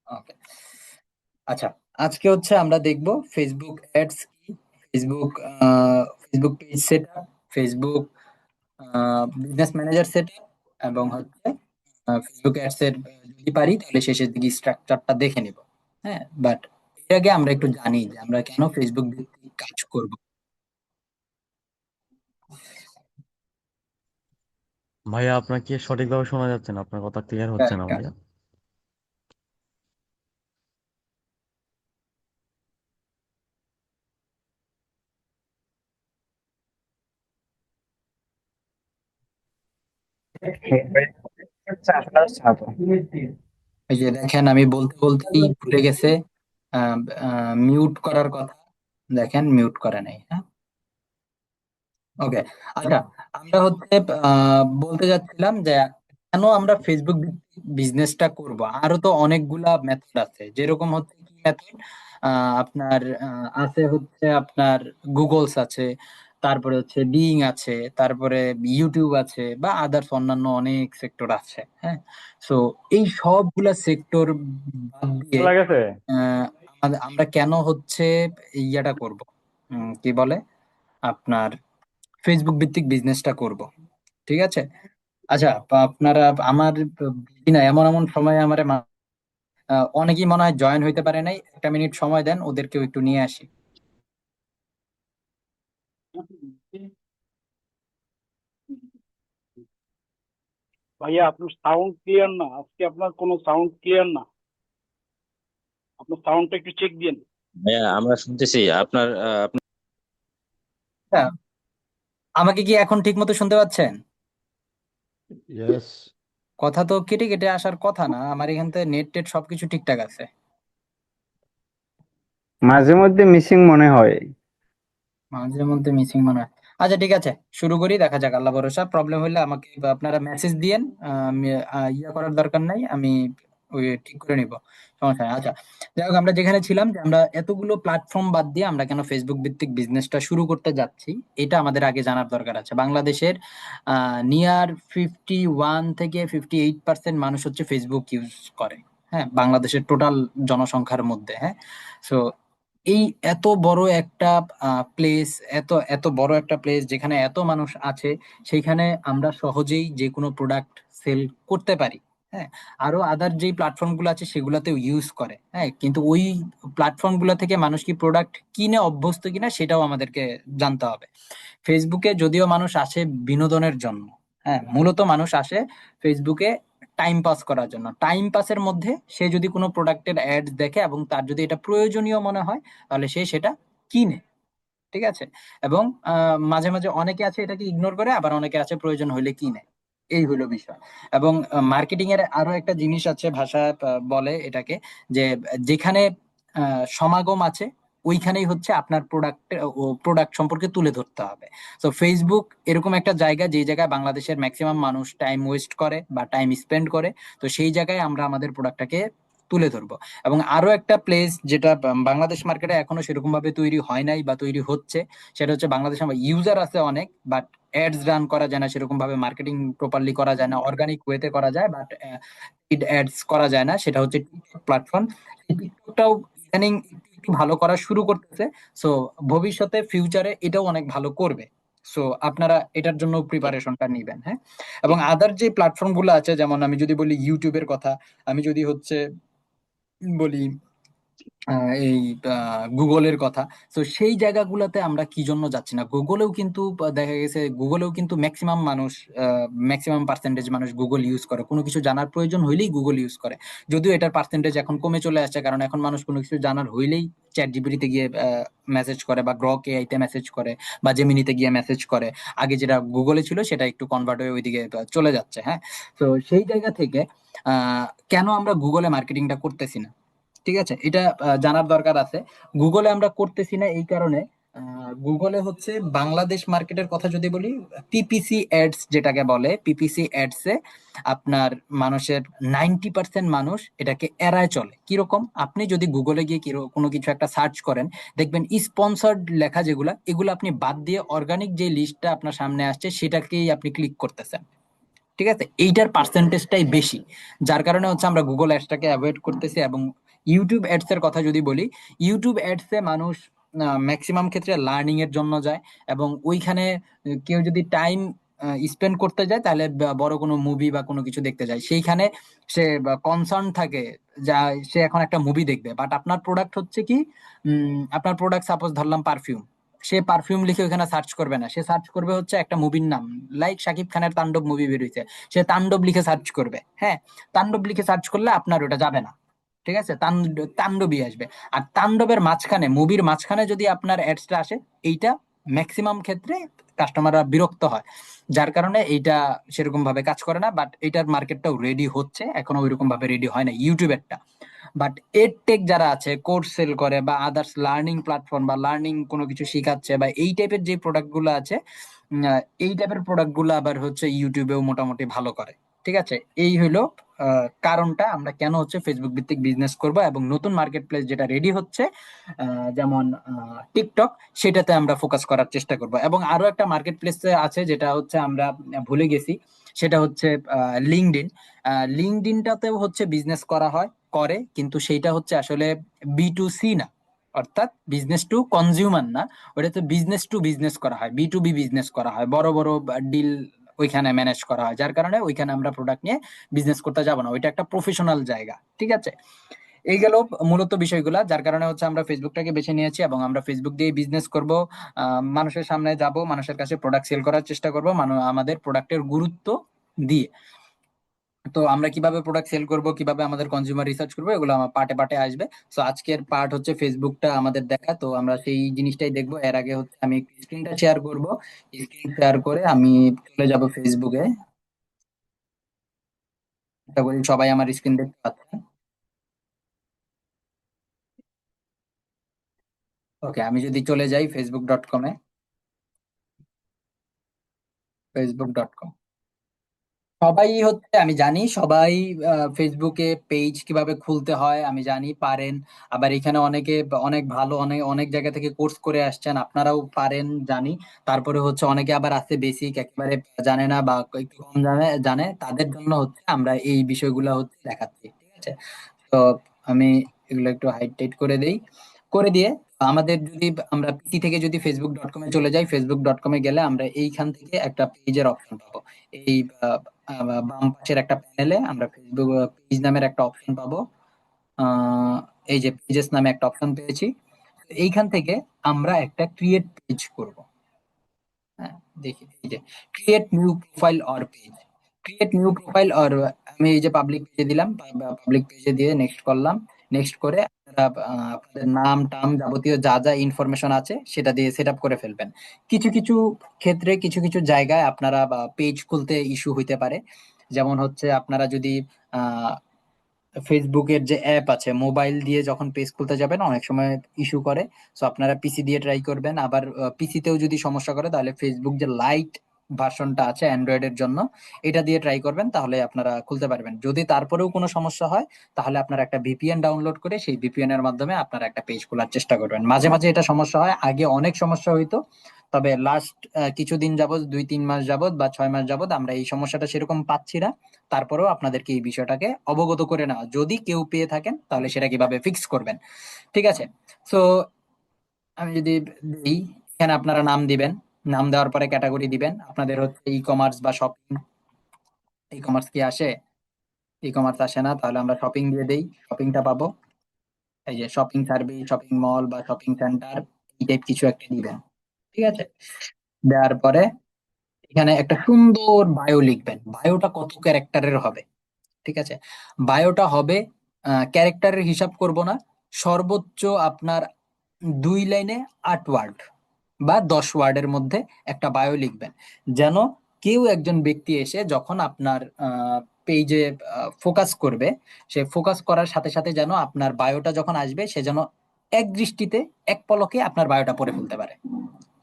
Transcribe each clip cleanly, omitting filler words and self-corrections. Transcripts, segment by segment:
ওকে। আচ্ছা, আজকে হচ্ছে আমরা দেখব ফেসবুক অ্যাডস কি, Facebook Facebook page setup, Facebook business manager setup, এবং হচ্ছে ফেসবুক অ্যাডস এর যদি পারি তাহলে শেষের দিকে স্ট্রাকচারটা দেখে নিব। হ্যাঁ, বাট এর আগে আমরা একটু জানি যে আমরা কেন ফেসবুক ভিত্তিক কাজ করব। ভাইয়া আপনাকে সঠিকভাবে শোনা যাচ্ছে না, আপনার কথা ক্লিয়ার হচ্ছে না ভাইয়া। এই যে দেখেন, আমি বলতে বলতেই ভুলে গেছে মিউট করার কথা। দেখেন, মিউট করে নাই। হ্যাঁ, ওকে। আচ্ছা, আমরা হচ্ছে বলতে যাচ্ছিলাম যে কেন আমরা ফেসবুক বিজনেসটা করব। আরো তো অনেকগুলা মেথড আছে, যেরকম হচ্ছে কি মেথড, আপনার আছে হচ্ছে আপনার গুগলস আছে, তারপরে হচ্ছে বিইং আছে, তারপরে ইউটিউব আছে, বা আদার্স অন্যান্য অনেক সেক্টর আছে। হ্যাঁ, সো এই সবগুলা সেক্টর বাদ দিয়ে চলে গেছে। আহ, আমরা কেন হচ্ছে ইয়াটা করব, কি বলে আপনার ফেসবুক ভিত্তিক বিজনেসটা করব। ঠিক আছে। আচ্ছা, আপনারা আমার না এমন এমন সময় আমার অনেকেই মনে হয় জয়েন হইতে পারে নাই, একটা মিনিট সময় দেন, ওদেরকেও একটু নিয়ে আসি। ভাইয়া আপনার সাউন্ড ক্লিয়ার না, আজকে আপনার কোনো সাউন্ড ক্লিয়ার না। আপনার সাউন্ডটা একটু চেক দিন। হ্যাঁ, আমরা শুনতেছি আপনার হ্যাঁ, আমাকে কি এখন ঠিক মতো শুনতে পাচ্ছেন? ইয়েস। কথা তো কেটে কেটে আসার কথা না, আমার এখান থেকে নেট টেট সবকিছু ঠিকঠাক আছে। মাঝে মধ্যে মিসিং মনে হয়। মাঝে মধ্যে মিসিং মনে হয়। আচ্ছা, ঠিক আছে, শুরু করি, দেখা যাক। আল্লাহ ভরসা, প্রবলেম হলে আমাকে বা আপনারা মেসেজ দিয়েন। আমি ইয়া করার দরকার নাই, আমি ওই ঠিক করে নিব, সমস্যা নেই। আচ্ছা, যাই হোক, আমরা যেখানে ছিলাম যে আমরা এতগুলো প্ল্যাটফর্ম বাদ দিয়ে আমরা কেন ফেসবুক ভিত্তিক বিজনেসটা শুরু করতে যাচ্ছি, এটা আমাদের আগে জানার দরকার আছে। বাংলাদেশের নিয়ার 51 থেকে 58% মানুষ হচ্ছে ফেসবুক ইউজ করে। হ্যাঁ, বাংলাদেশের টোটাল জনসংখ্যার মধ্যে। হ্যাঁ, সো এই এত বড় একটা প্লেস, এত এত বড় একটা প্লেস যেখানে এত মানুষ আছে, সেইখানে আমরা সহজেই যে কোনো প্রোডাক্ট সেল করতে পারি। হ্যাঁ, আরো আদার যেই প্ল্যাটফর্ম গুলো আছে সেগুলাতেও ইউজ করে। হ্যাঁ, কিন্তু ওই প্ল্যাটফর্ম গুলো থেকে মানুষ কি প্রোডাক্ট কিনে অভ্যস্ত কিনা সেটাও আমাদেরকে জানতে হবে। ফেসবুকে যদিও মানুষ আসে বিনোদনের জন্য, হ্যাঁ, মূলত মানুষ আসে ফেসবুকে টাইম পাস করার জন্য। টাইম পাসের মধ্যে সে যদি কোনো প্রোডাক্টের অ্যাড দেখে এবং তার যদি এটা প্রয়োজনীয় মনে হয়, তাহলে সে সেটা কিনে। ঠিক আছে। এবং মাঝে মাঝে অনেকে আছে এটাকে ইগনোর করে, আবার অনেকে আছে প্রয়োজন হইলে কিনে। এই হলো বিষয়। এবং মার্কেটিং এর আরো একটা জিনিস আছে, ভাষা বলে এটাকে, যে যেখানে সমাগম আছে ওইখানেই হচ্ছে আপনার প্রোডাক্ট সম্পর্কে তুলে ধরতে হবে। তো ফেসবুক এরকম একটা জায়গা, যে জায়গায় বাংলাদেশের ম্যাক্সিমাম মানুষ টাইম ওয়েস্ট করে বা টাইম স্পেন্ড করে। তো সেই জায়গায় আমরা আমাদের প্রোডাক্টটাকে তুলে ধরবো। এবং আরো একটা প্লেস যেটা বাংলাদেশ মার্কেটে এখনো সেরকম ভাবে তৈরি হয় নাই বা তৈরি হচ্ছে, সেটা হচ্ছে বাংলাদেশে ইউজার আছে অনেক, বাট অ্যাডস রান করা যায় না সেরকম ভাবে, মার্কেটিং প্রপারলি করা যায় না, অর্গানিক ওয়েতে করা যায় বাট অ্যাডস করা যায় না। সেটা হচ্ছে টিকটক প্ল্যাটফর্ম। টিকটকটাও ইদানিং একটু একটু ভালো করা শুরু করতেছে। সো ভবিষ্যতে ফিউচারে এটাও অনেক ভালো করবে। সো আপনারা এটার জন্য প্রিপারেশনটা নিবেন। হ্যাঁ, এবং আদার যে প্ল্যাটফর্ম গুলো আছে, যেমন আমি যদি বলি ইউটিউবের কথা, আমি যদি হচ্ছে বলি এই গুগলের কথা, তো সেই জায়গাগুলোতে আমরা কি জন্য যাচ্ছি না। গুগলেও কিন্তু দেখা গেছে, গুগলেও কিন্তু ম্যাক্সিমাম মানুষ, ম্যাক্সিমাম পার্সেন্টেজ মানুষ গুগল ইউজ করে, কোনো কিছু জানার প্রয়োজন হইলেই গুগল ইউজ করে। যদিও এটার পার্সেন্টেজ এখন কমে চলে আসছে, কারণ এখন মানুষ কোনো কিছু জানার হইলেই চ্যাট জিপিটিতে গিয়ে মেসেজ করে, বা গ্রক এআইতে মেসেজ করে, বা জেমিনিতে গিয়ে মেসেজ করে। আগে যেটা গুগলে ছিল সেটা একটু কনভার্ট হয়ে ওইদিকে চলে যাচ্ছে। হ্যাঁ, তো সেই জায়গা থেকে কেন আমরা গুগলে মার্কেটিংটা করতেছি না, ঠিক আছে, এটা জানার দরকার আছে। গুগলে আমরা করতেছি না এই কারণে, গুগলে হচ্ছে বাংলাদেশ মার্কেটের কথা যদি বলি, পিপিসি অ্যাডস যেটাকে বলে, পিপিসি অ্যাডস এ আপনার মানুষের 90% মানুষ এটাকে এড়ায় চলে। কিরকম, আপনি যদি গুগলে গিয়ে কোনো কিছু একটা সার্চ করেন, দেখবেন স্পন্সর্ড লেখা যেগুলা, এগুলো আপনি বাদ দিয়ে অর্গানিক যে লিস্টটা আপনার সামনে আসছে সেটাকেই আপনি ক্লিক করতেছেন। ঠিক আছে, এইটার পার্সেন্টেজটাই বেশি, যার কারণে হচ্ছে আমরা গুগল অ্যাডসটাকে অ্যাভয়েড করতেছি। এবং ইউটিউব অ্যাডস এর কথা যদি বলি, ইউটিউব অ্যাডস এ মানুষ ম্যাক্সিমাম ক্ষেত্রে লার্নিং এর জন্য যায়, এবং ওইখানে কেউ যদি টাইম স্পেন্ড করতে যায় তাহলে বড় কোনো মুভি বা কোনো কিছু দেখতে যায়, সেইখানে সে কনসার্ন থাকে যা সে এখন একটা মুভি দেখবে। বাট আপনার প্রোডাক্ট হচ্ছে কি, আপনার প্রোডাক্ট সাপোজ ধরলাম পারফিউম, সে পারফিউম লিখে ওখানে সার্চ করবে না, সে সার্চ করবে হচ্ছে একটা মুভির নাম, লাইক শাকিব খানের তাণ্ডব মুভি বেরিয়েছে, সে তাণ্ডব লিখে সার্চ করবে। হ্যাঁ, তাণ্ডব লিখে সার্চ করলে আপনার ওটা যাবে না, ঠিক আছে, তাণ্ডবই আসবে। আর তাণ্ডবের মাঝখানে, মুভির মাঝখানে যদি আপনার অ্যাডসটা আসে, এইটা ম্যাক্সিমাম ক্ষেত্রে কাস্টমাররা বিরক্ত হয়, যার কারণে এইটা সেরকম ভাবে কাজ করে না। বাট এটার মার্কেটটাও রেডি হচ্ছে, এখনো ওইরকম ভাবে রেডি হয় না ইউটিউবেরটা। বাট এড টেক যারা আছে, কোর্স সেল করে বা আদার্স লার্নিং প্ল্যাটফর্ম বা লার্নিং কোনো কিছু শিখাচ্ছে বা এই টাইপের যে প্রোডাক্ট গুলো আছে, এই টাইপের প্রোডাক্ট গুলো আবার হচ্ছে ইউটিউবেও মোটামুটি ভালো করে। ঠিক আছে, এই হলো কারণটা আমরা কেন হচ্ছে ফেসবুক ভিত্তিক বিজনেস করব, এবং নতুন মার্কেট প্লেস যেটা রেডি হচ্ছে যেমন টিকটক, সেটাতে আমরা ফোকাস করার চেষ্টা করব। এবং আরো একটা মার্কেট প্লেস আছে যেটা হচ্ছে আমরা ভুলে গেছি, সেটা হচ্ছে লিঙ্কডইন। লিঙ্কডইনটাতেও হচ্ছে বিজনেস করা হয়, করে, কিন্তু সেইটা হচ্ছে আসলে B2C না, অর্থাৎ বিজনেস টু কনজিউমার না, ওটাতে বিজনেস টু বিজনেস করা হয়, B2B বিজনেস করা হয়, বড় বড় ডিল ওইখানে ম্যানেজ করা হয়, যার কারণে ওইখানে আমরা প্রোডাক্ট নিয়ে বিজনেস করতে যাব না, ওইটা একটা প্রফেশনাল জায়গা। ঠিক আছে, এই গেল মূলত বিষয়গুলা, যার কারণে হচ্ছে আমরা ফেসবুকটাকে বেছে নিয়েছি এবং আমরা ফেসবুক দিয়ে বিজনেস করব। মানুষের সামনে যাব, মানুষের কাছে প্রোডাক্ট সেল করার চেষ্টা করব, আমাদের প্রোডাক্টের গুরুত্ব দিয়ে। তো আমরা কিভাবে প্রোডাক্ট সেল করব, কিভাবে আমাদের কনজিউমার রিসার্চ করবো, এগুলো আমার পার্টে পার্টে আসবে। তো আজকের পার্ট হচ্ছে ফেসবুকটা আমাদের দেখা, তো আমরা সেই জিনিসটাই দেখবো। এর আগে হচ্ছে আমি স্ক্রিনটা শেয়ার করব, স্ক্রিন শেয়ার করে আমি চলে যাব ফেসবুকে। আশা করি সবাই আমার স্ক্রিন দেখতে পাচ্ছে। ওকে, আমি যদি চলে যাই facebook.com-এ, facebook.com, সবাই হচ্ছে, আমি জানি সবাই ফেসবুকে পেজ কিভাবে খুলতে হয় আমি জানি পারেন। আবার এখানে অনেকে অনেক ভালো, অনেক অনেক জায়গা থেকে কোর্স করে আসছেন, আপনারাও পারেন জানি। তারপরে হচ্ছে অনেকে আবার আছে বেসিক একেবারে জানে না বা একটু কম জানে জানে, তাদের জন্য হচ্ছে আমরা এই বিষয়গুলো হচ্ছে দেখাচ্ছি। ঠিক আছে, তো আমি এগুলো একটু হাইড টাইট করে দেই, করে দিয়ে আমাদের যদি আমরা পিসি থেকে যদি facebook.com-এ চলে যাই, facebook.com-এ গেলে আমরা এইখান থেকে একটা পেজের অপশন পাবো। এই বাম পাশের একটা প্যানেলে আমরা ফেসবুক পেজ নামের একটা অপশন পাবো। এই যে পেজেস নামে একটা অপশন পেয়েছি, এইখান থেকে আমরা একটা ক্রিয়েট পেজ করব। হ্যাঁ, দেখি এই যে create new profile or page, create new profile or, আমি এই যে পাবলিক পেজে দিলাম, পাবলিক পেজে দিয়ে নেক্সট করলাম। নেক্সট করে আপনারা আপনাদের নাম টাম যাবতীয় যা যা ইনফরমেশন আছে সেটা দিয়ে সেট আপ করে ফেলবেন। কিছু কিছু ক্ষেত্রে, কিছু কিছু জায়গায় আপনারা পেজ খুলতে ইস্যু হইতে পারে, যেমন হচ্ছে আপনারা যদি ফেসবুকের যে অ্যাপ আছে, মোবাইল দিয়ে যখন পেজ খুলতে যাবেন অনেক সময় ইস্যু করে। সো আপনারা পিসি দিয়ে ট্রাই করবেন। আবার পিসিতেও যদি সমস্যা করে তাহলে ফেসবুক যে লাইট ভার্সনটা আছে অ্যান্ড্রয়েডের জন্য, এটা দিয়ে ট্রাই করবেন, তাহলে আপনারা খুলতে পারবেন। যদি তারপরেও কোনো সমস্যা হয় তাহলে আপনারা একটা ভিপিএন ডাউনলোড করে সেই ভিপিএন এর মাধ্যমে আপনারা একটা পেজ খোলার চেষ্টা করবেন। মাঝে মাঝে এটা সমস্যা হয়, আগে অনেক সমস্যা হইতো, তবে লাস্ট কিছুদিন যাবত, 2-3 মাস যাবত বা 6 মাস যাবত আমরা এই সমস্যাটা সেরকম পাচ্ছি না। তারপরেও আপনাদেরকে এই বিষয়টাকে অবগত করে নেওয়া, যদি কেউ পেয়ে থাকেন তাহলে সেটা কিভাবে ফিক্স করবেন। ঠিক আছে, সো আমি যদি দিই, এখানে আপনারা নাম দিবেন, নাম দেওয়ার পরে ক্যাটাগরি দিবেন, আপনাদের হচ্ছে ই কমার্স বা শপিং। ই কমার্স কি আসে? ই কমার্স আসে না, তাহলে আমরা শপিং দিয়ে দেই, শপিংটা পাবো। এই যে শপিং সার্ভিস, শপিং মল বা শপিং সেন্টার, এই টাইপ কিছু একটা দিবেন। ঠিক আছে, দেওয়ার পরে এখানে একটা সুন্দর বায়ো লিখবেন। বায়োটা কত ক্যারেক্টারের হবে? ঠিক আছে, বায়োটা হবে, ক্যারেক্টারের হিসাব করব না, সর্বোচ্চ আপনার 2 লাইনে 8 ওয়ার্ড বা 10 ওয়ার্ডের মধ্যে একটা বায়ো লিখবেন, যেন কেউ একজন ব্যক্তি এসে যখন আপনার পেজে ফোকাস করবে, সে ফোকাস করার সাথে সাথে যেন আপনার বায়োটা যখন আসবে সে যেন এক দৃষ্টিতে, এক পলকে আপনার বায়োটা পড়ে ফেলতে পারে।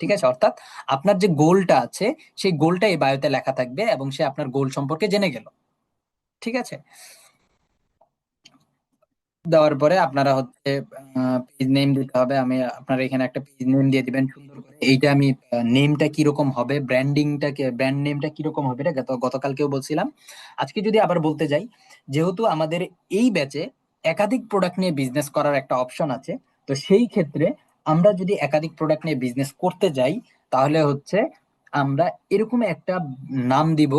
ঠিক আছে, অর্থাৎ আপনার যে গোলটা আছে সেই গোলটা এই বায়োতে লেখা থাকবে এবং সে আপনার গোল সম্পর্কে জেনে গেল। ঠিক আছে, দেওয়ার পরে আপনারা হচ্ছে পেজ নেম দিতে হবে। আমি আপনারা এখানে একটা পেজ নেম দিয়ে দিবেন সুন্দর করে। এইটা আমি নেমটা কিরকম হবে, ব্র্যান্ড নেমটা কিরকম হবে, এটা গতকালকেও বলছিলাম। আজকে যদি আবার বলতে যাই, যেহেতু আমাদের এই ব্যাচে একাধিক প্রোডাক্ট নিয়ে বিজনেস করার একটা অপশন আছে, তো সেই ক্ষেত্রে আমরা যদি একাধিক প্রোডাক্ট নিয়ে বিজনেস করতে যাই, তাহলে হচ্ছে আমরা এরকম একটা নাম দিব,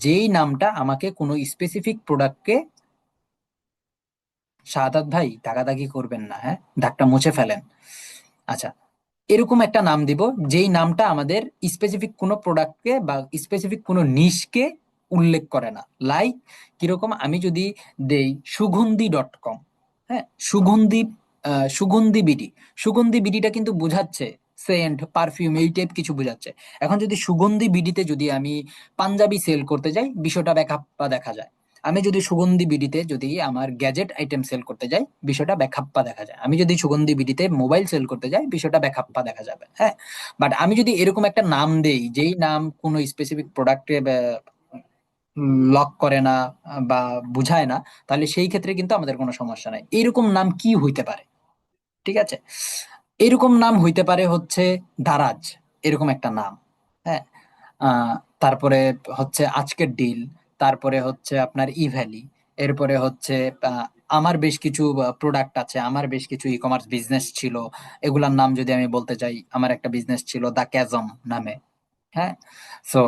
যেই নামটা আমাকে কোনো স্পেসিফিক প্রোডাক্টকে, শাহাদাত ভাই দাগাদাগি করবেন না, হ্যাঁ, দাগটা মুছে ফেলেন। আচ্ছা, এরকম একটা নাম দিব যেই নামটা আমাদের স্পেসিফিক কোনো প্রোডাক্টকে বা স্পেসিফিক কোনো নিশকে উল্লেখ করে না। লাইক কিরকম, আমি যদি দেই সুগন্ধি.com, হ্যাঁ, সুগন্ধি বিডি। সুগন্ধি বিডিটা কিন্তু বোঝাচ্ছে সেন্ট, পারফিউম, এই টাইপ কিছু বোঝাচ্ছে। এখন যদি সুগন্ধি বিডিতে যদি আমি পাঞ্জাবি সেল করতে যাই, বিষয়টা ব্যাখাপ্পা দেখা যায়। আমি যদি সুগন্ধি বিডিতে যদি আমার গ্যাজেট আইটেম সেল করতে যাই, বিষয়টা ব্যাখাপ্পা দেখা যায়। আমি যদি সুগন্ধি বিডিতে মোবাইল সেল করতে যাই, বিষয়টা ব্যাখাপ্পা দেখা যাবে, হ্যাঁ। বাট আমি যদি এরকম একটা নাম দেই, যেই নাম কোনো স্পেসিফিক প্রোডাক্টে লক করে না বা বুঝায় না, তাহলে সেই ক্ষেত্রে কিন্তু আমাদের কোনো সমস্যা নাই। এরকম নাম কি হইতে পারে? ঠিক আছে, এরকম নাম হইতে পারে হচ্ছে দারাজ, এরকম একটা নাম, হ্যাঁ। আহ, তারপরে হচ্ছে আজকের ডিল, তারপরে হচ্ছে আপনার ই ভ্যালি, এরপরে হচ্ছে আহ, আমার বেশ কিছু প্রোডাক্ট আছে, আমার বেশ কিছু ই কমার্স বিজনেস ছিল, এগুলার নাম যদি আমি বলতে চাই, আমার একটা বিজনেস ছিল দা ক্যাজম নামে, হ্যাঁ। সো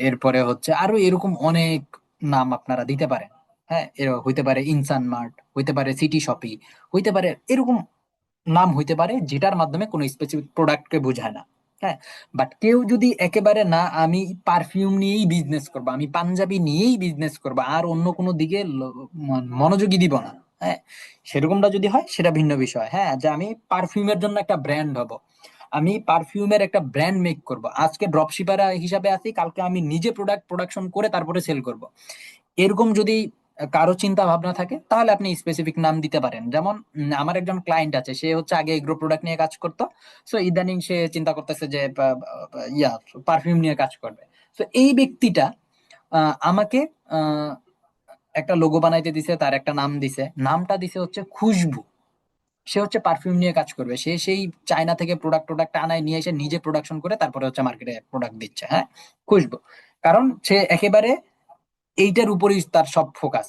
এরপরে হচ্ছে আরো এরকম অনেক নাম আপনারা দিতে পারেন, হ্যাঁ। হইতে পারে ইনসান মার্ট, হইতে পারে সিটি শপি, হইতে পারে এরকম নাম হইতে পারে যেটার মাধ্যমে কোনো স্পেসিফিক প্রোডাক্টকে বোঝায় না, হ্যাঁ। বাট কেউ যদি একেবারে না, আমি পারফিউম নিয়েই বিজনেস করবো, আমি পাঞ্জাবি নিয়েই বিজনেস করবো, আর অন্য কোনো দিকে মনোযোগী দিব না, হ্যাঁ, সেরকমটা যদি হয় সেটা ভিন্ন বিষয়, হ্যাঁ। যে আমি পারফিউমের জন্য একটা ব্র্যান্ড হব, আমি পারফিউমের একটা ব্র্যান্ড মেক করব, আজকে ড্রপশিপার হিসাবে আছি, কালকে আমি নিজে প্রোডাক্ট প্রোডাকশন করে তারপরে সেল করব, এরকম যদি কারো চিন্তা ভাবনা থাকে, তাহলে আপনি স্পেসিফিক নাম দিতে পারেন। যেমন আমার একজন ক্লায়েন্ট আছে, সে হচ্ছে আগে এগ্রো প্রোডাক্ট নিয়ে কাজ করতো, সো ইদানিং সে চিন্তা করতেছে যে ইয়া পারফিউম নিয়ে কাজ করবে। তো এই ব্যক্তিটা আমাকে আহ, একটা লোগো বানাইতে দিছে, তার একটা নাম দিছে, নামটা দিছে হচ্ছে খুশবু। সে হচ্ছে পারফিউম নিয়ে কাজ করবে, সে সেই চায়না থেকে প্রোডাক্ট আনায় নিয়ে এসে নিজে প্রোডাকশন করে তারপরে হচ্ছে মার্কেটে প্রোডাক্ট দিচ্ছে, হ্যাঁ, খুশবু। কারণ সে একেবারে এইটার উপরেই তার সব ফোকাস,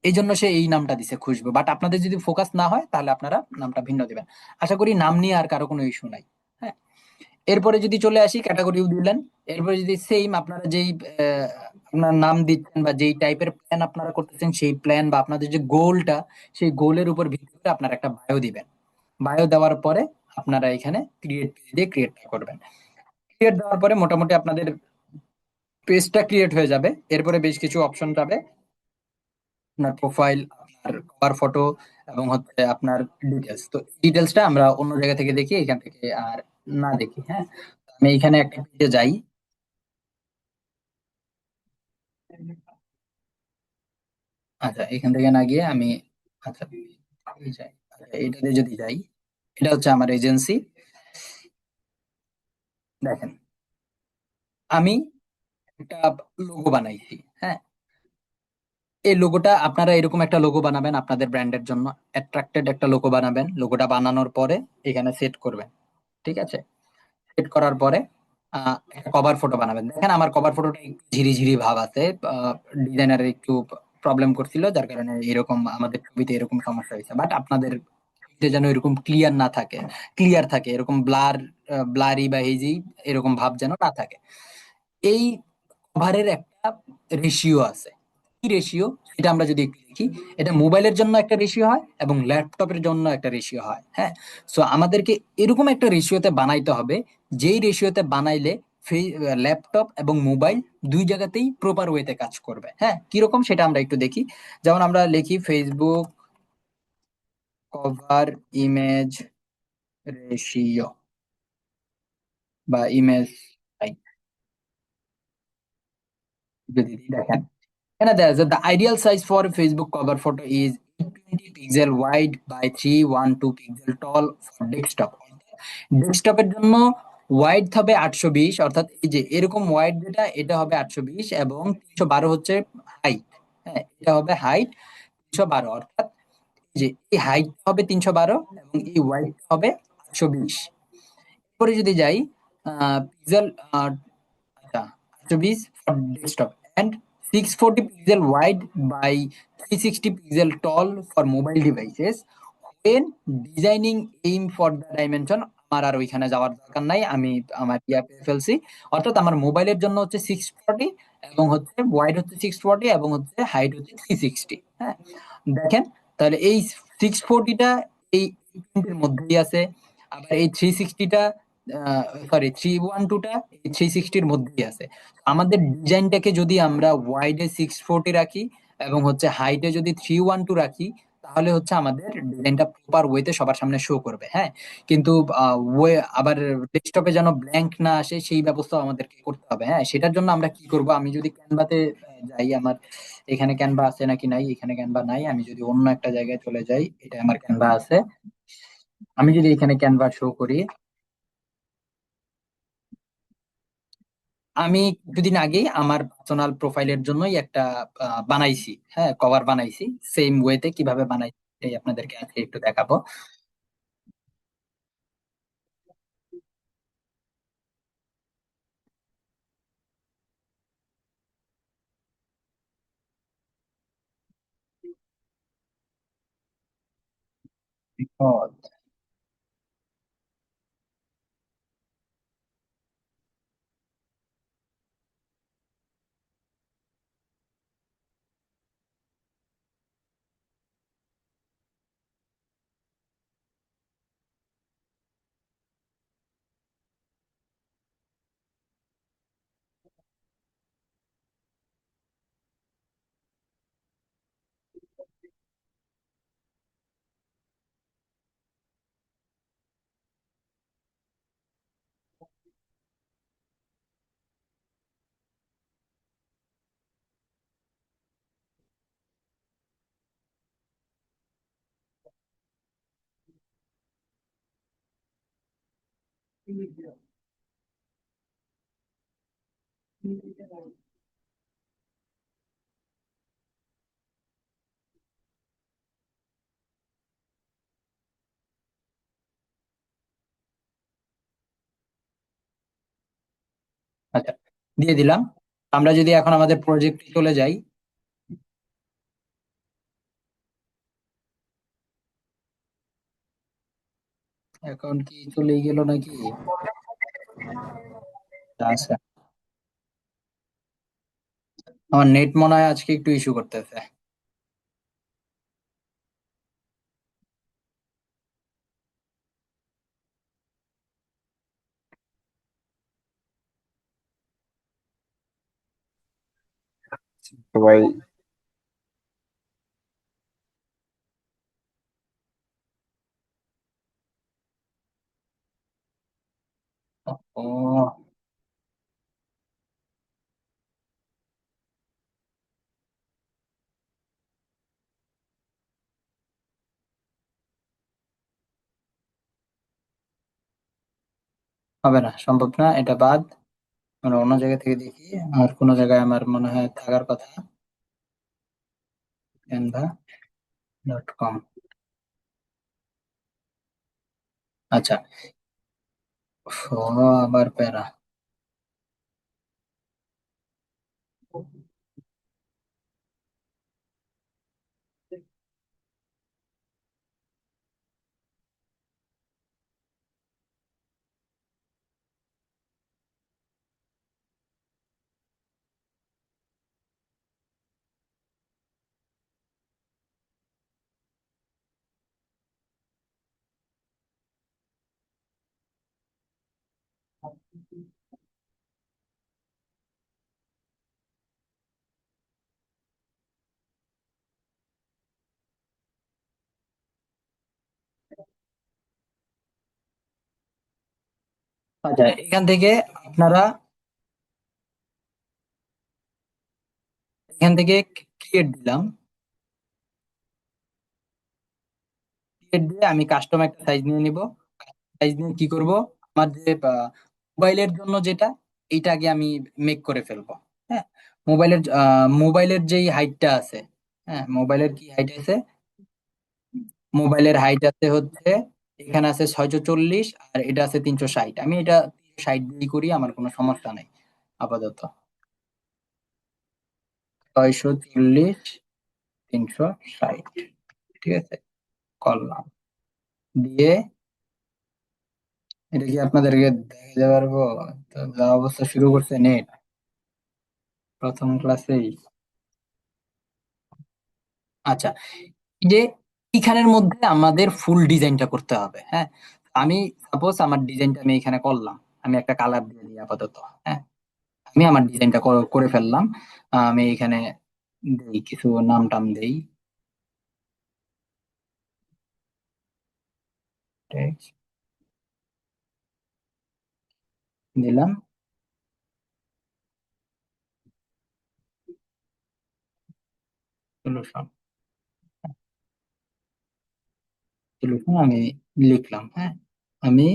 এই জন্য সে এই নামটা দিছে খুশবু। বাট আপনাদের যদি ফোকাস না হয়, তাহলে আপনারা নামটা ভিন্ন দিবেন। আশা করি নাম নিয়ে আর কারো কোনো ইস্যু নাই, হ্যাঁ। এরপরে যদি চলে আসি, ক্যাটাগরিও দিলেন, এরপরে যদি সেম আপনারা যেই আপনার নাম দিচ্ছেন বা যেই টাইপের প্ল্যান আপনারা করতেছেন, সেই প্ল্যান বা আপনাদের যে গোলটা, সেই গোলের উপর ভিত্তি করে আপনারা একটা বায়ো দিবেন। বায়ো দেওয়ার পরে আপনারা এখানে ক্রিয়েট দিয়ে ক্রিয়েট করবেন। ক্রিয়েট দেওয়ার পরে মোটামুটি আপনাদের পেজটা ক্রিয়েট হয়ে যাবে। এরপরে বেশ কিছু অপশন যাবে, আপনার প্রোফাইল, আপনার কভার ফটো, এবং হচ্ছে আপনার ডিটেলস। তো ডিটেলসটা আমরা অন্য জায়গা থেকে দেখি, এখান থেকে আর না দেখি, হ্যাঁ। আমি এখানে একটা পেজে যাই। আচ্ছা, এখান থেকে না গিয়ে আমি, আচ্ছা এই যাই, আচ্ছা, এটাতে যদি যাই, এটা হচ্ছে আমার এজেন্সি। দেখেন, আমি একটা লোগো বানাইছি, হ্যাঁ। এই লোগোটা আপনারা এরকম একটা লোগো বানাবেন আপনাদের ব্র্যান্ডের জন্য, অ্যাট্রাক্টেড একটা লোগো বানাবেন। লোগোটা বানানোর পরে এখানে সেট করবেন, ঠিক আছে। সেট করার পরে একটা কভার ফটো বানাবেন। দেখেন আমার কভার ফটোটা একটু ঝিরিঝিরি ভাব আছে, ডিজাইনারের একটু প্রবলেম করছিল, যার কারণে এরকম আমাদের ছবিতে এরকম সমস্যা হয়েছে। বাট আপনাদের ছবিতে যেন এরকম ক্লিয়ার না থাকে, ক্লিয়ার থাকে, এরকম ব্লারি বা হেজি এরকম ভাব যেন না থাকে। এই কভারের একটা রেশিও আছে। কি রেশিও, এটা আমরা যদি একটু দেখি, এটা মোবাইলের জন্য একটা রেশিও হয় এবং ল্যাপটপের জন্য একটা রেশিও হয়, হ্যাঁ। সো আমাদেরকে এরকম একটা রেশিওতে বানাইতে হবে, যেই রেশিওতে বানাইলে ল্যাপটপ এবং মোবাইল দুই জায়গাতেই প্রপার ওয়েতে কাজ করবে, হ্যাঁ। কিরকম সেটা আমরা একটু দেখি। যেমন আমরা লিখি ফেসবুক কভার ইমেজ রেশিও বা ইমেজ, যদি দেখেন, and the ideal size for Facebook cover photo is 20 pixel wide by 312 pixel tall for desktop. ডেস্কটপের জন্য ওয়াইড হবে 820, অর্থাৎ এই যে এরকম ওয়াইড, যেটা এটা হবে 820, এবং 312 হচ্ছে হাইট, হ্যাঁ, এটা হবে হাইট 312, অর্থাৎ যে এই হাইট হবে 312 এবং এই ওয়াইড হবে 820। এরপরে যদি যাই পিক্সেল, আচ্ছা 820 for desktop and 640 pixel wide by 360 pixel tall for mobile devices when designing aim for the dimension. আমার আর ওইখানে যাওয়ার দরকার নাই, আমি আমার ইয়া পেয়ে ফেলছি। অর্থাৎ আমার মোবাইলের জন্য হচ্ছে 640 এবং হচ্ছে ওয়াইড হচ্ছে 640 এবং হচ্ছে হাইট হচ্ছে 360। হ্যাঁ, দেখেন তাহলে এই 640টা এই প্রিন্টের মধ্যেই আছে, আবার এই 360টা, সরি 312টা এই 360-র মধ্যেই আছে। আমাদের ডিজাইনটাকে যদি আমরা ওয়াইডে 640 রাখি এবং হচ্ছে হাইটে যদি 312 রাখি, তাহলে হচ্ছে আমাদের ডিজাইনটা প্রপার ওয়েতে সবার সামনে শো করবে। হ্যাঁ, কিন্তু ওয়ে আবার ডেস্কটপে যেন ব্ল্যাঙ্ক না আসে সেই ব্যবস্থা আমাদেরকে করতে হবে। হ্যাঁ, সেটার জন্য আমরা কি করব, আমি যদি ক্যানভাতে যাই, আমার এখানে ক্যানভা আছে নাকি নাই, এখানে ক্যানভা নাই, আমি যদি অন্য একটা জায়গায় চলে যাই, এটা আমার ক্যানভা আছে, আমি যদি এখানে ক্যানভা শো করি, আমি কিছুদিন আগেই আমার পার্সোনাল প্রোফাইলের জন্যই একটা বানাইছি, হ্যাঁ কভার বানাইছি। সেম ওয়েতে কিভাবে বানাইছি এটাই আপনাদেরকে আজকে একটু দেখাবো। বিপদ। আচ্ছা, দিয়ে দিলাম। আমরা যদি এখন আমাদের প্রজেক্টে চলে যাই, এখন কি চলে গেল নাকি? আচ্ছা, আমার নেট মনে হয় আজকে একটু ইস্যু করতেছে। সবাই ও, হবে না, সম্ভব না, এটা বাদ। আমরা অন্য জায়গা থেকে দেখি, আর কোনো জায়গায় আমার মনে হয় থাকার কথা। canva.com। আচ্ছা, ও, আবার প্যারা। আচ্ছা, এখান থেকে আপনারা এখান থেকে ক্রিয়েট দিলাম, ক্রিয়েট দিয়ে আমি কাস্টম একটা সাইজ নিয়ে নিব। সাইজ নিয়ে কি করব, আমার যে মোবাইলের জন্য যেটা, এইটা আগে আমি মেক করে ফেলবো। হ্যাঁ, মোবাইলের যেই হাইটটা আছে, হ্যাঁ মোবাইলের কি হাইট আছে, মোবাইলের হাইট আছে হচ্ছে, এখানে আছে 640 আর এটা আছে 360। আমি এটা 360 দিয়ে করি, আমার কোনো সমস্যা নাই আপাতত। 640, 360, ঠিক আছে, করলাম। দিয়ে এটা কি আপনাদেরকে দেখাতে পারবো? তো যা অবস্থা শুরু করছে নেট প্রথম ক্লাসেই। আচ্ছা, এই যে এখানের মধ্যে আমাদের ফুল ডিজাইনটা করতে হবে, হ্যাঁ। আমি সাপোজ আমার ডিজাইনটা আমি এখানে করলাম, আমি একটা কালার দিয়ে দিই আপাতত, হ্যাঁ। আমি আমার ডিজাইনটা করে ফেললাম। আমি এখানে দেই কিছু নাম টাম দেই, text দিলাম, সলিউশন, সলিউশন আমি লিখলাম, হ্যাঁ। আমি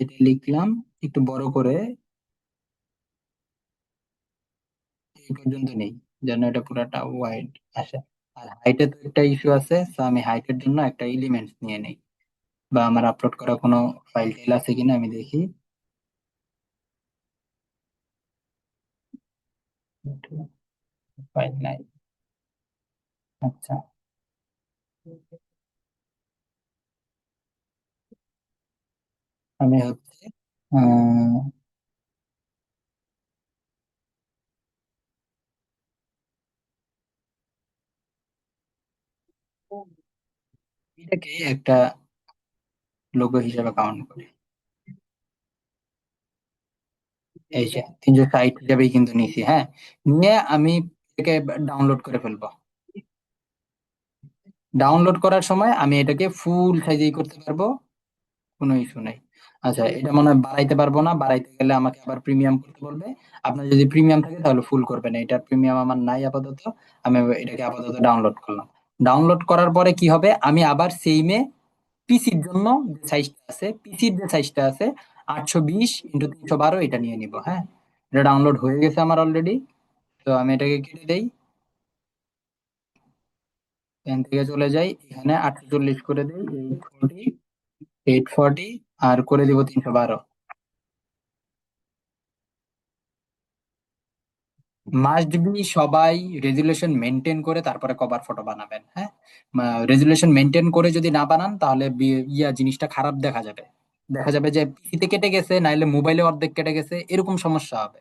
এটা লিখলাম একটু বড় করে, এই পর্যন্ত নেই, যেন এটা পুরাটা ওয়াইড আসে। আর হাইটের তো একটা ইস্যু আছে, তো আমি হাইটের জন্য একটা এলিমেন্টস নিয়ে নেই, বা আমার আপলোড করা কোনো ফাইল টাইল আছে কিনা আমি দেখি। ফাইল নাই, আচ্ছা। আমি হচ্ছে আহ, এটাকে একটা লোগো হিসেবে কাউন্ট করি। এই যে 360 হিসেবেই কিন্তু নিছি, হ্যাঁ। নিয়ে আমি এটাকে ডাউনলোড করে ফেলবো। ডাউনলোড করার সময় আমি এটাকে ফুল সাইজেই করতে পারবো, কোনো ইস্যু নাই। আচ্ছা, এটা মনে হয় বাড়াইতে পারবো না, বাড়াইতে গেলে আমাকে আবার প্রিমিয়াম করতে বলবে। আপনার যদি প্রিমিয়াম থাকে তাহলে ফুল করবেন, এটা প্রিমিয়াম আমার নাই আপাতত। আমি এটাকে আপাতত ডাউনলোড করলাম। ডাউনলোড করার পরে কি হবে, আমি আবার সেইমে পিসির জন্য যে সাইজটা আছে, পিসির যে সাইজটা আছে 820x312 এটা নিয়ে নিব, হ্যাঁ। এটা ডাউনলোড হয়ে গেছে আমার অলরেডি। তো আমি এটাকে কেটে দেই, এখান থেকে চলে যাই, এখানে 840 করে দিই, 840, 840, আর করে দিব 312। মাস্ট বি সবাই রেজুলেশন মেনটেন করে তারপরে কভার ফটো বানাবেন, হ্যাঁ। রেজুলেশন মেনটেন করে যদি না বানান তাহলে জিনিসটা খারাপ দেখা যাবে। দেখা যাবে যে পিসিতে কেটে গেছে, নাইলে মোবাইলে অর্ধেক কেটে গেছে, এরকম সমস্যা হবে।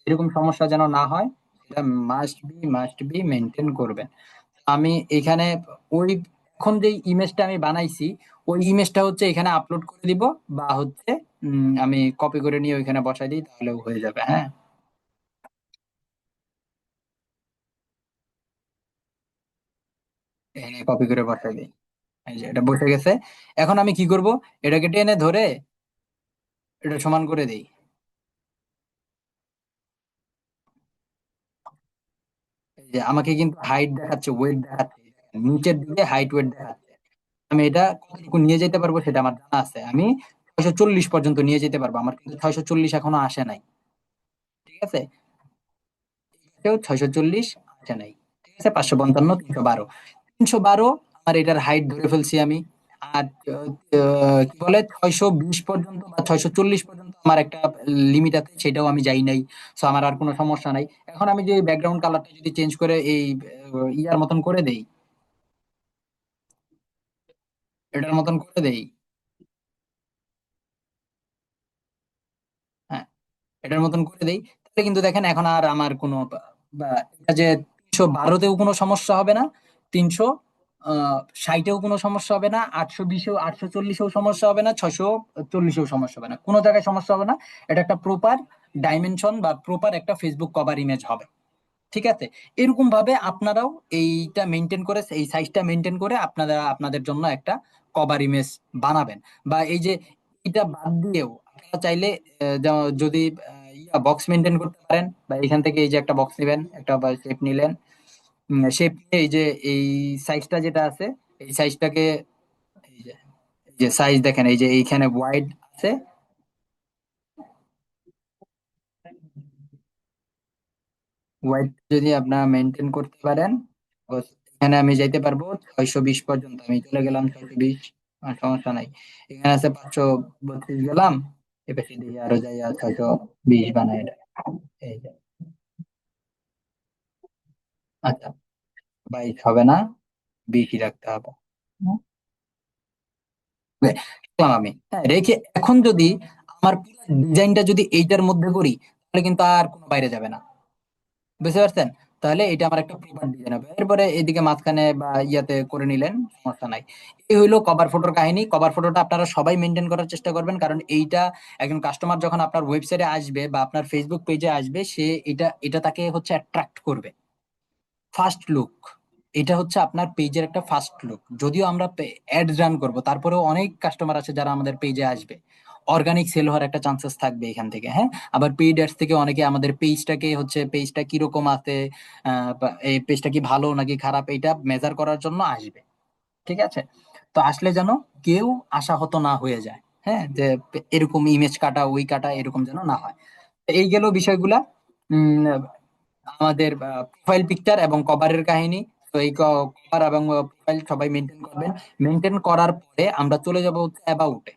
এরকম সমস্যা যেন না হয়, এটা মাস্ট বি মেনটেন করবেন। আমি এখানে ওই এখন যে ইমেজটা আমি বানাইছি, ওই ইমেজটা হচ্ছে এখানে আপলোড করে দিব, বা হচ্ছে আমি কপি করে নিয়ে ওইখানে বসাই দিই, তাহলেও হয়ে যাবে, হ্যাঁ। এখানে কপি করে বসাই দিই, এই যে এটা বসে গেছে। এখন আমি কি করব, এটাকে টেনে ধরে এটা সমান করে দেই। এই যে আমাকে কিন্তু হাইট দেখাচ্ছে, ওয়েট দেখাচ্ছে, নিচের দিকে হাইট ওয়েট দেখাচ্ছে। আমি এটা কতটুকু নিয়ে যেতে পারবো সেটা আমার জানা আছে। আমি 640 পর্যন্ত নিয়ে যেতে পারবো, আমার কিন্তু 640 এখনো আসে নাই, ঠিক আছে। কেউ 640 আসে নাই, ঠিক আছে। 555, 312, 312 আমার এটার হাইট ধরে ফেলছি আমি। আর কি বলে 620 পর্যন্ত বা 640 পর্যন্ত আমার একটা লিমিট আছে, সেটাও আমি যাই নাই। সো আমার আর কোনো সমস্যা নাই। এখন আমি যে ব্যাকগ্রাউন্ড কালারটা যদি চেঞ্জ করে এই ইয়ার মতন করে দেই, এটার মতন করে দেই, হ্যাঁ, এটার মতন করে দেই, তাহলে কিন্তু দেখেন এখন আর আমার কোনো এটা যে 312তেও কোনো সমস্যা হবে না, 360-এও কোনো সমস্যা হবে না, 820-এও 840-এও সমস্যা হবে না, 640-এও সমস্যা হবে না, কোনো জায়গায় সমস্যা হবে না। এটা একটা প্রপার ডাইমেনশন বা প্রপার একটা ফেসবুক কভার ইমেজ হবে, ঠিক আছে। এরকম ভাবে আপনারাও এইটা মেনটেন করে, এই সাইজটা মেনটেন করে আপনারা আপনাদের জন্য একটা কভার ইমেজ বানাবেন। বা এই যে এটা বাদ দিয়েও আপনারা চাইলে যদি ইয়া বক্স মেনটেন করতে পারেন, বা এখান থেকে এই যে একটা বক্স নেবেন, একটা বা শেপ নিলেন, শেপ নিয়ে এই যে এই সাইজটা যেটা আছে, এই সাইজটাকে, এই যে সাইজ দেখেন, এই যে এইখানে ওয়াইড আছে, ওয়াইড যদি আপনারা মেনটেন করতে পারেন, এখানে আমি যাইতে পারবো 620 পর্যন্ত, আমি চলে গেলাম 620, সমস্যা নাই। এখানে আছে 532 গেলাম, এবার দিকে আরো যাই, 620 বানাই এটা। এই যে, আচ্ছা, 22 হবে না, 20 রাখতে হবে। হুম, রাখলাম আমি, হ্যাঁ রেখে এখন যদি আমার ডিজাইনটা যদি এইটার মধ্যে করি, তাহলে কিন্তু আর কোনো বাইরে যাবে না, বুঝতে পারছেন? তাহলে এটা আমার একটা প্রপার ডিজাইন হবে। এরপরে এদিকে মাঝখানে বা ইয়াতে করে নিলেন, সমস্যা নাই। এই হইলো কভার ফটোর কাহিনী। কভার ফটোটা আপনারা সবাই মেনটেন করার চেষ্টা করবেন, কারণ এইটা একজন কাস্টমার যখন আপনার ওয়েবসাইটে আসবে বা আপনার ফেসবুক পেজে আসবে, সে এটা এটা তাকে হচ্ছে অ্যাট্রাক্ট করবে। ফার্স্ট লুক, এটা হচ্ছে আপনার পেজের একটা ফার্স্ট লুক। যদিও আমরা অ্যাড রান করব, তারপরেও অনেক কাস্টমার আছে যারা আমাদের পেজে আসবে, অর্গানিক সেল হওয়ার একটা চান্সেস থাকবে এখান থেকে, হ্যাঁ। আবার পেইড অ্যাডস থেকে অনেকে আমাদের পেজটাকে হচ্ছে, পেজটা কিরকম আছে, বা এই পেজটা কি ভালো নাকি খারাপ, এটা মেজার করার জন্য আসবে, ঠিক আছে? তো আসলে যেন কেউ আশাহত না হয়ে যায়, হ্যাঁ, যে এরকম ইমেজ কাটা ওই কাটা এরকম যেন না হয়। তো এই গেল বিষয়গুলা। উম আমাদের প্রোফাইল পিকচার এবং কভারের কাহিনী। তো এই কভার এবং প্রোফাইল সবাই মেনটেন করবেন। মেনটেন করার পরে আমরা চলে যাব অ্যাবাউটে।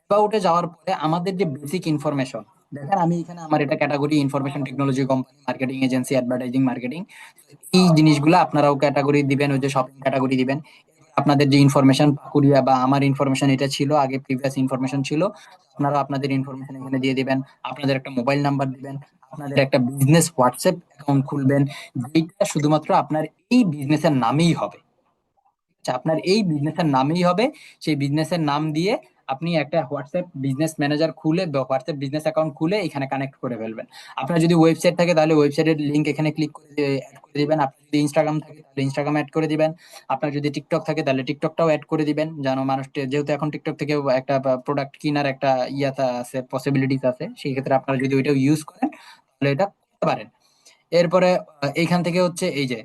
অ্যাবাউটে যাওয়ার পরে আমাদের যে বেসিক ইনফরমেশন, দেখেন আমি এখানে আমার এটা category information technology company, marketing agency, advertising marketing. এই জিনিসগুলো আপনারাও ক্যাটাগরি দিবেন, ওই যে শপিং ক্যাটাগরি দিবেন। আপনাদের যে ইনফরমেশন পাকুড়িয়া বা আমার ইনফরমেশন এটা ছিল আগে, প্রিভিয়াস ইনফরমেশন ছিল, আপনারা আপনাদের ইনফরমেশন এখানে দিয়ে দিবেন। আপনাদের একটা মোবাইল নাম্বার দিবেন, আপনাদের একটা বিজনেস হোয়াটসঅ্যাপ অ্যাকাউন্ট খুলবেন, যেটা শুধুমাত্র আপনার এই বিজনেসের নামেই হবে। আচ্ছা, আপনার এই বিজনেসের নামেই হবে। সেই বিজনেসের নাম দিয়ে আপনি একটা হোয়াটসঅ্যাপ বিজনেস ম্যানেজার খুলে বা হোয়াটসঅ্যাপ বিজনেস অ্যাকাউন্ট খুলে এখানে কানেক্ট করে ফেলবেন। আপনার যদি ওয়েবসাইট থাকে তাহলে ওয়েবসাইটের লিংক এখানে ক্লিক করে অ্যাড করে দিবেন। আপনার যদি ইনস্টাগ্রাম থাকে তাহলে ইনস্টাগ্রাম অ্যাড করে দিবেন। আপনার যদি টিকটক থাকে তাহলে টিকটকটাও অ্যাড করে দিবেন, যেন মানুষ, যেহেতু এখন টিকটক থেকে একটা প্রোডাক্ট কেনার একটা ইয়াতা আছে, পসিবিলিটিস আছে, সেই ক্ষেত্রে আপনারা যদি ওইটা ইউজ করেন তাহলে এটা করতে পারেন। এরপরে এইখান থেকে হচ্ছে এই যে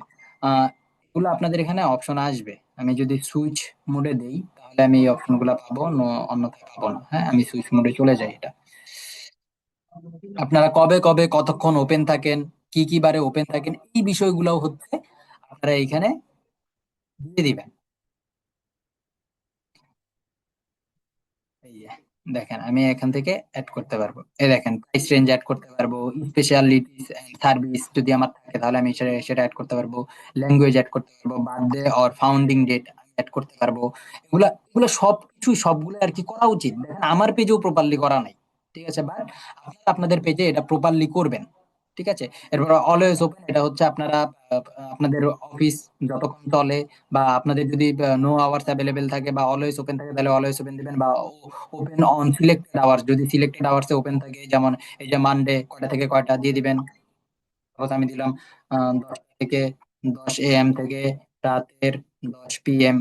এগুলো আপনাদের এখানে অপশন আসবে। আমি যদি সুইচ মোডে দেই তাহলে আমি এই অপশন গুলো পাবো, অন্যথায় পাবো না। হ্যাঁ, আমি সুইচ মোডে চলে যাই। এটা আপনারা কবে কবে কতক্ষণ ওপেন থাকেন, কি কি বারে ওপেন থাকেন, এই বিষয়গুলো হচ্ছে আপনারা এখানে দিয়ে দিবেন। এই যে দেখেন, আমি এখান থেকে অ্যাড করতে পারবো। এই দেখেন, প্রাইস রেঞ্জ অ্যাড করতে পারবো, স্পেশালিটিস এন্ড সার্ভিস যদি আমার থাকে তাহলে আমি সেটা সেটা অ্যাড করতে পারবো, ল্যাঙ্গুয়েজ অ্যাড করতে পারবো, birthday or founding date add করতে পারবো। এগুলা এগুলো সবকিছু সবগুলো আর কি করা উচিত। দেখেন আমার পেজেও প্রপারলি করা নাই, ঠিক আছে, বাট আপনারা আপনাদের পেজে এটা প্রপারলি করবেন, ঠিক আছে? এরপর অলওয়েজ ওপেন, এটা হচ্ছে আপনারা আহ, আপনাদের অফিস যতক্ষণ চলে, বা আপনাদের যদি নো আওয়ার্স অ্যাভেলেবেল থাকে বা অলওয়েজ ওপেন থাকে তাহলে অলওয়েজ ওপেন দিবেন, বা ওপেন অন সিলেক্টেড আওয়ার্স, যদি সিলেক্টেড আওয়ার্সে ওপেন থাকে, যেমন এই যে মানডে কয়টা থেকে কয়টা দিয়ে দিবেন। সাপোজ আমি দিলাম 10টা থেকে 10 AM থেকে রাতের 10 PM,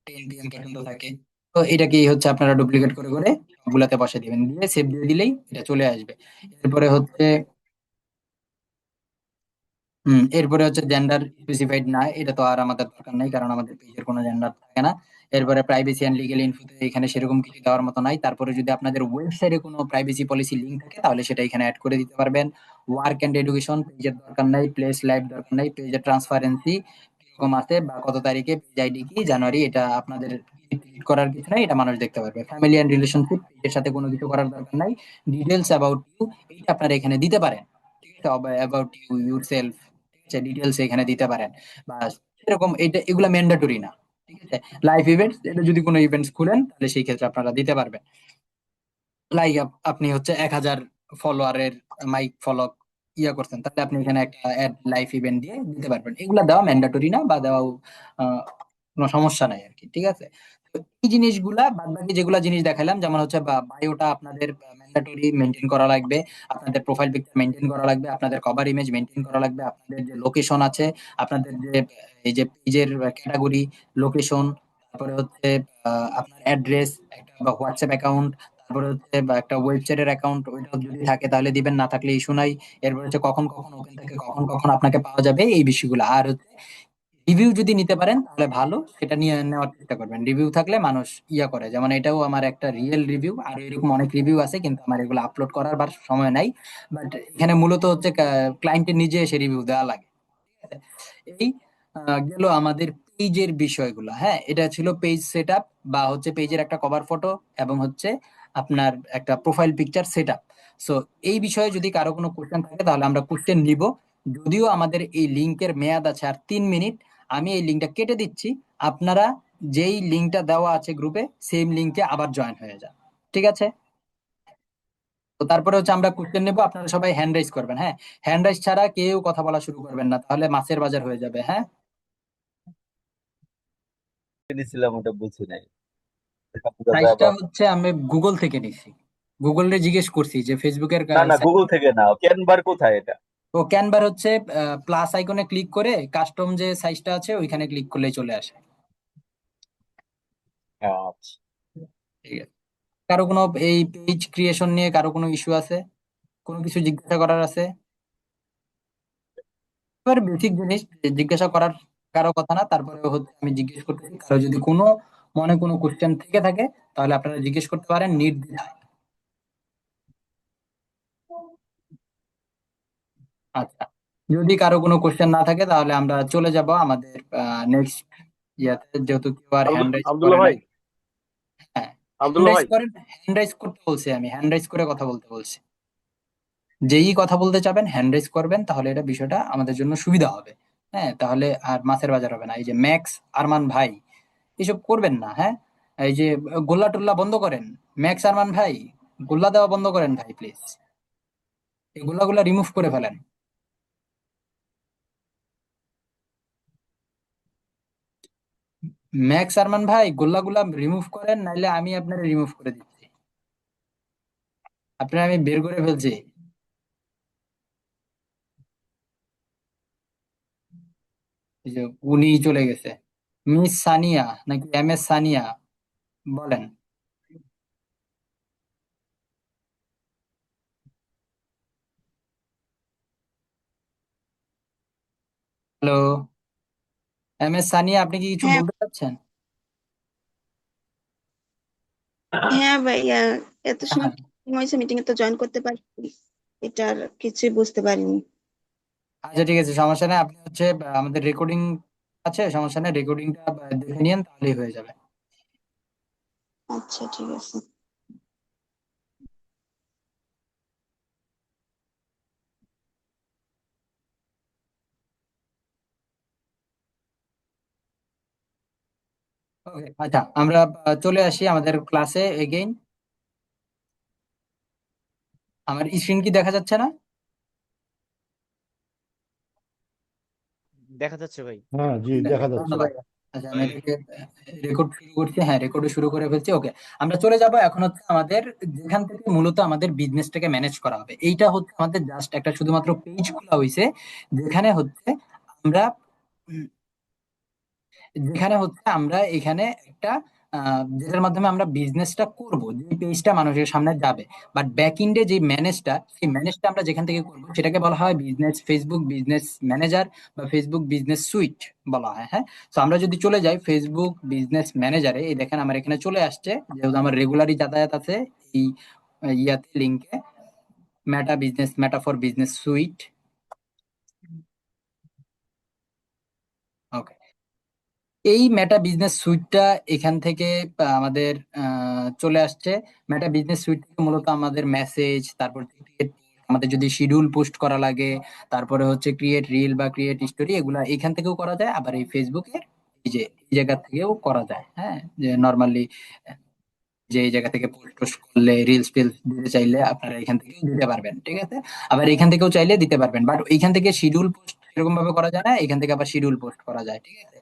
10 PM পর্যন্ত থাকে। তো এটা কি হচ্ছে আপনারা ডুপ্লিকেট করে করে সবগুলাতে বসে দিবেন, দিয়ে সেভ দিয়ে দিলেই এটা চলে আসবে। এরপরে হচ্ছে এরপরে হচ্ছে জেন্ডার স্পেসিফাইড না, এটা তো আর আমাদের দরকার নাই, কারণ আমাদের পেজের কোনো জেন্ডার থাকে না। এরপরে প্রাইভেসি এন্ড লিগ্যাল ইনফোতে এখানে সেরকম কিছু দেওয়ার মতো নাই। তারপরে যদি আপনাদের ওয়েবসাইটে কোনো প্রাইভেসি পলিসি লিংক থাকে তাহলে সেটা এখানে অ্যাড করে দিতে পারবেন। ওয়ার্ক এন্ড এডুকেশন পেজের দরকার নাই, প্লেস লাইফ দরকার নাই, পেজের ট্রান্সপারেন্সি কিরকম আছে বা কত তারিখে, পেজ আইডি কি, জানুয়ারি, এটা আপনাদের delete করার কিছু নাই, এটা মানুষ দেখতে পারবে। ফ্যামিলি এন্ড রিলেশনশিপ, এর সাথে কোনো কিছু করার দরকার নাই। ডিটেলস অ্যাবাউট ইউ, এইটা আপনারা এখানে দিতে পারেন, ঠিক আছে? About you, yourself, details এখানে দিতে পারেন। বা এরকম, এটা এগুলা ম্যান্ডেটরি না, ঠিক আছে? লাইভ ইভেন্টস, এটা যদি কোনো ইভেন্টস খুলেন তাহলে সেই ক্ষেত্রে আপনারা দিতে পারবেন। লাইক আপনি হচ্ছে 1,000 ফলোয়ারের মাইক ফলো করছেন, তাহলে আপনি এখানে একটা অ্যাড লাইভ ইভেন্ট দিয়ে দিতে পারবেন। এগুলা দেওয়া ম্যান্ডেটরি না, বা দেওয়াও আহ, কোনো সমস্যা নাই আর কি, ঠিক আছে? তো এই জিনিসগুলা বাদ বাকি যেগুলা জিনিস দেখালাম, যেমন হচ্ছে বায়োটা আপনাদের ম্যান্ডেটরি মেনটেন করা লাগবে, আপনাদের প্রোফাইল পিকচার মেনটেন করা লাগবে, আপনাদের কভার ইমেজ মেনটেন করা লাগবে, আপনাদের যে লোকেশন আছে, আপনাদের যে এই যে পেজের ক্যাটাগরি, লোকেশন, তারপরে হচ্ছে আপনার অ্যাড্রেস, একটা বা হোয়াটসঅ্যাপ অ্যাকাউন্ট, তারপরে হচ্ছে বা একটা ওয়েবসাইটের অ্যাকাউন্ট, ওইটা যদি থাকে তাহলে দিবেন, না থাকলে ইস্যু নাই। এরপর হচ্ছে কখন কখন ওপেন থাকে, কখন কখন আপনাকে পাওয়া যাবে, এই বিষয়গুলো। আর হচ্ছে রিভিউ যদি নিতে পারেন তাহলে ভালো, সেটা নিয়ে নেওয়ার চেষ্টা করবেন। রিভিউ থাকলে মানুষ করে, যেমন এটাও আমার একটা রিয়েল রিভিউ, আর এরকম অনেক রিভিউ আছে কিন্তু আমার এগুলো আপলোড করার সময় নাই। বাট এখানে মূলত হচ্ছে ক্লায়েন্টের নিজে এসে রিভিউ দেওয়া লাগে। এই গেল আমাদের পেজের বিষয়গুলো। হ্যাঁ, এটা ছিল পেজ সেটআপ বা হচ্ছে পেজের একটা কভার ফটো এবং হচ্ছে আপনার একটা প্রোফাইল পিকচার সেটআপ। সো এই বিষয়ে যদি কারো কোনো কোশ্চেন থাকে তাহলে আমরা কোশ্চেন নিব। যদিও আমাদের এই লিংকের মেয়াদ আছে আর 3 মিনিট, আমি এই লিংকটা কেটে দিচ্ছি। আপনারা যেই লিংকটা দেওয়া আছে গ্রুপে সেম লিংকে আবার জয়েন হয়ে যান, ঠিক আছে? তো তারপরে হচ্ছে আমরা কোশ্চেন নেবো, আপনারা সবাই হ্যান্ড রাইজ করবেন। হ্যাঁ, হ্যান্ড রাইজ ছাড়া কেউ কথা বলা শুরু করবেন না, তাহলে মাছের বাজার হয়ে যাবে। হ্যাঁ, নিছিলাম ওটা বুঝি নাই। আপনাদের সাইজটা ব্যাপার। হচ্ছে আমি গুগল থেকে নিছি। গুগলে জিজ্ঞেস করছি যে ফেসবুকের না না, সাইজ। গুগল থেকে না, ক্যানভার কোথায় এটা? তো ক্যানভার হচ্ছে প্লাস আইকনে ক্লিক করে কাস্টম যে সাইজটা আছে ওইখানে ক্লিক করলেই চলে আসে। আচ্ছা। ঠিক আছে, কারো কোনো এই পেজ ক্রিয়েশন নিয়ে কারো কোনো ইস্যু আছে, কোনো কিছু জিজ্ঞাসা করার আছে? এবার বেসিক জিনিস জিজ্ঞাসা করার কারো কথা না, তারপরে হচ্ছে আমি জিজ্ঞেস করতেছি, কারো যদি কোনো মনে কোনো কোশ্চেন থেকে থাকে তাহলে আপনারা জিজ্ঞেস করতে পারেন নির্দ্বিধায়। আচ্ছা, যদি কারো কোনো কোশ্চেন না থাকে তাহলে আমরা চলে যাব আমাদের নেক্সট ইয়াতে, যেহেতু কেউ আর হ্যান্ড রাইজ করে আব্দুল্লাহ ভাই, নাই। হ্যাঁ, হ্যান্ড আব্দুল্লাহ রাইজ ভাই, করেন, হ্যান্ড রাইজ করতে বলছি আমি, হ্যান্ড রাইজ করে কথা বলতে বলছি। যেই কথা বলতে চাবেন হ্যান্ড রাইজ করবেন, তাহলে এটা বিষয়টা আমাদের জন্য সুবিধা হবে। হ্যাঁ, তাহলে আর মাছের বাজার হবে না। এই যে ম্যাক্স, আরমান ভাই, এসব করবেন না। হ্যাঁ, এই যে গোল্লা টোল্লা বন্ধ করেন। ম্যাক্স, আরমান ভাই, গোল্লা দেওয়া বন্ধ করেন ভাই প্লিজ। এই গোল্লাগুলা রিমুভ করে ফেলেন। ম্যাক্স, আরমান ভাই, গোল্লাগুলা রিমুভ করেন, নাইলে আমি আপনারা রিমুভ করে দিচ্ছি। আপনারা আমি বের করে ফেলছি। এই যে উনি চলে গেছে, মিস সানিয়া নাকি এম এস সানিয়া, বলেন। হ্যালো, এম এস সানিয়া, আপনি কি কিছু হ্যাঁ, বলতে চাচ্ছেন? হ্যাঁ ভাইয়া, এত হ্যাঁ, সময় হয়েছে মিটিং এ তো জয়েন করতে পারিনি। এটার কিছুই বুঝতে পারিনি। আচ্ছা ঠিক আছে, সমস্যা নেই। আপনি হচ্ছে আমাদের রেকর্ডিং আছে, সমস্যা নেই, রেকর্ডিংটা দেখে নিন তাহলেই হয়ে যাবে। আচ্ছা ঠিক আছে। ওকে, আচ্ছা আমরা চলে আসি আমাদের ক্লাসে এগেইন। আমার স্ক্রিন কি দেখা যাচ্ছে না? দেখা যাচ্ছে ভাই। হ্যাঁ জি, দেখা যাচ্ছে। ধন্যবাদ। আচ্ছা, আমি এটাকে রেকর্ড শুরু করছি। হ্যাঁ, রেকর্ডও শুরু করে ফেলছি। ওকে, আমরা চলে যাব এখন হচ্ছে আমাদের, যেখান থেকে মূলত আমাদের বিজনেসটাকে ম্যানেজ করা হবে। এইটা হচ্ছে আমাদের জাস্ট একটা শুধুমাত্র পেজ খোলা হয়েছে, যেখানে হচ্ছে আমরা এখানে একটা যেটার মাধ্যমে আমরা বিজনেসটা করব, যে পেজটা মানুষের সামনে যাবে। বাট ব্যাক এন্ডে যে ম্যানেজটা, সেই ম্যানেজটা আমরা যেখান থেকে করব সেটাকে বলা হয় বিজনেস, ফেসবুক বিজনেস ম্যানেজার বা ফেসবুক বিজনেস সুইট বলা হয়। হ্যাঁ, তো আমরা যদি চলে যাই ফেসবুক বিজনেস ম্যানেজারে, এই দেখেন আমার এখানে চলে আসছে, যেহেতু আমার রেগুলারই যাতায়াত আছে এই ইয়াতে, লিঙ্কে, Meta business, Meta for business suite. Okay, এই মেটা বিজনেস সুইটটা এখান থেকে আমাদের চলে আসছে। মেটা বিজনেস সুইট থেকে মূলত আমাদের মেসেজ, তারপর create, আমাদের যদি শিডিউল পোস্ট করা লাগে, তারপরে হচ্ছে ক্রিয়েট রিল বা ক্রিয়েট স্টোরি, এগুলা এখান থেকেও করা যায়। আবার এই ফেসবুকের এই যে এই জায়গা থেকেও করা যায়। হ্যাঁ, যে নর্মালি যে এই জায়গা থেকে পোস্ট টোস্ট করলে, রিলস টিলস দিতে চাইলে আপনারা এখান থেকে দিতে পারবেন, ঠিক আছে? আবার এখান থেকেও চাইলে দিতে পারবেন, বাট এইখান থেকে শিডিউল পোস্ট এরকম ভাবে করা যায় না, এখান থেকে আবার শিডিউল পোস্ট করা যায়, ঠিক আছে?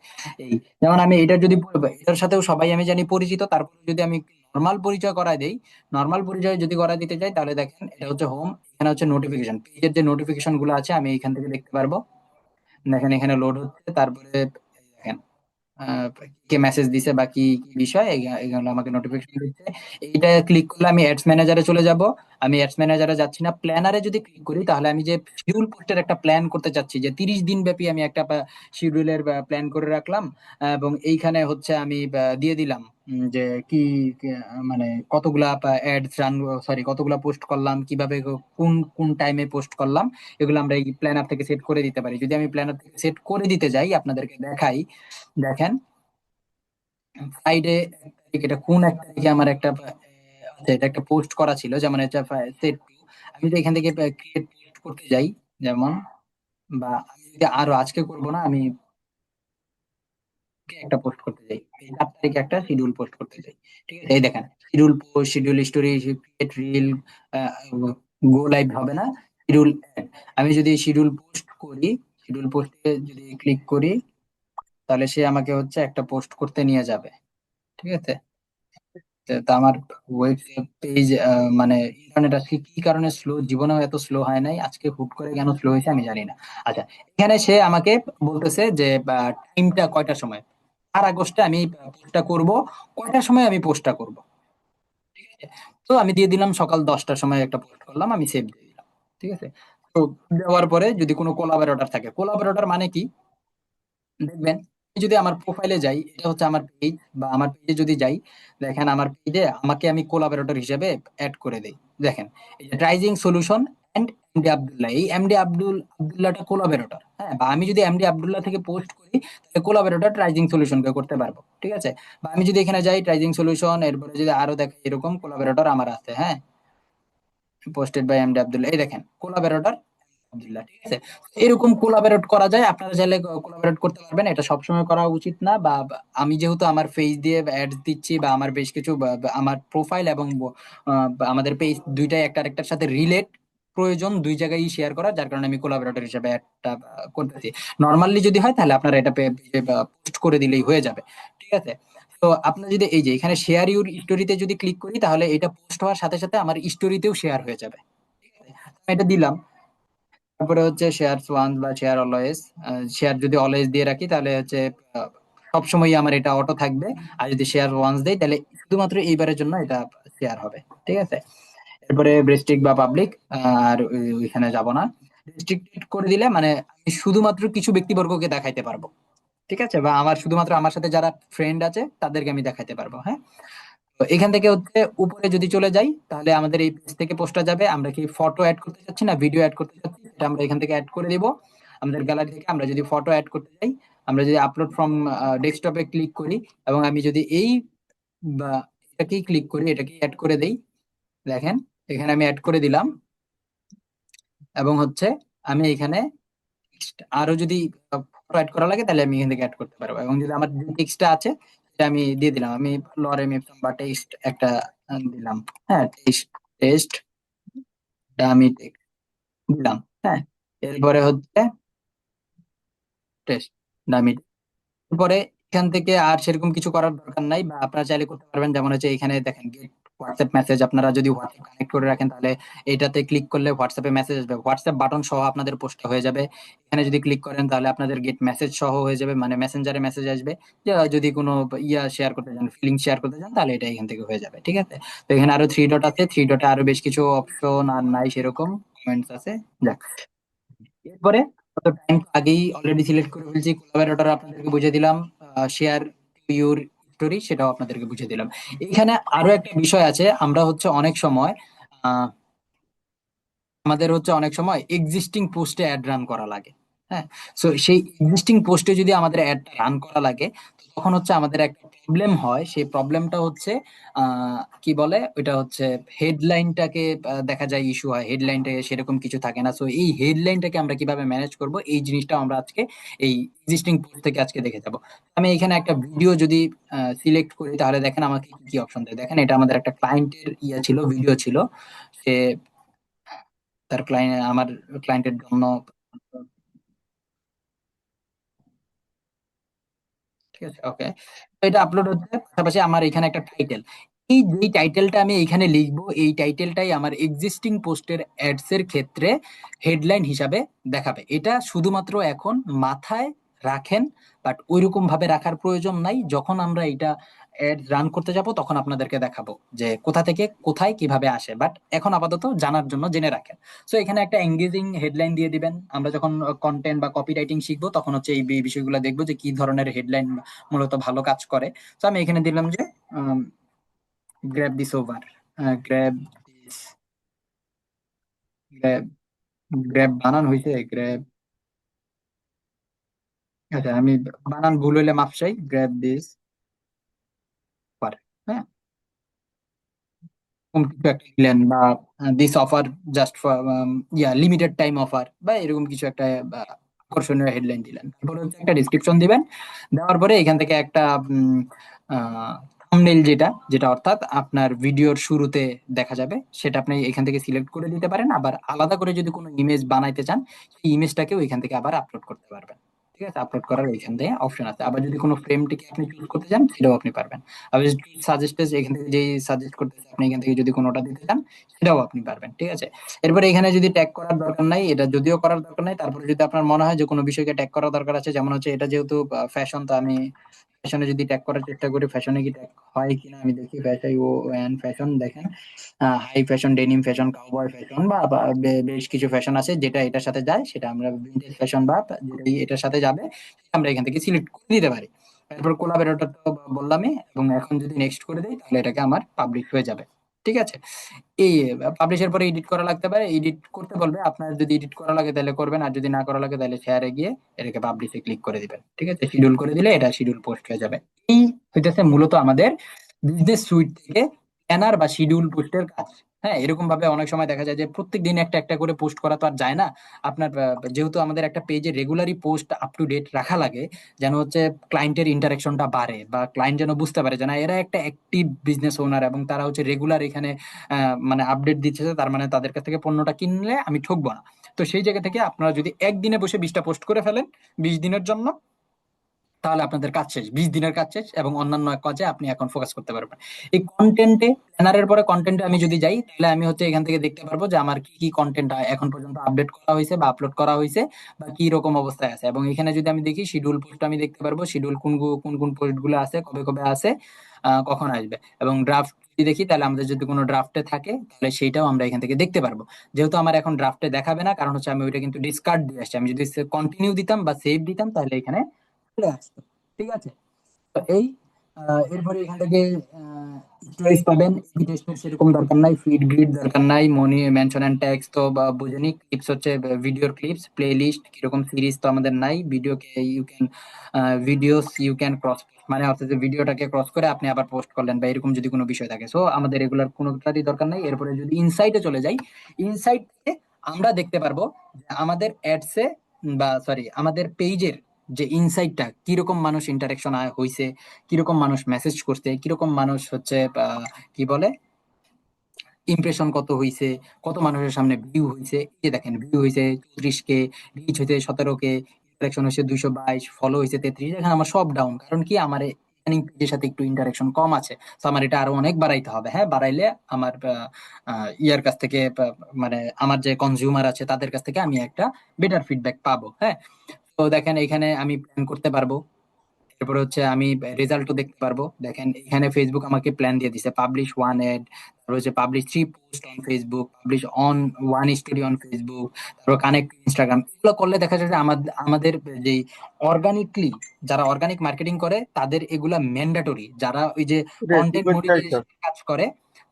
এই যেমন আমি এটার যদি এটার সাথেও সবাই আমি জানি পরিচিত, তারপর যদি আমি নর্মাল পরিচয় করায় দেই, নর্মাল পরিচয় যদি করায় দিতে চাই, তাহলে দেখেন এটা হচ্ছে হোম, এখানে হচ্ছে নোটিফিকেশন, পেজের যে নোটিফিকেশন গুলো আছে আমি এখান থেকে দেখতে পারবো। দেখেন এখানে লোড হচ্ছে, তারপরে এই দেখেন আহ, কে মেসেজ দিছে বা কি কি বিষয় এগুলো আমাকে নোটিফিকেশন দিচ্ছে। এইটা ক্লিক করলে আমি অ্যাডস ম্যানেজারে চলে যাব। আমি অ্যাডস ম্যানেজারে যাচ্ছি না, প্ল্যানারে যদি ক্লিক করি তাহলে আমি যে শিডিউল পোস্টের একটা প্ল্যান করতে চাচ্ছি, যে 30 দিন ব্যাপী আমি একটা শিডিউলের প্ল্যান করে রাখলাম। এবং এইখানে হচ্ছে আমি দিয়ে দিলাম যে কি মানে কতগুলা অ্যাডস রান, সরি কতগুলা পোস্ট করলাম, কিভাবে কোন কোন টাইমে পোস্ট করলাম, এগুলো আমরা এই প্ল্যানার থেকে সেট করে দিতে পারি। যদি আমি প্ল্যানার থেকে সেট করে দিতে যাই, আপনাদেরকে দেখাই, দেখেন ফ্রাইডে এটা কোন এক তারিখে আমার একটা আচ্ছা, এটা একটা পোস্ট করা ছিল, যেমন এটা সেট। আমি যদি এখান থেকে ক্রিয়েট পোস্ট করতে যাই, যেমন, বা আমি যদি আরো আজকে করব না, আমি একটা পোস্ট করতে যাই, এই 7 তারিখে একটা শিডিউল পোস্ট করতে যাই। ঠিক আছে, এই দেখেন schedule post, schedule story, create reel, গো লাইভ হবে না, শিডিউল। আমি যদি শিডিউল পোস্ট করি, শিডিউল পোস্টে যদি ক্লিক করি, তাহলে সে আমাকে হচ্ছে একটা পোস্ট করতে নিয়ে যাবে। ঠিক আছে, তো আমার ওয়েব পেজ মানে ইন্টারনেট আজকে কি কারণে স্লো, জীবনেও এত স্লো হয় নাই, আজকে হুট করে কেন স্লো হয়েছে আমি জানি না। আচ্ছা, এখানে সে আমাকে বলতেছে যে টাইমটা কয়টার সময়, 4 আগস্টে আমি পোস্টটা করব, কয়টার সময় আমি পোস্টটা করব। ঠিক আছে, তো আমি দিয়ে দিলাম সকাল 10টার সময় একটা পোস্ট করলাম, আমি সেভ দিয়ে দিলাম। ঠিক আছে, তো দেওয়ার পরে যদি কোনো কোলাবোরেটর থাকে, কোলাবোরেটর মানে কি, দেখবেন আমি যদি আমার প্রোফাইলে যাই, এটা হচ্ছে আমার পেজ, বা আমার পেজে যদি যাই, দেখেন আমার পেজে আমাকে আমি কোলাবোরেটর হিসেবে অ্যাড করে দেই। দেখেন এই যে ট্রাইজিং সলিউশন এন্ড এমডি আব্দুল্লাহ, এই এমডি আব্দুল্লাহটা কোলাবোরেটর। হ্যাঁ, বা আমি যদি এমডি আব্দুল্লাহ থেকে পোস্ট করি, তাহলে কোলাবোরেটর ট্রাইজিং সলিউশনকে করতে পারবো। ঠিক আছে, বা আমি যদি এখানে যাই ট্রাইজিং সলিউশন, এরপরে যদি আরো দেখি এরকম কোলাবোরেটর আমার আছে, হ্যাঁ, পোস্টেড বাই এমডি আব্দুল্লাহ, এই দেখেন কোলাবোরেটর আলহামদুলিল্লাহ। ঠিক আছে, এরকম কোলাবোরেট করা যায়, আপনারা চাইলে কোলাবোরেট করতে পারবেন, এটা সবসময় করা উচিত না। বা আমি যেহেতু আমার পেজ দিয়ে অ্যাডস দিচ্ছি, বা আমার বেশ কিছু আমার প্রোফাইল এবং বা আমাদের পেজ দুইটাই একটা আরেকটার সাথে রিলেট, প্রয়োজন দুই জায়গায় শেয়ার করা, যার কারণে আমি কোলাবোরেটর হিসেবে একটা করতেছি। নর্মালি যদি হয় তাহলে আপনারা এটা পোস্ট করে দিলেই হয়ে যাবে। ঠিক আছে, তো আপনার যদি এই যে এখানে শেয়ার ইউর স্টোরিতে যদি ক্লিক করি, তাহলে এটা পোস্ট হওয়ার সাথে সাথে আমার স্টোরিতেও শেয়ার হয়ে যাবে। ঠিক আছে, আমি এটা দিলাম। তারপরে হচ্ছে শেয়ার ওয়ান বা শেয়ার অলওয়েজ, শেয়ার যদি অলওয়েজ দিয়ে রাখি তাহলে হচ্ছে সবসময় আমার এটা অটো থাকবে। আর যদি শেয়ার ওয়ান্স দেই তাহলে শুধুমাত্র এইবারের জন্য এটা শেয়ার হবে। ঠিক আছে, এরপরে রেস্ট্রিক্ট বা পাবলিক, আর ওইখানে যাব না। রেস্ট্রিক্টেড করে দিলে মানে আমি শুধুমাত্র কিছু ব্যক্তিবর্গকে দেখাইতে পারবো। ঠিক আছে, বা আমার শুধুমাত্র আমার সাথে যারা ফ্রেন্ড আছে তাদেরকে আমি দেখাইতে পারবো। হ্যাঁ, তো এখান থেকে হচ্ছে উপরে যদি চলে যাই, তাহলে আমাদের এই পেজ থেকে পোস্টটা যাবে। আমরা কি ফটো অ্যাড করতে চাচ্ছি না ভিডিও অ্যাড করতে চাচ্ছি, সেটা আমরা এখান থেকে অ্যাড করে দিব। আমাদের গ্যালারি থেকে আমরা যদি ফটো অ্যাড করতে চাই, আমরা যদি আপলোড ফ্রম ডেস্কটপে ক্লিক করি, এবং আমি যদি এই বা এটাকেই ক্লিক করি, এটাকে অ্যাড করে দেই, দেখেন এখানে আমি অ্যাড করে দিলাম। এবং হচ্ছে আমি এখানে আরো যদি ফটো অ্যাড করা লাগে তাহলে আমি এখান থেকে অ্যাড করতে পারবো। এবং যদি আমার যে টেক্সটটা আছে সেটা আমি দিয়ে দিলাম, আমি লরেম এপসম বা টেক্সট একটা দিলাম। হ্যাঁ, টেক্সট, টেক্সট আমি text দিলাম। হ্যাঁ, এরপরে হচ্ছে টেক্সট আমি, এরপরে এখান থেকে আর সেরকম কিছু করার দরকার নাই, বা আপনারা চাইলে করতে পারবেন। যেমন হচ্ছে এখানে দেখেন গেট হোয়াটসঅ্যাপ মেসেজ, আপনারা যদি হোয়াটসঅ্যাপ কানেক্ট করে রাখেন তাহলে এটাতে ক্লিক করলে হোয়াটসঅ্যাপে মেসেজ আসবে, হোয়াটসঅ্যাপ বাটন সহ আপনাদের পোস্টটা হয়ে যাবে। এখানে যদি ক্লিক করেন তাহলে আপনাদের গেট মেসেজ সহ হয়ে যাবে, মানে মেসেঞ্জারে মেসেজ আসবে, যে যদি কোনো ইয়া শেয়ার করতে চান, ফিলিং শেয়ার করতে চান, তাহলে এটা এখান থেকে হয়ে যাবে। ঠিক আছে, তো এখানে আরো 3 ডট আছে, 3 ডটে আরো বেশ কিছু অপশন আর নাই সেরকম কমেন্টস আছে। যাক, এরপরে কত টাইম আগেই অলরেডি সিলেক্ট করে ফেলছি, কোলাবোরেটর আপনাদেরকে বুঝিয়ে দিলাম, শেয়ার ইউর স্টোরি সেটাও আপনাদেরকে বুঝিয়ে দিলাম। এখানে আরো একটা বিষয় আছে, আমরা হচ্ছে অনেক সময় আহ আমাদের হচ্ছে অনেক সময় এক্সিস্টিং পোস্টে অ্যাড রান করা লাগে। হ্যাঁ, সো সেই এক্সিস্টিং পোস্টে যদি আমাদের অ্যাড রান করা লাগে, তো তখন হচ্ছে আমাদের একটা প্রবলেম হয়। সেই প্রবলেমটা হচ্ছে কি বলে ওইটা হচ্ছে হেডলাইনটাকে, দেখা যায় ইস্যু হয়, হেডলাইনটাকে সেরকম কিছু থাকে না। সো এই হেডলাইনটাকে আমরা কিভাবে ম্যানেজ করব, এই জিনিসটা আমরা আজকে এই এক্সিস্টিং পোস্ট থেকে আজকে দেখে যাব। আমি এখানে একটা ভিডিও যদি সিলেক্ট করি, তাহলে দেখেন আমাকে কি কি অপশন দেয়। দেখেন এটা আমাদের একটা ক্লায়েন্টের ইয়ে ছিল, ভিডিও ছিল। সে তার ক্লায়েন্ট, আমার ক্লায়েন্টের জন্য, ঠিক আছে, ওকে। তো এটা আপলোড হচ্ছে, পাশাপাশি আমার এখানে একটা টাইটেল, এই যে টাইটেলটা আমি এখানে লিখবো, এই টাইটেলটাই আমার এক্সিস্টিং পোস্টের অ্যাডস এর ক্ষেত্রে হেডলাইন হিসাবে দেখাবে। এটা শুধুমাত্র এখন মাথায় রাখেন, বাট ওইরকম ভাবে রাখার প্রয়োজন নাই। যখন আমরা এটা অ্যাড রান করতে যাব তখন আপনাদেরকে দেখাবো যে কোথা থেকে কোথায় কিভাবে আসে, বাট এখন আপাতত জানার জন্য জেনে রাখেন। সো এখানে একটা এঙ্গেজিং হেডলাইন দিয়ে দিবেন। আমরা যখন কন্টেন্ট বা কপি রাইটিং শিখবো তখন হচ্ছে এই বিষয়গুলো দেখবো যে কি ধরনের হেডলাইন মূলত ভালো কাজ করে। তো আমি এখানে দিলাম যে grab this over, grab this, grab, grab বানান হয়েছে গ্র্যাব, আচ্ছা আমি বানান ভুল হইলে মাপ চাই, গ্র্যাব দিস ওভার, হ্যাঁ এরকম কিছু একটা দিলেন, বা this offer just for limited time offer, বা এরকম কিছু একটা আকর্ষণীয় হেডলাইন দিলেন। তারপরে হচ্ছে একটা ডিসক্রিপশন দিবেন। দেওয়ার পরে এখান থেকে একটা থাম্বনেইল, যেটা যেটা অর্থাৎ আপনার ভিডিওর শুরুতে দেখা যাবে, সেটা আপনি এখান থেকে সিলেক্ট করে দিতে পারেন। আবার আলাদা করে যদি কোনো ইমেজ বানাইতে চান, সেই ইমেজটাকেও এখান থেকে আবার আপলোড করতে পারবেন। ঠিক আছে, আপলোড করার এখান থেকে অপশন আছে। আবার যদি কোনো ফ্রেমটিকে আপনি চুজ করতে চান, সেটাও আপনি পারবেন। আবার সাজেস্টেড, এখান থেকে যেই সাজেস্ট করতে চান, আপনি এখান থেকে যদি কোনোটা দিতে চান, সেটাও আপনি পারবেন। ঠিক আছে, এরপরে এখানে যদি ট্যাগ করার দরকার নাই, এটা যদিও করার দরকার নাই, তারপরে যদি আপনার মনে হয় যে কোনো বিষয়কে ট্যাগ করার দরকার আছে, যেমন হচ্ছে এটা যেহেতু ফ্যাশন, তো আমি ফ্যাশনে যদি ট্যাগ করার চেষ্টা করি, ফ্যাশনে কি ট্যাগ হয় কিনা আমি দেখি। ফ্যাশন ও এন্ড ফ্যাশন, দেখেন high fashion, denim fashion, cowboy fashion, বা বেশ কিছু ফ্যাশন আছে যেটা এটার সাথে যায়, সেটা আমরা ভিন্টেজ ফ্যাশন বা যেটা এটার সাথে যাবে সেটা আমরা এখান থেকে সিলেক্ট করে দিতে পারি। তারপর কোলাবরেটর তো বললামই, এবং এখন যদি নেক্সট করে দিই তাহলে এটাকে আমার পাবলিশ হয়ে যাবে। ঠিক আছে, এই পাবলিশের পরে এডিট করা লাগতে পারে, এডিট করতে বলবে। আপনার যদি এডিট করা লাগে তাহলে করবেন, আর যদি না করা লাগে তাহলে শেয়ারে গিয়ে এটাকে পাবলিশে ক্লিক করে দিবেন। ঠিক আছে, শিডিউল করে দিলে এটা শিডিউল পোস্ট হয়ে যাবে। এই হইতেছে মূলত আমাদের বিজনেস সুইট থেকে প্ল্যানার বা শিডিউল পোস্টের কাজ। হ্যাঁ, এরকম ভাবে অনেক সময় দেখা যায় যে প্রত্যেক দিন একটা একটা করে পোস্ট করা তো আর যায় না। আপনার যেহেতু আমাদের একটা পেজে রেগুলারই পোস্ট আপ টু ডেট রাখা লাগে, যেন হচ্ছে ক্লায়েন্টের ইন্টারাকশনটা বাড়ে, বা ক্লায়েন্ট যেন বুঝতে পারে যে না, এরা একটা অ্যাক্টিভ বিজনেস ওনার এবং তারা হচ্ছে রেগুলার এখানে মানে আপডেট দিচ্ছে, তার মানে তাদের কাছ থেকে পণ্যটা কিনলে আমি ঠকবো না। তো সেই জায়গা থেকে আপনারা যদি একদিনে বসে 20টা পোস্ট করে ফেলেন 20 দিনের জন্য, তাহলে আপনাদের কাজ শেষ, 20 দিনের কাজ শেষ, এবং অন্যান্য কাজে আপনি এখন ফোকাস করতে পারবেন। এই কন্টেন্টে, প্ল্যানারের পরে কন্টেন্টে আমি যদি যাই, তাহলে আমি হচ্ছে এখান থেকে দেখতে পারবো যে আমার কি কি কন্টেন্ট এখন পর্যন্ত আপডেট করা হয়েছে বা আপলোড করা হয়েছে, বা কি রকম অবস্থায় আছে। এবং এখানে যদি আমি দেখি শিডিউল পোস্ট, আমি দেখতে পারবো শিডিউল কোন কোন কোন পোস্ট গুলো আছে, কবে কবে আছে, কখন আসবে। এবং ড্রাফট যদি দেখি, তাহলে আমাদের যদি কোনো ড্রাফটে থাকে তাহলে সেইটাও আমরা এখান থেকে দেখতে পারবো। যেহেতু আমার এখন ড্রাফটে দেখাবে না, কারণ হচ্ছে আমি ওইটা কিন্তু ডিসকার্ড দিয়ে আসছি। আমি যদি কন্টিনিউ দিতাম বা সেভ দিতাম তাহলে এখানে চলে আসতো। ঠিক আছে, তো এই এরপরে এখান থেকে স্টোরেজ পাবেন। ইনভিটেশনের সেরকম দরকার নাই, ফিড গ্রিড দরকার নাই, মনি মেনশন এন্ড ট্যাগস তো বা বুঝেনি। ক্লিপস হচ্ছে ভিডিওর ক্লিপস, প্লে লিস্ট কিরকম সিরিজ তো আমাদের নাই। ভিডিওকে you can, videos you can cross, মানে অর্থাৎ ভিডিওটাকে ক্রস করে আপনি আবার পোস্ট করলেন, বা এরকম যদি কোনো বিষয় থাকে। সো আমাদের এগুলার কোনোটারই দরকার নাই। এরপরে যদি ইনসাইটে চলে যাই, ইনসাইট থেকে আমরা দেখতে পারবো যে আমাদের অ্যাডসে, বা সরি আমাদের পেজের যে ইনসাইটটা, কিরকম মানুষ ইন্টারাকশন হয়েছে, কিরকম মানুষ মেসেজ করছে, কিরকম মানুষ হচ্ছে কি বলে ইমপ্রেশন কত হয়েছে, কত মানুষের সামনে ভিউ হয়েছে। এই যে দেখেন, ভিউ হয়েছে 34K, রিচ হয়েছে 17K, ইন্টারাকশন হয়েছে 222, ফলো হয়েছে 33। এখানে আমার সব ডাউন, কারণ কি আমার ইদানিং পেজের সাথে একটু ইন্টারাকশন কম আছে। তো আমার এটা আরো অনেক বাড়াইতে হবে। হ্যাঁ, বাড়াইলে আমার ইয়ার কাছ থেকে মানে আমার যে কনজিউমার আছে তাদের কাছ থেকে আমি একটা বেটার ফিডব্যাক পাবো। হ্যাঁ, তো দেখেন এখানে আমি প্ল্যান করতে পারবো। এরপর হচ্ছে আমি রেজাল্টও দেখতে পারবো। দেখেন এখানে ফেসবুক আমাকে প্ল্যান দিয়ে দিছে, পাবলিশ ওয়ান এড, তারপর হচ্ছে publish 3 post on Facebook, publish on 1 story on Facebook, তারপর কানেক্ট ইনস্টাগ্রাম। এগুলো করলে দেখা যায় যে আমাদের যে অর্গানিকলি, যারা অর্গানিক মার্কেটিং করে তাদের এগুলা ম্যান্ডাটরি, যারা ওই যে কন্টেন্ট মনিটাইজেশন কাজ করে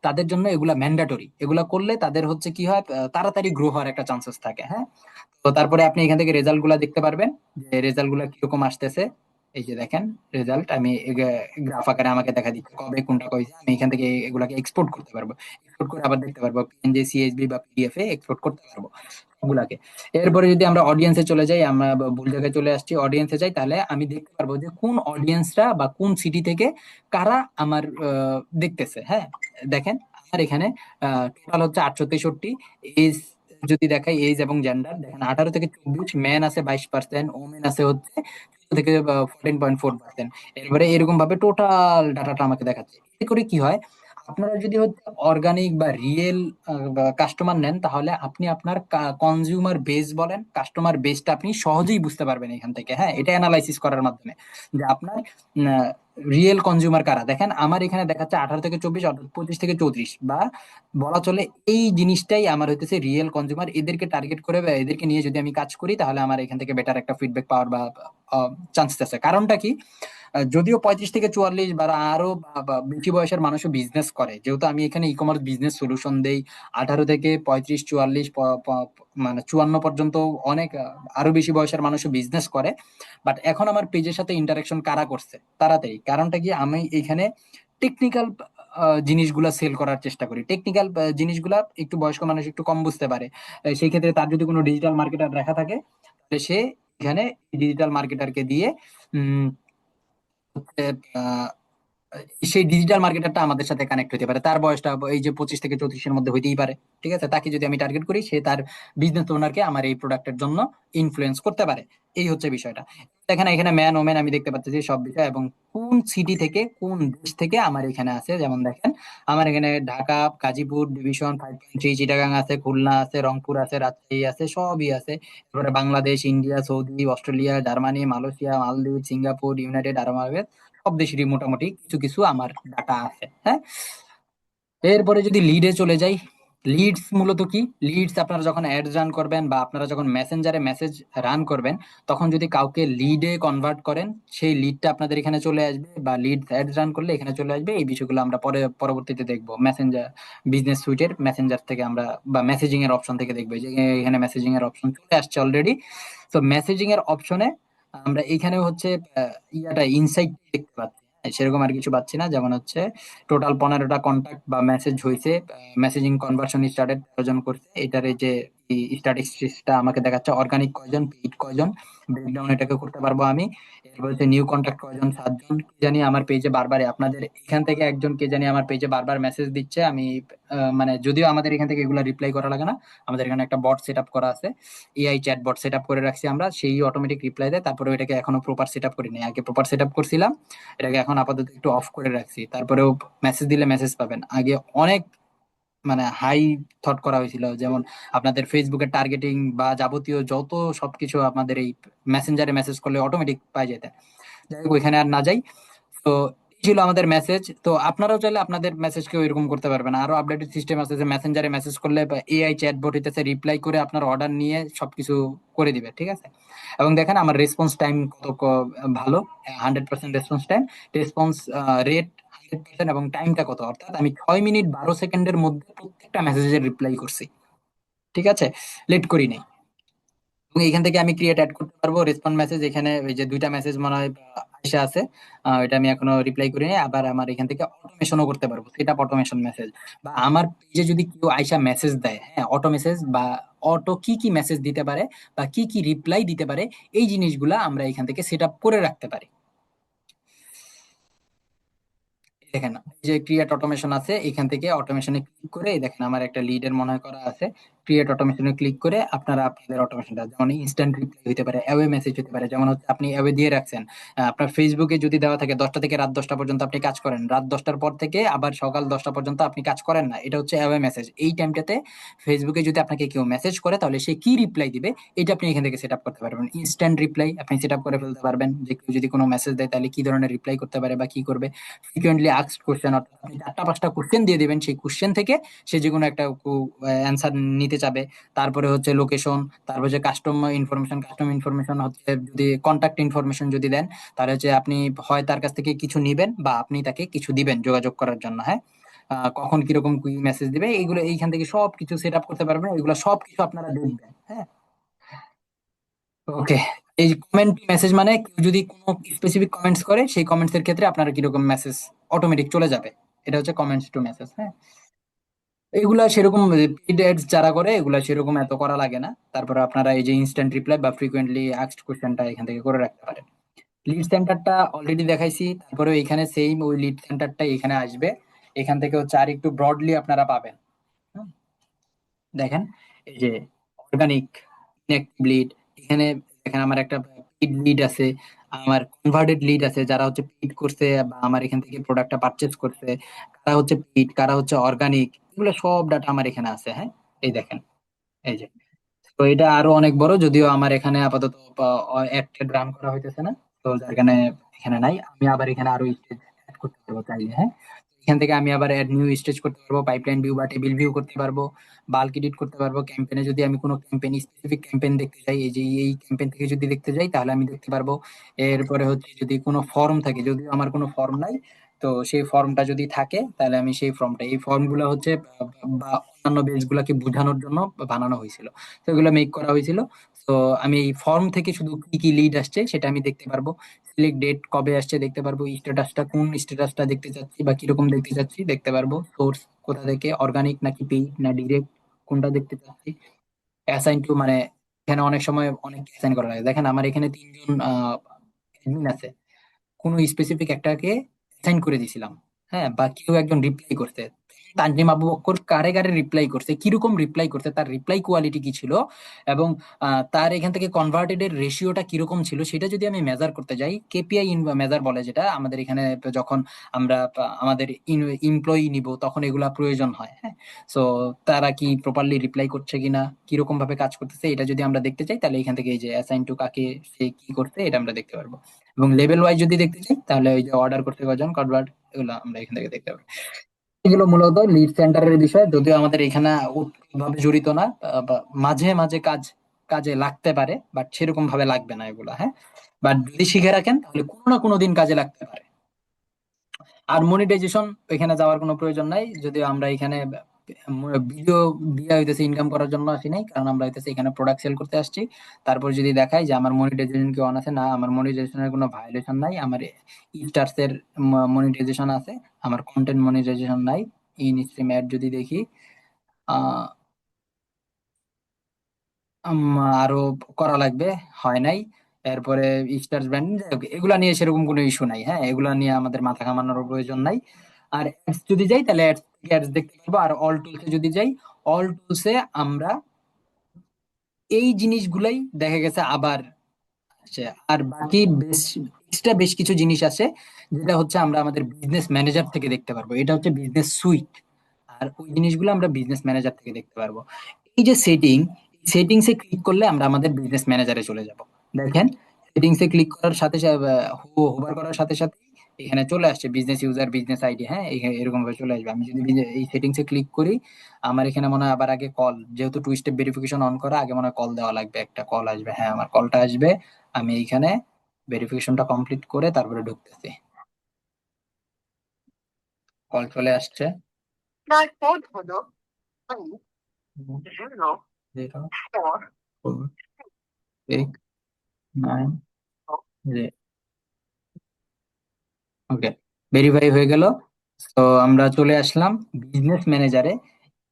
তাদের জন্য এগুলা ম্যান্ডাটরি। এগুলা করলে তাদের হচ্ছে কি হয়, তাড়াতাড়ি গ্রো হওয়ার একটা চান্সেস থাকে। হ্যাঁ, তো তারপরে আপনি এখান থেকে রেজাল্ট গুলা দেখতে পারবেন যে রেজাল্ট গুলা কিরকম আসতেছে। এই যে দেখেন রেজাল্ট, আমি গ্রাফ আকারে আমাকে দেখা দিচ্ছে কবে কোনটা কইছে। আমি এখান থেকে এগুলাকে এক্সপোর্ট করতে পারবো, এক্সপোর্ট করে আবার দেখতে পারবো পিএনজি, সিএসভি বা পিডিএফ এ এক্সপোর্ট করতে পারবো সবগুলাকে। এরপরে যদি আমরা অডিয়েন্সে চলে যাই, আমরা ভুল জায়গায় চলে আসছি, অডিয়েন্সে যাই, তাহলে আমি দেখতে পারবো যে কোন অডিয়েন্সরা বা কোন সিটি থেকে কারা আমার দেখতেছে। হ্যাঁ, দেখেন আমার এখানে টোটাল হচ্ছে 863। এজ যদি দেখাই, এজ এবং জেন্ডার, দেখেন 18 থেকে 24, ম্যান আছে 22%, ওমেন আছে হচ্ছে 14 থেকে 14.4%। এরপরে এরকম ভাবে টোটাল ডাটাটা আমাকে দেখাচ্ছে। এতে করে কি হয়, আপনারা যদি হচ্ছে অর্গানিক বা রিয়েল কাস্টমার নেন, তাহলে আপনি আপনার কনজিউমার বেস বলেন, কাস্টমার বেসটা আপনি সহজেই বুঝতে পারবেন এখান থেকে। হ্যাঁ, এটা অ্যানালাইসিস করার মাধ্যমে যে আপনার রিয়েল কনজিউমার কারা। দেখেন আমার এখানে দেখাচ্ছে 18 থেকে 24, অর্থাৎ 25 থেকে 34, বা বলা চলে এই জিনিসটাই আমার হইতেছে রিয়েল কনজিউমার। এদেরকে টার্গেট করে বা এদেরকে নিয়ে যদি আমি কাজ করি, তাহলে আমার এখান থেকে বেটার একটা ফিডব্যাক পাওয়ার বা চান্স আছে। কারণটা কি? যদিও 35 থেকে 44 বা আরো বা বেশি বয়সের মানুষও বিজনেস করে, যেহেতু আমি এখানে ই কমার্স বিজনেস সলিউশন দেই। 18 থেকে 35, 44, মানে 54 পর্যন্ত অনেক আরো বেশি বয়সের মানুষও বিজনেস করে। বাট এখন আমার পেজের সাথে ইন্টারাকশন কারা করছে তাড়াতাড়ি, কারণটা কি? আমি এখানে টেকনিক্যাল জিনিসগুলা সেল করার চেষ্টা করি। টেকনিক্যাল জিনিসগুলা একটু বয়স্ক মানুষ একটু কম বুঝতে পারে। সেই ক্ষেত্রে তার যদি কোনো ডিজিটাল মার্কেটার রাখা থাকে, তাহলে সে এখানে ডিজিটাল মার্কেটারকে দিয়ে উম আহ, সেই ডিজিটাল মার্কেটারটা আমাদের সাথে কানেক্ট হতে পারে। তার বয়সটা এই যে 25 থেকে 34-এর মধ্যে হইতেই পারে। ঠিক আছে, তাকে যদি আমি টার্গেট করি, সে তার বিজনেস ওনারকে আমার এই প্রোডাক্টের জন্য ইনফ্লুয়েন্স করতে পারে। এই হচ্ছে বিষয়টা। দেখেন এখানে ম্যান ওমেন আমি দেখতে পাচ্ছি যে সব বিষয়, এবং কোন সিটি থেকে কোন দেশ থেকে আমার এখানে আছে। যেমন দেখেন আমার এখানে ঢাকা, গাজীপুর ডিভিশন 5.3, চিটাগাং আছে, খুলনা আছে, রংপুর আছে, রাজশাহী আছে, সবই আছে। এবারে Bangladesh, India, Saudi, Australia, Germany, Malaysia, মালদ্বীপ, সিঙ্গাপুর, ইউনাইটেড আরব আমিরাত, সব দেশেরই মোটামুটি কিছু কিছু আমার ডাটা আছে। হ্যাঁ, এরপরে যদি লিডে চলে যাই, লিডস মূলত কি? লিডস আপনারা যখন অ্যাড রান করবেন বা আপনারা যখন মেসেঞ্জারে মেসেজ রান করবেন, তখন যদি কাউকে লিডে কনভার্ট করেন, সেই লিডটা আপনাদের এখানে চলে আসবে, বা লিড অ্যাড রান করলে এখানে চলে আসবে। এই বিষয়গুলো আমরা পরবর্তীতে দেখবো। মেসেঞ্জার বিজনেস সুইটের মেসেঞ্জার থেকে আমরা, বা মেসেজিং এর অপশন থেকে দেখবো যে এখানে মেসেজিং এর অপশন চলে আসছে অলরেডি। তো মেসেজিং এর অপশনে আমরা এখানে হচ্ছে ইয়াটা ইনসাইট দেখতে পাচ্ছি। হ্যাঁ, সেরকম আর কিছু পাচ্ছি না। যেমন হচ্ছে টোটাল 15টা কন্টাক্ট বা মেসেজ হয়েছে, মেসেজিং কনভার্সন স্টার্টেড 13 জন করছে। এটার এই যে স্ট্যাটিস্টিক্সটা আমাকে দেখাচ্ছে, অর্গানিক কয়জন, পেইড কয়জন, ব্রেকডাউন এটাকে করতে পারবো আমি। এরপর হচ্ছে নিউ কন্টাক্ট কয়জন, 7 জন। কি জানি আমার পেজে বারবারই আপনাদের এখান থেকে একজন কে জানি আমার পেজে বারবার মেসেজ দিচ্ছে। আমি মানে যদিও আমাদের এখান থেকে এগুলো রিপ্লাই করা লাগে না, আমাদের এখানে একটা বট সেট আপ করা আছে, এআই চ্যাট বট সেট আপ করে রাখছি আমরা, সেই অটোমেটিক রিপ্লাই দেয়। তারপরে এটাকে এখনো প্রপার সেট আপ করিনি, আগে প্রপার সেট আপ করছিলাম, এটাকে এখন আপাতত একটু অফ করে রাখছি। তারপরেও মেসেজ দিলে মেসেজ পাবেন। আগে অনেক মানে হাই থট করা হয়েছিল, যেমন আপনাদের ফেসবুকের টার্গেটিং বা যাবতীয় যত সবকিছু আপনাদের এই মেসেঞ্জারে মেসেজ করলে অটোমেটিক পাই যেতেন। যাই হোক, ওইখানে আর না যাই। তো এই ছিল আমাদের মেসেজ। তো আপনারাও চাইলে আপনাদের মেসেজকেও এরকম করতে পারবেন। আরো আপডেটেড সিস্টেম আছে যে মেসেঞ্জারে মেসেজ করলে এআই চ্যাটবট হইতেছে রিপ্লাই করে আপনার অর্ডার নিয়ে সবকিছু করে দিবে। ঠিক আছে, এবং দেখেন আমার রেসপন্স টাইম কত ভালো, 100% রেসপন্স টাইম, রেসপন্স রেট 100%, এবং টাইমটা কত, অর্থাৎ আমি 6 মিনিট 12 সেকেন্ডের মধ্যে প্রত্যেকটা মেসেজের রিপ্লাই করছি। ঠিক আছে, লেট করি নাই। এবং এখান থেকে আমি ক্রিয়েট অ্যাড করতে পারবো রেসপন্স মেসেজ। এখানে ওই যে 2টা মেসেজ মনে হয় আইসা আছে, এটা আমি এখনো রিপ্লাই করি নাই। আবার আমার এখান থেকে অটোমেশনও করতে পারবো, সেটা অটোমেশন মেসেজ। বা আমার পেজে যদি কেউ আইসা মেসেজ দেয়, হ্যাঁ, অটো মেসেজ বা অটো কি কি মেসেজ দিতে পারে বা কি কি রিপ্লাই দিতে পারে, এই জিনিসগুলা আমরা এখান থেকে সেট আপ করে রাখতে পারি। দেখেন এই যে ক্রিয়েট অটোমেশন আছে, এখান থেকে অটোমেশনে ক্লিক করে এই দেখেন আমার একটা লিডের মনে হয় করা আছে। ক্রিয়েট অটোমেশনে ক্লিক করে আপনারা আপনাদের অটোমেশনটা, যেমন ইনস্ট্যান্ট রিপ্লাই হতে পারে, অ্যাওয়ে মেসেজ হতে পারে। যেমন হচ্ছে আপনি অ্যাওয়ে দিয়ে রাখছেন, আপনার ফেসবুকে যদি দেওয়া থাকে 10টা থেকে রাত 10টা পর্যন্ত আপনি কাজ করেন, রাত 10টার পর থেকে আবার সকাল 10টা পর্যন্ত আপনি কাজ করেন না, এটা হচ্ছে অ্যাওয়ে মেসেজ। এই টাইমটাতে ফেসবুকে যদি আপনাকে কেউ মেসেজ করে, তাহলে সে কি রিপ্লাই দিবে, এটা আপনি এখান থেকে সেট আপ করতে পারবেন। ইনস্ট্যান্ট রিপ্লাই আপনি সেট আপ করে ফেলতে পারবেন, যে কেউ যদি কোনো মেসেজ দেয় তাহলে কি ধরনের রিপ্লাই করতে পারে বা কি করবে। ফ্রিকোয়েন্টলি আস্কড কোশ্চেন, অর্থাৎ আপনি 4টা 5টা কোশ্চেন দিয়ে দিবেন, সেই কোশ্চেন থেকে সে যে কোনো একটা অ্যান্সার নিতে চাবে। তারপরে হচ্ছে লোকেশন, তারপরে হচ্ছে কাস্টম ইনফরমেশন হচ্ছে, যদি কন্ট্যাক্ট ইনফরমেশন যদি দেন, তাহলে হচ্ছে আপনি হয় তার কাছ থেকে কিছু নিবেন বা আপনি তাকে কিছু দিবেন যোগাযোগ করার জন্য। হ্যাঁ, কখন কিরকম কি মেসেজ দিবে, এইগুলো এইখান থেকে সব কিছু সেট আপ করতে পারবেন। এগুলো সব কিছু আপনারা দেখবেন। হ্যাঁ, ওকে। এই কমেন্ট মেসেজ মানে কেউ যদি কোনো স্পেসিফিক কমেন্টস করে, সেই কমেন্টস এর ক্ষেত্রে আপনারা কিরকম মেসেজ অটোমেটিক চলে যাবে, এটা হচ্ছে কমেন্টস টু মেসেজ। হ্যাঁ, এগুলা সেরকম পেইড অ্যাডস যারা করে এগুলা সেরকম এত করা লাগে না। তারপরে আপনারা এই যে ইনস্ট্যান্ট রিপ্লাই বা ফ্রিকোয়েন্টলি আস্কড কোশ্চেনটা এখান থেকে করে রাখতে পারেন। লিড সেন্টারটা অলরেডি দেখাইছি, তারপরে এখানে সেম ওই লিড সেন্টারটা এখানে আসবে। এখান থেকে হচ্ছে আর একটু ব্রডলি আপনারা পাবেন। হুম, দেখেন এই যে অর্গানিক ইনঅ্যাক্টিভ লিড, এখানে দেখেন আমার একটা পেইড লিড আছে, আমার কনভার্টেড লিড আছে যারা হচ্ছে পেইড করছে বা আমার এখান থেকে প্রোডাক্টটা পারচেজ করছে, কারা হচ্ছে পেইড, কারা হচ্ছে অর্গানিক, এগুলো সব ডাটা আমার এখানে আছে। হ্যাঁ, এই দেখেন, এই যে। তো এটা আরো অনেক বড়, যদিও আমার এখানে আপাতত অ্যাড রান করা হইতেছে না, তো যার কারণে এখানে নাই। আমি আবার এখানে আরো স্টেজ অ্যাড করতে পারবো চাইলে। হ্যাঁ, এখান থেকে আমি আবার অ্যাড নিউ স্টেজ করতে পারবো, পাইপলাইন ভিউ বা টেবিল ভিউ করতে পারবো, বাল্ক এডিট করতে পারবো। ক্যাম্পেইনে যদি আমি কোনো ক্যাম্পেইন, স্পেসিফিক ক্যাম্পেইন দেখতে চাই, এই যে এই ক্যাম্পেইন থেকে যদি দেখতে যাই তাহলে আমি দেখতে পারবো। এরপরে হচ্ছে যদি কোনো ফর্ম থাকে, যদিও আমার কোনো ফর্ম নাই, তো সেই ফর্মটা যদি থাকে তাহলে আমি সেই ফর্মটা, এই ফর্ম গুলো হচ্ছে বা অন্যান্য বেস গুলাকে বোঝানোর জন্য বানানো হয়েছিল, তো এগুলো মেক করা হয়েছিল। তো আমি এই ফর্ম থেকে শুধু কি কি লিড আসছে সেটা আমি দেখতে পারবো, সিলেক্ট ডেট কবে আসছে দেখতে পারবো, স্ট্যাটাসটা কোন স্ট্যাটাসটা দেখতে চাচ্ছি বা কিরকম দেখতে চাচ্ছি দেখতে পারবো, সোর্স কোথা থেকে, অর্গানিক নাকি পেইড না ডিরেক্ট, কোনটা দেখতে চাচ্ছি। অ্যাসাইন টু, মানে এখানে অনেক সময় অনেক অ্যাসাইন করা লাগে। দেখেন আমার এখানে 3জন অ্যাডমিন আছে, কোনো স্পেসিফিক একটাকে অ্যাসাইন করে দিছিলাম। হ্যাঁ, বা কেউ একজন রিপ্লাই করতে, তানজিম আবু বক্কর কারে কারে রিপ্লাই করছে, কিরকম রিপ্লাই করছে, তার রিপ্লাই কোয়ালিটি কি ছিল, এবং তার এখান থেকে কনভার্টেড এর রেশিওটা কিরকম ছিল, সেটা যদি আমি মেজার করতে যাই, কেপিআই মেজার বলে যেটা আমাদের এখানে, যখন আমরা আমাদের এমপ্লয়ি নিব তখন এগুলা প্রয়োজন হয়। হ্যাঁ, সো তারা কি প্রপারলি রিপ্লাই করছে কিনা, কিরকম ভাবে কাজ করতেছে, এটা যদি আমরা দেখতে চাই তাহলে এখান থেকে এই যে অ্যাসাইন টু কাকে, সে কি করছে, এটা আমরা দেখতে পারবো। এবং লেভেল ওয়াইজ যদি দেখতে চাই তাহলে ওই যে অর্ডার করতে কজন, কনভার্ট, এগুলো আমরা এখান থেকে দেখতে পারবো। এগুলো মূলত লিড সেন্টারের বিষয়, যদিও আমাদের এখানে ভাবে জড়িত না, বা মাঝে মাঝে কাজে লাগতে পারে, বাট সেরকম ভাবে লাগবে না এগুলা। হ্যাঁ, বাট যদি শিখে রাখেন তাহলে কোনো না কোনো দিন কাজে লাগতে পারে। আর মনিটাইজেশন এখানে যাওয়ার কোনো প্রয়োজন নাই, যদিও আমরা এখানে ভিডিও দিয়ে হইতেছে ইনকাম করার জন্য আসি নাই, কারণ আমরা হইতেছে এখানে প্রোডাক্ট সেল করতে আসছি। তারপর যদি দেখাই যে আমার মনিটাইজেশন কি অন আছে, না আমার মনিটাইজেশনের কোনো ভায়োলেশন নাই, আমার স্টার্স এর মনিটাইজেশন আছে, আমার কন্টেন্ট মনিটাইজেশন নাই। ইন স্ট্রিম অ্যাড যদি দেখি, আহ আরো করা লাগবে, হয় নাই। এরপরে স্টার্স ব্র্যান্ড, এগুলা নিয়ে সেরকম কোনো ইস্যু নাই। হ্যাঁ, এগুলা নিয়ে আমাদের মাথা ঘামানোর প্রয়োজন নাই। আর অ্যাডস যদি যাই তাহলে অ্যাডস দেখতে পারবো। আর অল টুলসে যদি যাই, অল টুলসে আমরা এই জিনিসগুলাই দেখা গেছে আবার আসে। আর বাকি বেশ এক্সট্রা বেশ কিছু জিনিস আছে, যেটা হচ্ছে আমরা আমাদের বিজনেস ম্যানেজার থেকে দেখতে পারবো, এটা হচ্ছে বিজনেস সুইট। আর ওই জিনিসগুলো আমরা বিজনেস ম্যানেজার থেকে দেখতে পারবো। এই যে সেটিংস এ ক্লিক করলে আমরা আমাদের বিজনেস ম্যানেজারে চলে যাব। দেখেন, সেটিংস এ ক্লিক করার সাথে সাথে হোভার করার সাথে সাথে এখানে চলে আসছে বিজনেস ইউজার, বিজনেস আইডি। হ্যাঁ, এরকম ভাবে চলে আসবে। আমি যদি এই সেটিংস এ ক্লিক করি, আমার এখানে মনে হয় আবার আগে কল, যেহেতু টু স্টেপ ভেরিফিকেশন অন করা, আগে মনে হয় কল দেওয়া লাগবে, একটা কল আসবে। হ্যাঁ, আমার কলটা আসবে, আমি এইখানে ভেরিফিকেশনটা কমপ্লিট করে তারপরে ঢুকতেছি। কল চলে আসছে। আপনার কোড হলো 0 4 8 9। ওকে, ভেরিফাই হয়ে গেল। তো আমরা চলে আসলাম বিজনেস ম্যানেজারে।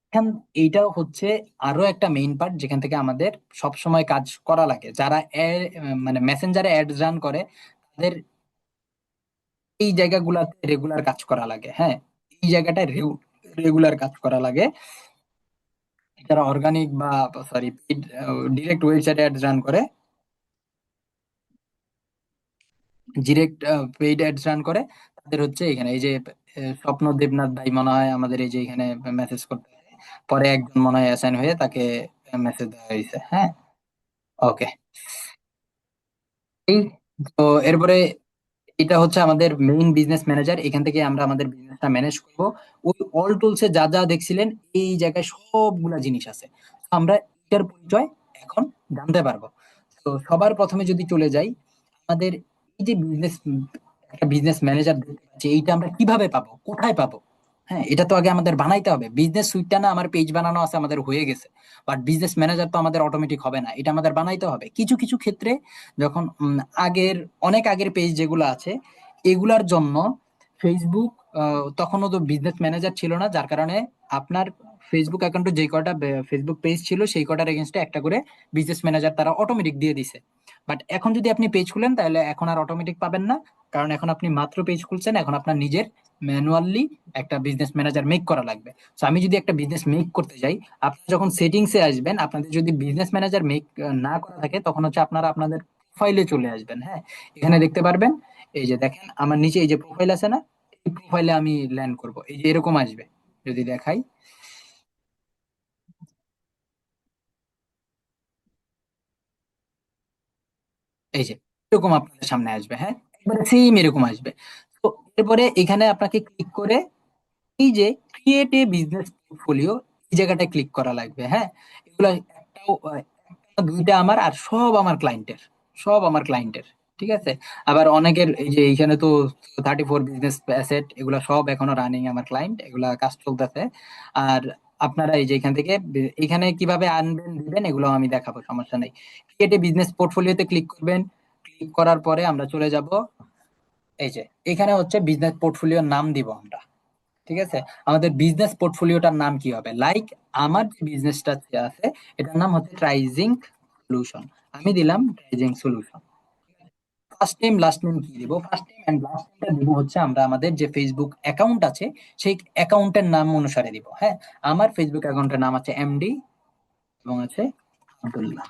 এখন এইটাও হচ্ছে আরো একটা মেইন পার্ট, যেখান থেকে আমাদের সব সময় কাজ করা লাগে। যারা মানে মেসেঞ্জারে অ্যাড রান করে, তাদের এই জায়গাগুলাতে রেগুলার কাজ করা লাগে। হ্যাঁ, এই জায়গাটায় রেগুলার কাজ করা লাগে। যারা অর্গানিক বা সরি ডিরেক্ট ওয়েবসাইটে অ্যাড রান করে, ডিরেক্ট পেইড অ্যাডস রান করে, তাদের হচ্ছে এখানে এই যে স্বপ্ন দেবনাথ ভাই মনে হয় আমাদের এই যে এখানে মেসেজ করতে হয়। পরে একজন মনে হয় অ্যাসাইন হয়ে তাকে মেসেজ দেওয়া হয়েছে। হ্যাঁ, ওকে। এই তো এরপরে এটা হচ্ছে আমাদের মেইন বিজনেস ম্যানেজার, এখান থেকে আমরা আমাদের বিজনেসটা ম্যানেজ করব। ওই অল টুলসে যা যা দেখছিলেন এই জায়গায় সবগুলা জিনিস আছে, তো আমরা এটার পরিচয় এখন জানতে পারবো। তো সবার প্রথমে যদি চলে যাই, আমাদের এই যে একটা বিজনেস ম্যানেজার দেখতে পাচ্ছি, এইটা আমরা কিভাবে পাবো, কোথায় পাবো? হ্যাঁ, এটা তো আগে আমাদের বানাইতে হবে। বিজনেস সুইটটা না আমার পেজ বানানো আছে, আমাদের হয়ে গেছে, বাট বিজনেস ম্যানেজার তো আমাদের অটোমেটিক হবে না, এটা আমাদের বানাইতে হবে। কিছু কিছু ক্ষেত্রে যখন আগের, অনেক আগের পেজ যেগুলো আছে, এগুলার জন্য ফেসবুক, তখনও তো বিজনেস ম্যানেজার ছিল না, যার কারণে আপনার ফেসবুক অ্যাকাউন্টে যে কটা ফেসবুক পেজ ছিল সেই কটার এগেনস্টে একটা করে বিজনেস ম্যানেজার তারা অটোমেটিক দিয়ে দিছে। বাট এখন যদি আপনি পেজ খুলেন তাহলে এখন আর অটোমেটিক পাবেন না, কারণ এখন আপনি মাত্র পেজ খুলছেন, এখন আপনার নিজের ম্যানুয়ালি একটা বিজনেস ম্যানেজার মেক করা লাগবে। তো আমি যদি একটা বিজনেস মেক করতে যাই, আপনি যখন সেটিংসে আসবেন, আপনাদের যদি বিজনেস ম্যানেজার মেক না করা থাকে, তখন হচ্ছে আপনারা আপনাদের প্রোফাইলে চলে আসবেন। হ্যাঁ, এখানে দেখতে পারবেন, এই যে দেখেন আমার নিচে এই যে প্রোফাইল আছে না, এই প্রোফাইলে আমি ল্যান্ড করব, এই যে এরকম আসবে। যদি দেখাই, এই যে এরকম আপনাদের সামনে আসবে। হ্যাঁ, একবারে সেম এরকম আসবে। তো এরপরে এখানে আপনাকে ক্লিক করে এই যে ক্রিয়েট এ বিজনেস পোর্টফোলিও, এই জায়গাটায় ক্লিক করা লাগবে। হ্যাঁ, এগুলো একটাও একটা দুইটা আমার, আর সব আমার ক্লায়েন্টের, সব আমার ক্লায়েন্টের। ঠিক আছে, আবার অনেকের এই যে এইখানে তো 34 বিজনেস অ্যাসেট, এগুলা সব এখনো রানিং আমার ক্লায়েন্ট, এগুলা কাজ চলতেছে। আর আপনারা এই যে এখান থেকে এখানে কিভাবে আনবেন দিবেন এগুলো আমি দেখাবো, সমস্যা নেই। ক্রিয়েট এ বিজনেস পোর্টফোলিওতে ক্লিক করবেন। ক্লিক করার পরে আমরা চলে যাব, এই যে এখানে হচ্ছে বিজনেস পোর্টফোলিওর নাম দিব আমরা। ঠিক আছে, আমাদের বিজনেস পোর্টফোলিওটার নাম কি হবে, লাইক আমার যে বিজনেসটা আছে এটার নাম হচ্ছে ট্রাইজিং সলিউশন। আমি দিলাম ট্রাইজিং solution. First name last name কি দিব, ফার্স্ট নেম এন্ড লাস্ট নেমটা দিব হচ্ছে আমরা আমাদের যে ফেসবুক অ্যাকাউন্ট আছে সেই অ্যাকাউন্টের নাম অনুসারে দিব। হ্যাঁ, আমার ফেসবুক অ্যাকাউন্টের নাম আছে এমডি এবং আছে আব্দুল্লাহ।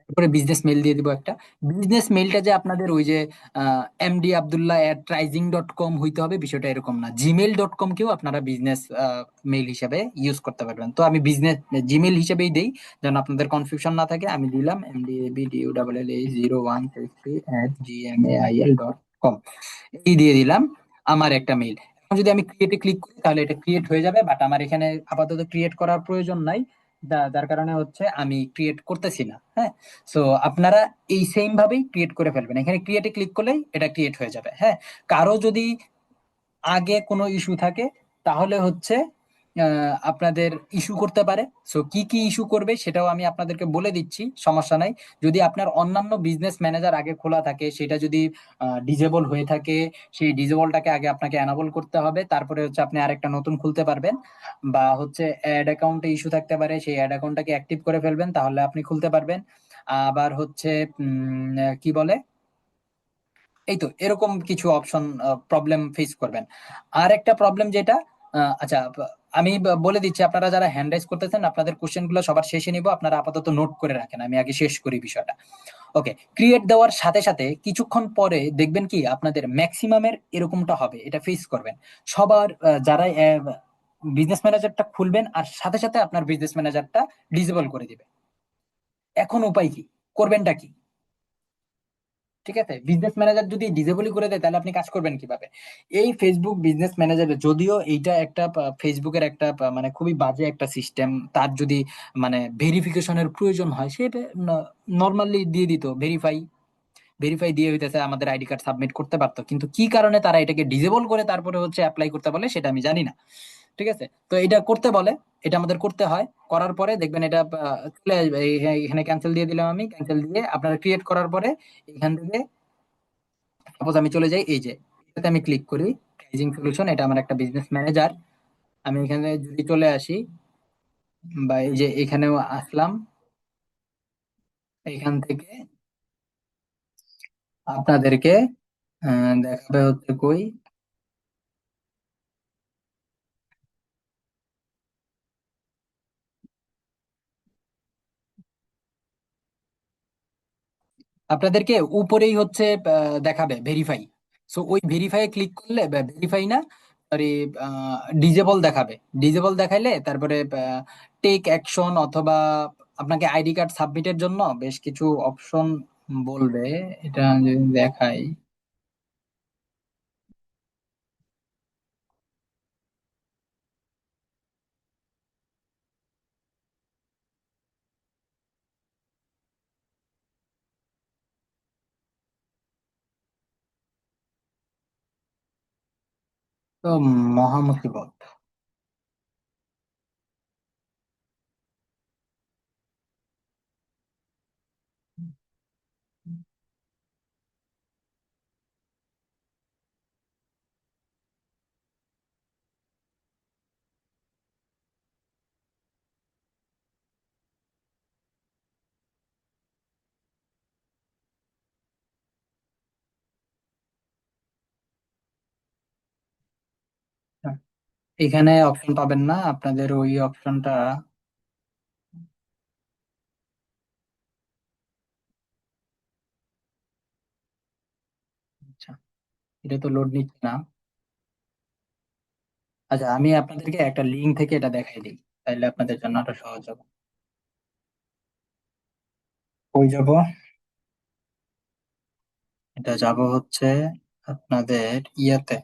তারপরে বিজনেস মেল দিয়ে দিব একটা। বিজনেস মেলটা যে আপনাদের ওই যে mdabdullah@trizing.com হইতে হবে বিষয়টা এরকম না, gmail.com কেও আপনারা বিজনেস মেল হিসেবে ইউজ করতে পারবেন। তো আমি বিজনেস জিমেল হিসেবেই দেই, যেন আপনাদের কনফিউশন না থাকে। আমি দিলাম mdabdullah013@gmail.com, এই দিয়ে দিলাম আমার একটা মেইল। এখন যদি আমি ক্রিয়েটে ক্লিক করি তাহলে এটা ক্রিয়েট হয়ে যাবে, বাট আমার এখানে আপাতত ক্রিয়েট করার প্রয়োজন নাই। যার কারণে হচ্ছে আমি ক্রিয়েট করতেছি না। হ্যাঁ, সো আপনারা এই সেম ভাবেই ক্রিয়েট করে ফেলবেন, এখানে ক্রিয়েটে ক্লিক করলেই এটা ক্রিয়েট হয়ে যাবে। হ্যাঁ, কারো যদি আগে কোনো ইস্যু থাকে তাহলে হচ্ছে আপনাদের ইস্যু করতে পারে। সো কি কি ইস্যু করবে সেটাও আমি আপনাদেরকে বলে দিচ্ছি, সমস্যা নাই। যদি আপনার অন্যান্য বিজনেস ম্যানেজার আগে খোলা থাকে, সেটা যদি ডিজেবল হয়ে থাকে, সেই ডিজেবলটাকে আগে আপনাকে এনাবল করতে হবে, তারপরে হচ্ছে আপনি আরেকটা নতুন খুলতে পারবেন। বা হচ্ছে অ্যাড অ্যাকাউন্টে ইস্যু থাকতে পারে, সেই অ্যাড অ্যাকাউন্টটাকে অ্যাক্টিভ করে ফেলবেন, তাহলে আপনি খুলতে পারবেন। আবার হচ্ছে কি বলে, এই তো এরকম কিছু অপশন প্রবলেম ফেস করবেন। আর একটা প্রবলেম যেটা, আচ্ছা আমি বলে দিচ্ছি, আপনারা যারা হ্যান্ড রাইজ করতেছেন আপনাদের কোশ্চেন গুলো সবার শেষে নিব, আপনারা আপাতত নোট করে রাখেন, আমি আগে শেষ করি বিষয়টা। ওকে, ক্রিয়েট দেওয়ার সাথে সাথে কিছুক্ষণ পরে দেখবেন কি আপনাদের ম্যাক্সিমামের এরকমটা হবে, এটা ফেস করবেন সবার। যারা বিজনেস ম্যানেজারটা খুলবেন আর সাথে সাথে আপনার বিজনেস ম্যানেজারটা ডিসেবল করে দিবে। এখন উপায় কি, করবেনটা কি? ঠিক আছে, বিজনেস ম্যানেজার যদি ডিসেবলই করে দেয় তাহলে আপনি কাজ করবেন কিভাবে? এই ফেসবুক বিজনেস ম্যানেজার, যদিও এইটা একটা ফেসবুকের একটা মানে খুবই বাজে একটা সিস্টেম, তার যদি মানে ভেরিফিকেশনের প্রয়োজন হয় সে নর্মালি দিয়ে দিত, ভেরিফাই ভেরিফাই দিয়ে হইতেছে আমাদের আইডি কার্ড সাবমিট করতে পারতো, কিন্তু কি কারণে তারা এটাকে ডিসেবল করে তারপরে হচ্ছে অ্যাপ্লাই করতে বলে সেটা আমি জানি না। ঠিক আছে, তো এটা করতে বলে, এটা আমাদের করতে হয়। করার পরে দেখবেন এটা চলে আসবে, এখানে ক্যান্সেল দিয়ে দিলাম, আমি ক্যান্সেল দিয়ে আপনারা ক্রিয়েট করার পরে এখান থেকে সাপোজ আমি চলে যাই, এই যে এটাতে আমি ক্লিক করি, প্রাইজিং সলিউশন, এটা আমার একটা বিজনেস ম্যানেজার। আমি এখানে যদি চলে আসি বা এই যে এখানেও আসলাম, এখান থেকে আপনাদেরকে দেখাবে হচ্ছে কই, আপনাদেরকে উপরেই হচ্ছে দেখাবে ভেরিফাই। সো ওই ভেরিফাই ক্লিক করলে, ভেরিফাই না সরি, ডিজেবল দেখাবে। ডিজেবল দেখাইলে তারপরে টেক অ্যাকশন, অথবা আপনাকে আইডি কার্ড সাবমিটের জন্য বেশ কিছু অপশন বলবে। এটা যদি দেখাই, তো মহা মুসিবত। এখানে অপশন পাবেন না, আপনাদের ওই অপশনটা, এটা তো লোড নিচ্ছে না। আচ্ছা, আমি আপনাদেরকে একটা লিঙ্ক থেকে এটা দেখাই দিই, তাইলে আপনাদের জন্য আরো সহজ হবে। কই যাব? এটা যাব হচ্ছে আপনাদের ইয়াতে,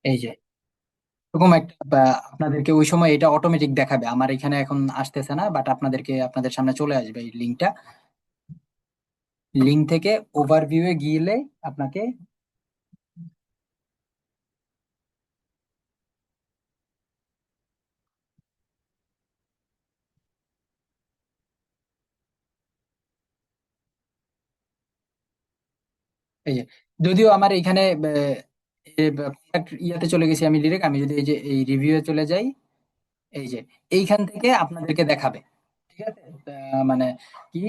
এই যে এরকম একটা আপনাদেরকে ওই সময় এটা অটোমেটিক দেখাবে, আমার এখানে এখন আসতেছে না, বাট আপনাদের সামনে চলে আসবে এই লিঙ্কটা। লিঙ্ক থেকে ওভারভিউ এ গিয়ে আপনাকে এই যে, যদিও আমার এখানে contact ইয়াতে চলে গেছি আমি ডিরেক্ট, আমি যদি এই যে এই রিভিউ এ চলে যাই, এই যে এইখান থেকে আপনাদেরকে দেখাবে। ঠিক আছে? মানে কি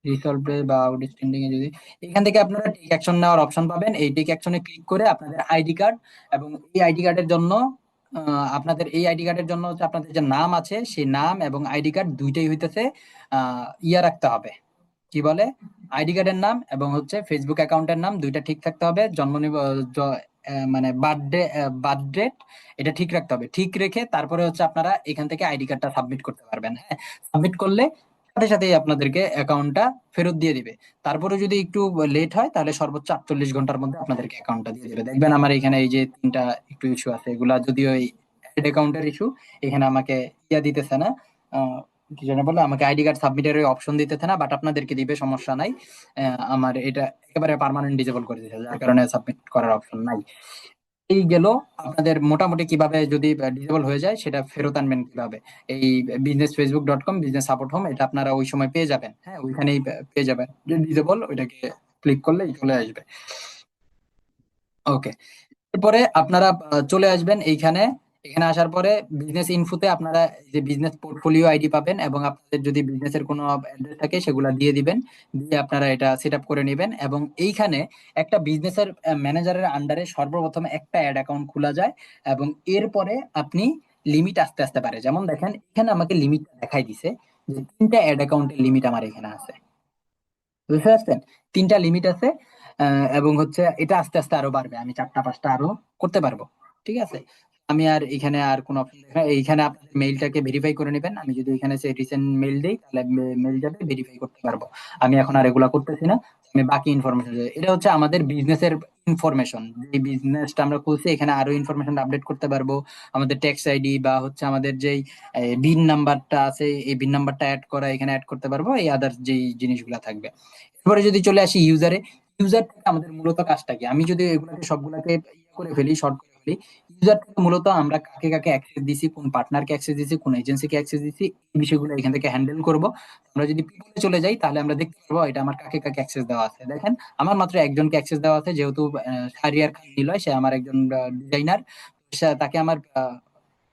রিসলভে বা আউটস্ট্যান্ডিং এ যদি এখান থেকে আপনারা টেক অ্যাকশন নেওয়ার অপশন পাবেন, এই টেক অ্যাকশনে ক্লিক করে আপনাদের আইডি কার্ড এবং এই আইডি কার্ডের জন্য আপনাদের এই আইডি কার্ডের জন্য হচ্ছে আপনাদের যে নাম আছে সেই নাম এবং আইডি কার্ড দুইটাই হইতেছে ইয়া রাখতে হবে, কি বলে, আইডি কার্ডের নাম এবং হচ্ছে ফেসবুক অ্যাকাউন্টের নাম দুইটা ঠিক থাকতে হবে, মানে বার্থডে এটা ঠিক রাখতে হবে। ঠিক রেখে তারপরে হচ্ছে আপনারা এখান থেকে আইডি কার্ডটা সাবমিট করতে পারবেন। হ্যাঁ, সাবমিট করলে সাথে সাথেই আপনাদেরকে অ্যাকাউন্টটা ফেরত দিয়ে দিবে। তারপরে যদি একটু লেট হয় তাহলে সর্বোচ্চ 48 ঘন্টার মধ্যে আপনাদেরকে অ্যাকাউন্টটা দিয়ে দিবে। দেখবেন আমার এখানে এই যে তিনটা একটু ইস্যু আছে, এগুলা যদিও এই অ্যাকাউন্টের ইস্যু, এখানে আমাকে ইয়া দিতেছে না, কি যেন বলে, আমাকে আইডি কার্ড সাবমিটের অপশন দিতেছে না, বাট আপনাদেরকে দিবে, সমস্যা নাই। আমার এটা একেবারে পার্মানেন্ট ডিসেবল করে দিয়েছে, যার কারণে সাবমিট করার অপশন নাই। এই গেল আপনাদের মোটামুটি কিভাবে যদি ডিসেবল হয়ে যায় সেটা ফেরত আনবেন কিভাবে। এই businessfacebook.com বিজনেস সাপোর্ট হোম, এটা আপনারা ওই সময় পেয়ে যাবেন। হ্যাঁ, ওইখানেই পেয়ে যাবেন, যে ডিসেবল ওইটাকে ক্লিক করলেই চলে আসবে। ওকে, এরপরে আপনারা চলে আসবেন এইখানে। এখানে আসার পরে বিজনেস ইনফোতে আপনারা এই যে বিজনেস পোর্টফোলিও আইডি পাবেন এবং আপনাদের যদি বিজনেসের কোনো অ্যাড্রেস থাকে সেগুলো দিয়ে দিবেন, দিয়ে আপনারা এটা সেট আপ করে নেবেন। এবং এইখানে একটা বিজনেসের ম্যানেজারের আন্ডারে সর্বপ্রথম একটা অ্যাড অ্যাকাউন্ট খোলা যায় এবং এরপরে আপনি লিমিট আস্তে আস্তে পারে, যেমন দেখেন এখানে আমাকে লিমিট দেখাই দিছে যে 3টা অ্যাড অ্যাকাউন্টের লিমিট আমার এখানে আছে, বুঝতে পারছেন? 3টা লিমিট আছে। এবং হচ্ছে এটা আস্তে আস্তে আরো বাড়বে, আমি 4টা 5টা আরো করতে পারবো। ঠিক আছে? আমি আর এখানে আর কোনো অপশন দেখি না। এইখানে আপনাদের মেইলটাকে ভেরিফাই করে নেবেন, আমি যদি এখানে সে রিসেন্ট মেইল দেই তাহলে মেইল যাবে, ভেরিফাই করতে পারবো। আমি এখন আর এগুলা করতেছি না, আমি বাকি ইনফরমেশন, এটা হচ্ছে আমাদের বিজনেসের ইনফরমেশন, যে বিজনেসটা আমরা খুলছি এখানে আরো ইনফরমেশন আপডেট করতে পারবো। আমাদের ট্যাক্স আইডি বা হচ্ছে আমাদের যেই বিন নাম্বারটা আছে, এই বিন নাম্বারটা অ্যাড করা এখানে অ্যাড করতে পারবো, এই আদার্স যেই জিনিসগুলো থাকবে। এরপরে যদি চলে আসি ইউজারে, ইউজার থেকে আমাদের মূলত কাজটা কি, আমি যদি এগুলাকে সবগুলাকে ইয়ে করে ফেলি, শর্ট করে ফেলি, ইউজার থেকে মূলত আমরা কাকে কাকে অ্যাক্সেস দিছি, কোন পার্টনারকে অ্যাক্সেস দিছি, কোন এজেন্সিকে অ্যাক্সেস দিছি, এই বিষয়গুলো এখান থেকে হ্যান্ডেল করব। আমরা যদি পিপলে চলে যাই তাহলে আমরা দেখতে পারবো এটা আমার কাকে কাকে অ্যাক্সেস দেওয়া আছে। দেখেন আমার মাত্র একজনকে অ্যাক্সেস দেওয়া আছে, যেহেতু শাহরিয়ার খান নিলয়, সে আমার একজন ডিজাইনার, তাকে আমার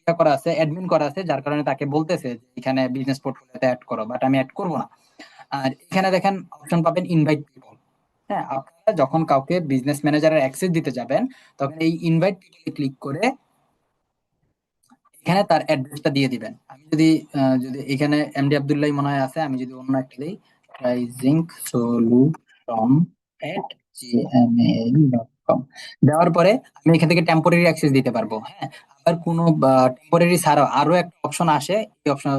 ইয়া করা আছে, অ্যাডমিন করা আছে, যার কারণে তাকে বলতেছে যে এখানে বিজনেস পোর্টফোলিওতে অ্যাড করো, বাট আমি অ্যাড করবো না। আর এখানে দেখেন অপশন পাবেন ইনভাইট পিপল। হ্যাঁ, আপনারা যখন কাউকে বিজনেস ম্যানেজারের অ্যাক্সেস দিতে যাবেন তখন এই ইনভাইট পিপলে ক্লিক করে এখানে তার অ্যাড্রেসটা দিয়ে দিবেন। আমি যদি এখানে এমডি আব্দুল্লাহ মনে হয় আছে, আমি যদি অন্য একটা দিই, প্রাইজিং সলিউশন এট gmail.com, দেওয়ার পরে আমি এখান থেকে টেম্পোরারি অ্যাক্সেস দিতে পারবো। হ্যাঁ, আবার কোনো টেম্পোরারি ছাড়াও আরো একটা অপশন আসে, এই অপশন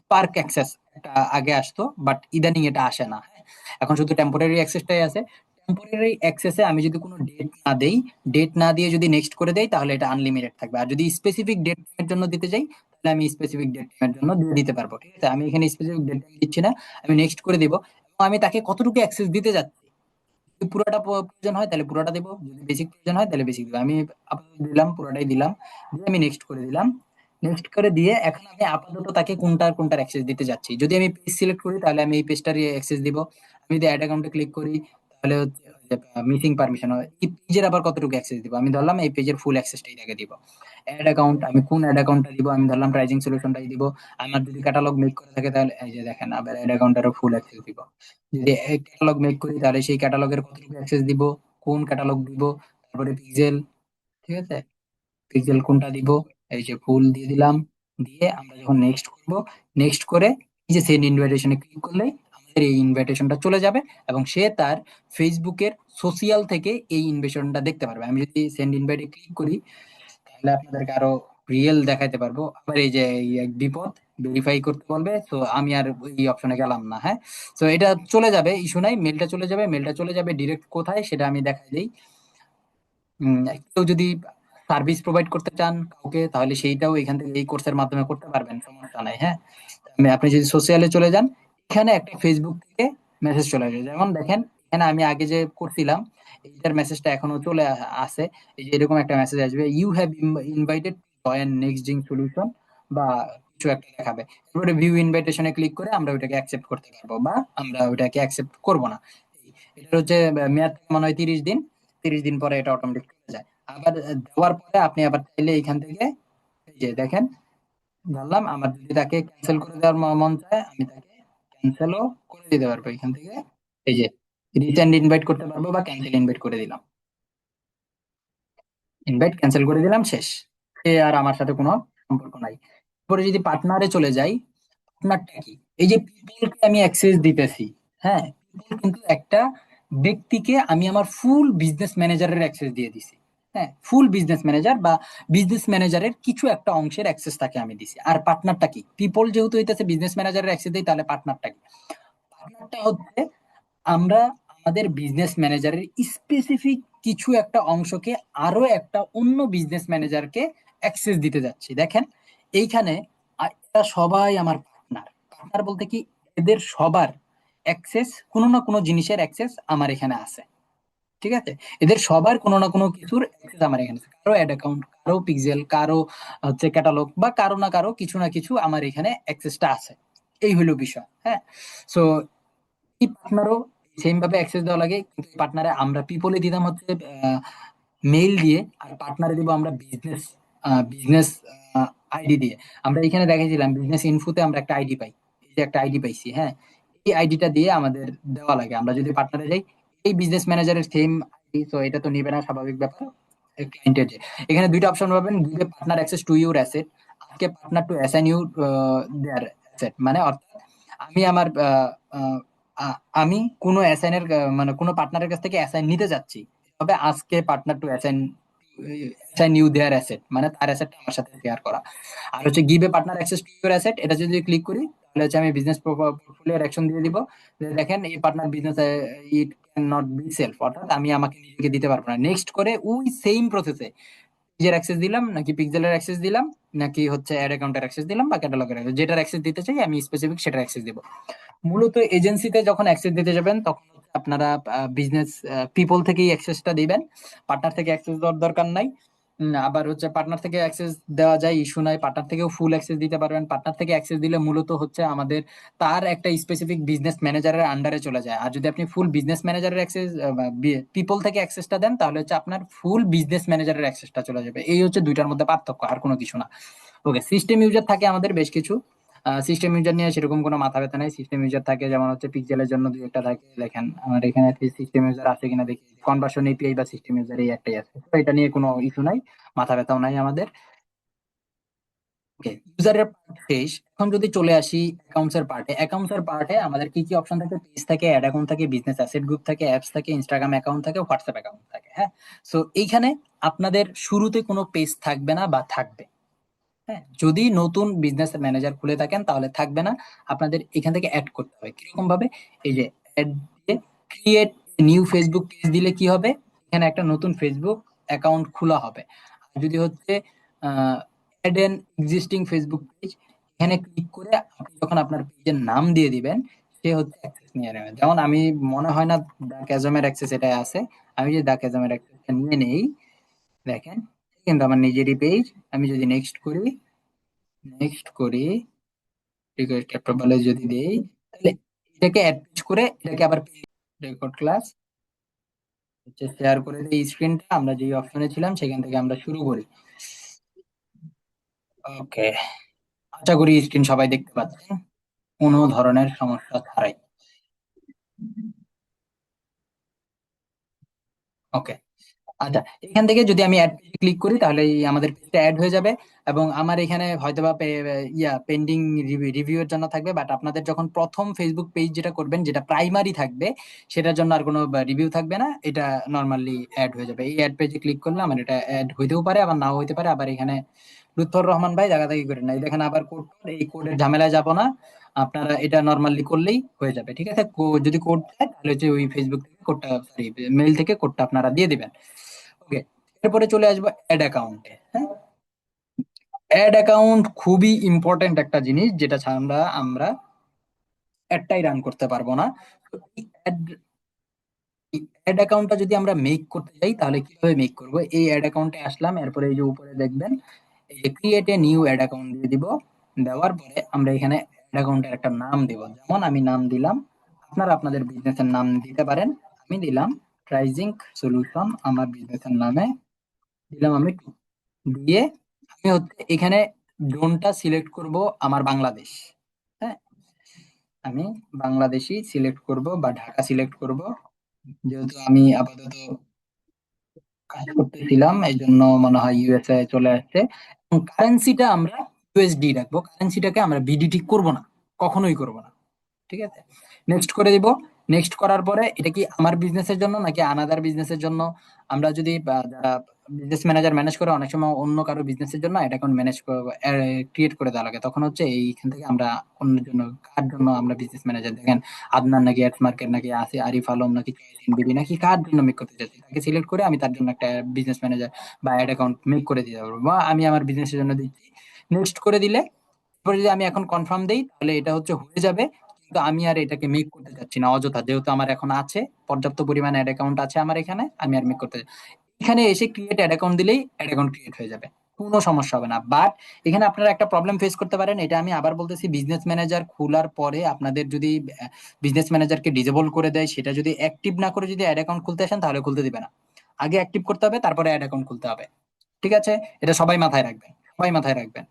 স্পার্ক অ্যাক্সেস, এটা আগে আসতো বাট ইদানিং এটা আসে না। হ্যাঁ, এখন শুধু টেম্পোরারি অ্যাক্সেসটাই আছে। টেম্পোরারি অ্যাক্সেসে আমি যদি কোনো ডেট না দেই, ডেট না দিয়ে যদি নেক্সট করে দেই তাহলে এটা আনলিমিটেড থাকবে। আর যদি স্পেসিফিক ডেট টাইমের জন্য দিতে চাই তাহলে আমি স্পেসিফিক ডেট টাইমের জন্য দিয়ে দিতে পারবো। ঠিক আছে? আমি এখানে স্পেসিফিক ডেট টাইম দিচ্ছি না, আমি নেক্সট করে দিব। এবং আমি তাকে কতটুকু অ্যাক্সেস দিতে যাচ্ছি, যদি পুরোটা প্রয়োজন হয় তাহলে পুরোটা দিব, যদি বেসিক প্রয়োজন হয় তাহলে বেসিক দিব। আমি আপাতত দিলাম, পুরোটাই দিলাম, দিয়ে আমি নেক্সট করে দিলাম। নেক্সট করে দিয়ে এখন আমি আপাতত তাকে কোনটার কোনটার অ্যাক্সেস দিতে যাচ্ছি, যদি আমি পেজ সিলেক্ট করি তাহলে আমি এই পেজটারই অ্যাক্সেস দিব। আমি যদি অ্যাড অ্যাকাউন্টে ক্লিক করি তাহলে হচ্ছে মিসিং পারমিশন হয়, এই পেজের আবার কতটুকু অ্যাক্সেস দিব, আমি ধরলাম এই পেজের ফুল অ্যাক্সেসটাই তাকে দিব। অ্যাড অ্যাকাউন্ট, আমি কোন অ্যাড অ্যাকাউন্টটা দিব, আমি ধরলাম প্রাইজিং সলিউশনটাই দিব। আমার যদি ক্যাটালগ মেক করে থাকে তাহলে এই যে দেখেন আবার অ্যাড অ্যাকাউন্টেরও ফুল অ্যাক্সেস দিব। যদি ক্যাটালগ মেক করি তাহলে সেই ক্যাটালগের কতটুকু অ্যাক্সেস দিব, কোন ক্যাটালগ দিব, তারপরে পিক্সেল, ঠিক আছে, পিক্সেল কোনটা দিব, এই যে ফুল দিয়ে দিলাম। দিয়ে আমরা যখন নেক্সট করব, নেক্সট করে এই যে সেন্ড ইনভাইটেশনে ক্লিক করলেই আমাদের এই ইনভাইটেশনটা চলে যাবে এবং সে তার ফেসবুকের সোশিয়াল থেকে এই ইনভাইটেশনটা দেখতে পারবে। আমি যদি সেন্ড ইনভাইটে ক্লিক করি তাহলে আপনাদেরকে আরো রিয়েল দেখাইতে পারবো। আবার এই যে এই এক বিপদ ভেরিফাই করতে বলবে, তো আমি আর এই অপশনে গেলাম না। হ্যাঁ, তো এটা চলে যাবে, ইস্যু নাই, মেলটা চলে যাবে। মেলটা চলে যাবে ডিরেক্ট কোথায় সেটা আমি দেখাই দিই। কেউ যদি সার্ভিস প্রোভাইড করতে চান কাউকে, তাহলে সেইটাও এখান থেকে এই কোর্সের মাধ্যমে করতে পারবেন, সমস্যা নাই। হ্যাঁ, আপনি যদি সোশ্যালে চলে যান, এখানে একটা ফেসবুক থেকে মেসেজ চলে আসবে। যেমন দেখেন এখানে আমি আগে যে করছিলাম এইটার মেসেজটা এখনো চলে আসে। এই যে এরকম একটা মেসেজ আসবে, you have invited join next জিং সলিউশন বা কিছু একটা দেখাবে। এরপরে ভিউ ইনভাইটেশনে ক্লিক করে আমরা ওইটাকে অ্যাকসেপ্ট করতে পারবো বা আমরা ওইটাকে অ্যাকসেপ্ট করব না। এটা হচ্ছে মেয়াদ মনে হয় 30 দিন। 30 দিন পরে এটা অটোমেটিক চলে যায়। আবার দেওয়ার পরে আপনি আবার চাইলে এখান থেকে এই যে দেখেন ধরলাম, আমার যদি তাকে ক্যান্সেল করে দেওয়ার মন চায় আমি তাকে ক্যান্সেলও করে দিতে পারবো এখান থেকে। এই যে রিসেন্ড ইনভাইট করতে পারবো বা ক্যান্সেল ইনভাইট করে দিলাম, ইনভাইট ক্যান্সেল করে দিলাম, শেষ। সে আর আমার সাথে কোনো সম্পর্ক নাই। পরে যদি পার্টনারে চলে যাই, পার্টনারটা কি? এই যে পিপলকে আমি অ্যাক্সেস দিতেছি, হ্যাঁ, পিপল কিন্তু একটা ব্যক্তিকে আমি আমার ফুল বিজনেস ম্যানেজারের অ্যাক্সেস দিয়ে দিছি। হ্যাঁ, ফুল বিজনেস ম্যানেজার বা বিজনেস ম্যানেজারের কিছু একটা অংশের অ্যাক্সেস তাকে আমি দিছি। আর পার্টনারটা কি? পিপল যেহেতু হইতেছে বিজনেস ম্যানেজারের অ্যাক্সেস দিই, তাহলে পার্টনারটা কি? পার্টনারটা হচ্ছে আমরা আমাদের বিজনেস ম্যানেজারের স্পেসিফিক কিছু একটা অংশকে আরো একটা অন্য বিজনেস ম্যানেজারকে অ্যাক্সেস দিতে যাচ্ছি। দেখেন এইখানে এরা সবাই আমার পার্টনার। পার্টনার বলতে কি, এদের সবার অ্যাক্সেস, কোনো না কোনো জিনিসের অ্যাক্সেস আমার এখানে আছে। ঠিক আছে, এদের সবার কোনো না কোনো কিছুর অ্যাক্সেস আমার এখানে আছে। কারো অ্যাড অ্যাকাউন্ট, কারো পিক্সেল, কারো হচ্ছে ক্যাটালগ, বা কারো না কারো কিছু না কিছু আমার এখানে অ্যাক্সেসটা আছে। এই হলো বিষয়। হ্যাঁ, সো এই পার্টনারও সেম ভাবে অ্যাক্সেস দেওয়া লাগে, কিন্তু পার্টনারে আমরা পিপলে দিতাম হচ্ছে মেইল দিয়ে, আর পার্টনারে দিব আমরা বিজনেস বিজনেস আইডি দিয়ে। আমরা এখানে দেখেছিলাম বিজনেস ইনফোতে আমরা একটা আইডি পাই, এই যে একটা আইডি পাইছি। হ্যাঁ, এই আইডিটা দিয়ে আমাদের দেওয়া লাগে। আমরা যদি পার্টনারে যাই, এই বিজনেস ম্যানেজারের সেম আইডি, তো এটা তো নিবে না, স্বাভাবিক ব্যাপার। ক্লায়েন্টের যে এখানে দুইটা অপশন পাবেন, give partner access to your asset, আজকে partner to assign you their asset. মানে অর্থাৎ আমি আমার আমি কোনো অ্যাসাইনের মানে কোনো পার্টনারের কাছ থেকে অ্যাসাইন নিতে যাচ্ছি, তবে আজকে partner to assign assign you their asset, মানে তার অ্যাসেটটা আমার সাথে শেয়ার করা। আর হচ্ছে give a partner access to your asset, এটা যদি ক্লিক করি তাহলে হচ্ছে আমি বিজনেস পোর্টফোলিওর অ্যাকশন দিয়ে দিব। যে দেখেন এই partner business it can not be self, অর্থাৎ আমি আমাকে নিজেকে দিতে পারবো না। নেক্সট করে ওই সেম প্রসেসে নিজের অ্যাক্সেস দিলাম, নাকি পিক্সেলের অ্যাক্সেস দিলাম, নাকি হচ্ছে অ্যাড অ্যাকাউন্টের অ্যাক্সেস দিলাম বা ক্যাটালগের অ্যাক্সেস, যেটার অ্যাক্সেস দিতে চাই আমি স্পেসিফিক সেটার অ্যাক্সেস দিব। মূলত এজেন্সিতে যখন অ্যাক্সেস দিতে যাবেন তখন হচ্ছে আপনারা বিজনেস পিপল থেকেই অ্যাক্সেসটা দিবেন, পার্টনার থেকে অ্যাক্সেস দেওয়ার দরকার নাই। আবার হচ্ছে পার্টনার থেকে অ্যাক্সেস দেওয়া যায়, ইস্যু নাই, পার্টনার থেকেও ফুল অ্যাক্সেস দিতে পারবেন। পার্টনার থেকে অ্যাক্সেস দিলে মূলত হচ্ছে আমাদের তার একটা স্পেসিফিক বিজনেস ম্যানেজারের আন্ডারে চলে যায়। আর যদি আপনি ফুল বিজনেস ম্যানেজারের অ্যাক্সেস পিপল থেকে অ্যাক্সেসটা দেন, তাহলে হচ্ছে আপনার ফুল বিজনেস ম্যানেজারের অ্যাক্সেসটা চলে যাবে। এই হচ্ছে দুইটার মধ্যে পার্থক্য, আর কোনো কিছু না। ওকে, সিস্টেম ইউজার থাকে আমাদের বেশ কিছু। সিস্টেম ইউজার নিয়ে সেরকম কোনো মাথা ব্যথা নাই। সিস্টেম ইউজার থাকে যেমন হচ্ছে পিক্সেলের জন্য দুই একটা থাকে। দেখেন আমার এখানে সিস্টেম ইউজার আছে কিনা দেখি, কনভার্সন এপিআই বা সিস্টেম ইউজার এই একটাই আছে, তো এটা নিয়ে কোনো ইস্যু নাই, মাথা ব্যথাও নাই আমাদের। ওকে, ইউজারের পার্ট শেষ। এখন যদি চলে আসি অ্যাকাউন্টস এর পার্টে, অ্যাকাউন্টস এর পার্টে আমাদের কি কি অপশন থাকে? পেজ থাকে, অ্যাড অ্যাকাউন্ট থাকে, বিজনেস অ্যাসেট গ্রুপ থাকে, অ্যাপস থাকে, ইনস্টাগ্রাম অ্যাকাউন্ট থাকে, হোয়াটসঅ্যাপ অ্যাকাউন্ট থাকে। হ্যাঁ, সো এইখানে আপনাদের শুরুতে কোনো পেজ থাকবে না বা থাকবে। হ্যাঁ, যদি নতুন বিজনেস ম্যানেজার খুলে থাকেন তাহলে থাকবে না, আপনাদের এখান থেকে অ্যাড করতে হবে। কিরকম ভাবে? এই যে অ্যাড দিয়ে ক্রিয়েট নিউ ফেসবুক পেজ দিলে কি হবে, এখানে একটা নতুন ফেসবুক অ্যাকাউন্ট খোলা হবে। আর যদি হচ্ছে add an existing Facebook page, এখানে ক্লিক করে আপনি যখন আপনার পেজের নাম দিয়ে দিবেন, সে হচ্ছে অ্যাক্সেস নিয়ে নেবে। যেমন আমি মনে হয় না দা ক্যাজমের অ্যাক্সেস এটাই আছে, আমি যদি দা ক্যাজমের অ্যাক্সেসটা নিয়ে নেই, দেখেন কিন্তু আমার নিজেরই পেজ। আমি যদি নেক্সট করি রিকোয়েস্ট অ্যাপ্রুভালে যদি দেই, তাহলে এটাকে অ্যাড করে এটাকে আবার রেকর্ড ক্লাস হচ্ছে শেয়ার করে দিই স্ক্রিনটা। আমরা যেই অপশনে ছিলাম সেখান থেকে আমরা শুরু করি। ওকে, আশা করি স্ক্রিন সবাই দেখতে পাচ্ছেন কোনো ধরনের সমস্যা ছাড়াই। ওকে, আচ্ছা, এখান থেকে যদি আমি অ্যাড পেজে ক্লিক করি তাহলে এই আমাদের পেজটা অ্যাড হয়ে যাবে, এবং আমার এখানে হয়তোবা পেন্ডিং রিভিউ এর জন্য থাকবে, বাট আপনাদের যখন প্রথম ফেসবুক পেজ যেটা করবেন, যেটা প্রাইমারি থাকবে, সেটার জন্য আর কোনো রিভিউ থাকবে না, এটা নর্মালি অ্যাড হয়ে যাবে। এই অ্যাড পেজে ক্লিক করলে আমার এটা অ্যাড হইতেও পারে, আবার নাও হইতে পারে। আবার এখানে লুৎফর রহমান ভাই দাগাদাগি করেন না, এই দেখেন আবার কোড, এই কোডের ঝামেলায় যাব না, আপনারা এটা নর্মালি করলেই হয়ে যাবে। ঠিক আছে, যদি কোড চায় তাহলে হচ্ছে ওই ফেসবুক থেকে কোডটা, সরি মেইল থেকে কোডটা আপনারা দিয়ে দিবেন। ওকে, এরপরে চলে আসবো অ্যাড অ্যাকাউন্টে। হ্যাঁ, অ্যাড অ্যাকাউন্ট খুবই ইম্পর্টেন্ট একটা জিনিস, যেটা ছাড়া আমরা আমরা অ্যাডটাই রান করতে পারবো না। তো এই অ্যাড অ্যাকাউন্টটা যদি আমরা মেক করতে যাই তাহলে কিভাবে মেক করব? এই অ্যাড অ্যাকাউন্টে আসলাম, এরপরে এই যে উপরে দেখবেন এই যে create a new ad account দিয়ে দিব। দেওয়ার পরে আমরা এখানে অ্যাড অ্যাকাউন্টের একটা নাম দিব, যেমন আমি নাম দিলাম, আপনারা আপনাদের বিজনেসের নাম দিতে পারেন। আমি দিলাম ট্রাইজিং সলিউশন, আমার বিজনেসের নামে দিলাম আমি দিয়ে, আমি হচ্ছে এখানে জোনটা সিলেক্ট করব আমার বাংলাদেশ। হ্যাঁ, আমি বাংলাদেশি সিলেক্ট করব বা ঢাকা সিলেক্ট করব, যেহেতু আমি আপাতত কাজ করতেছিলাম এই জন্য মনে হয় ইউএসএ চলে আসছে। এবং কারেন্সিটা আমরা ইউএসডি রাখবো, কারেন্সিটাকে আমরা বিডিটি করব না, কখনোই করব না। ঠিক আছে, নেক্সট করে দিব। নেক্সট করার পরে এটা কি আমার বিজনেসের জন্য নাকি আনাদার বিজনেসের জন্য? আমরা যদি যারা বিজনেস ম্যানেজার ম্যানেজ করে, অনেক সময় অন্য কারো বিজনেসের জন্য এটা এখন ম্যানেজ ক্রিয়েট করে দেওয়া লাগে, তখন হচ্ছে এইখান থেকে আমরা অন্যের জন্য, কার জন্য আমরা বিজনেস ম্যানেজার, দেখেন আদনান নাকি অ্যাডস মার্কেট নাকি আসি আরিফ আলম নাকি বিবি নাকি কার জন্য মেক করতে চাচ্ছি, তাকে সিলেক্ট করে আমি তার জন্য একটা বিজনেস ম্যানেজার বা অ্যাড অ্যাকাউন্ট মেক করে দিতে পারবো, বা আমি আমার বিজনেসের জন্য দিচ্ছি। নেক্সট করে দিলে, এরপরে যদি আমি এখন কনফার্ম দেই তাহলে এটা হচ্ছে হয়ে যাবে। কিন্তু আমি আর এটাকে মেক করতে চাচ্ছি না অযথা, যেহেতু আমার এখন আছে পর্যাপ্ত পরিমাণে অ্যাড অ্যাকাউন্ট আছে আমার এখানে, আমি আর মেক করতে, এখানে এসে ক্রিয়েট অ্যাড অ্যাকাউন্ট দিলেই অ্যাড অ্যাকাউন্ট ক্রিয়েট হয়ে যাবে, কোনো সমস্যা হবে না। বাট এখানে আপনারা একটা প্রবলেম ফেস করতে পারেন, এটা আমি আবার বলতেছি, বিজনেস ম্যানেজার খোলার পরে আপনাদের যদি বিজনেস ম্যানেজারকে ডিসেবল করে দেয়, সেটা যদি অ্যাক্টিভ না করে যদি অ্যাড অ্যাকাউন্ট খুলতে আসেন তাহলে খুলতে দিবে না, আগে অ্যাক্টিভ করতে হবে তারপরে অ্যাড অ্যাকাউন্ট খুলতে হবে। ঠিক আছে, এটা সবাই মাথায় রাখবেন, সবাই মাথায় রাখবেন।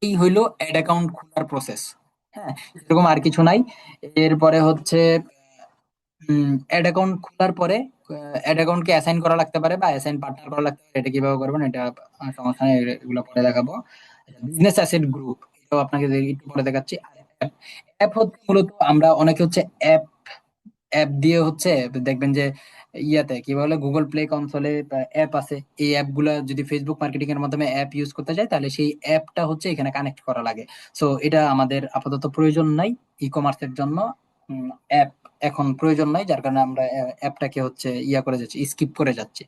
এই হইলো অ্যাড অ্যাকাউন্ট খোলার প্রসেস। হ্যাঁ, এরকম আর কিছু নাই। এরপরে হচ্ছে অ্যাড অ্যাকাউন্ট খোলার পরে অ্যাড অ্যাকাউন্টকে অ্যাসাইন করা লাগতে পারে বা অ্যাসাইন পার্টনার করা লাগতে পারে, এটা কিভাবে করবেন এটা সমস্যা নেই, এগুলো পরে দেখাবো। বিজনেস অ্যাসেট গ্রুপ, এটাও আপনাকে একটু পরে দেখাচ্ছি। অ্যাপ হচ্ছে মূলত আমরা অনেকে হচ্ছে অ্যাপ অ্যাপ দিয়ে হচ্ছে, দেখবেন যে ইয়াতে কি বলে গুগল প্লে কনসোলে অ্যাপ আছে, এই অ্যাপ গুলা যদি ফেসবুক মার্কেটিং এর মাধ্যমে অ্যাপ ইউজ করতে চায় তাহলে সেই অ্যাপটা হচ্ছে এখানে কানেক্ট করা লাগে। সো এটা আমাদের আপাতত প্রয়োজন নাই ই কমার্সের জন্য, অ্যাপ এখন প্রয়োজন নাই, যার কারণে আমরা অ্যাপটাকে হচ্ছে ইয়া করে যাচ্ছি, স্কিপ করে যাচ্ছি।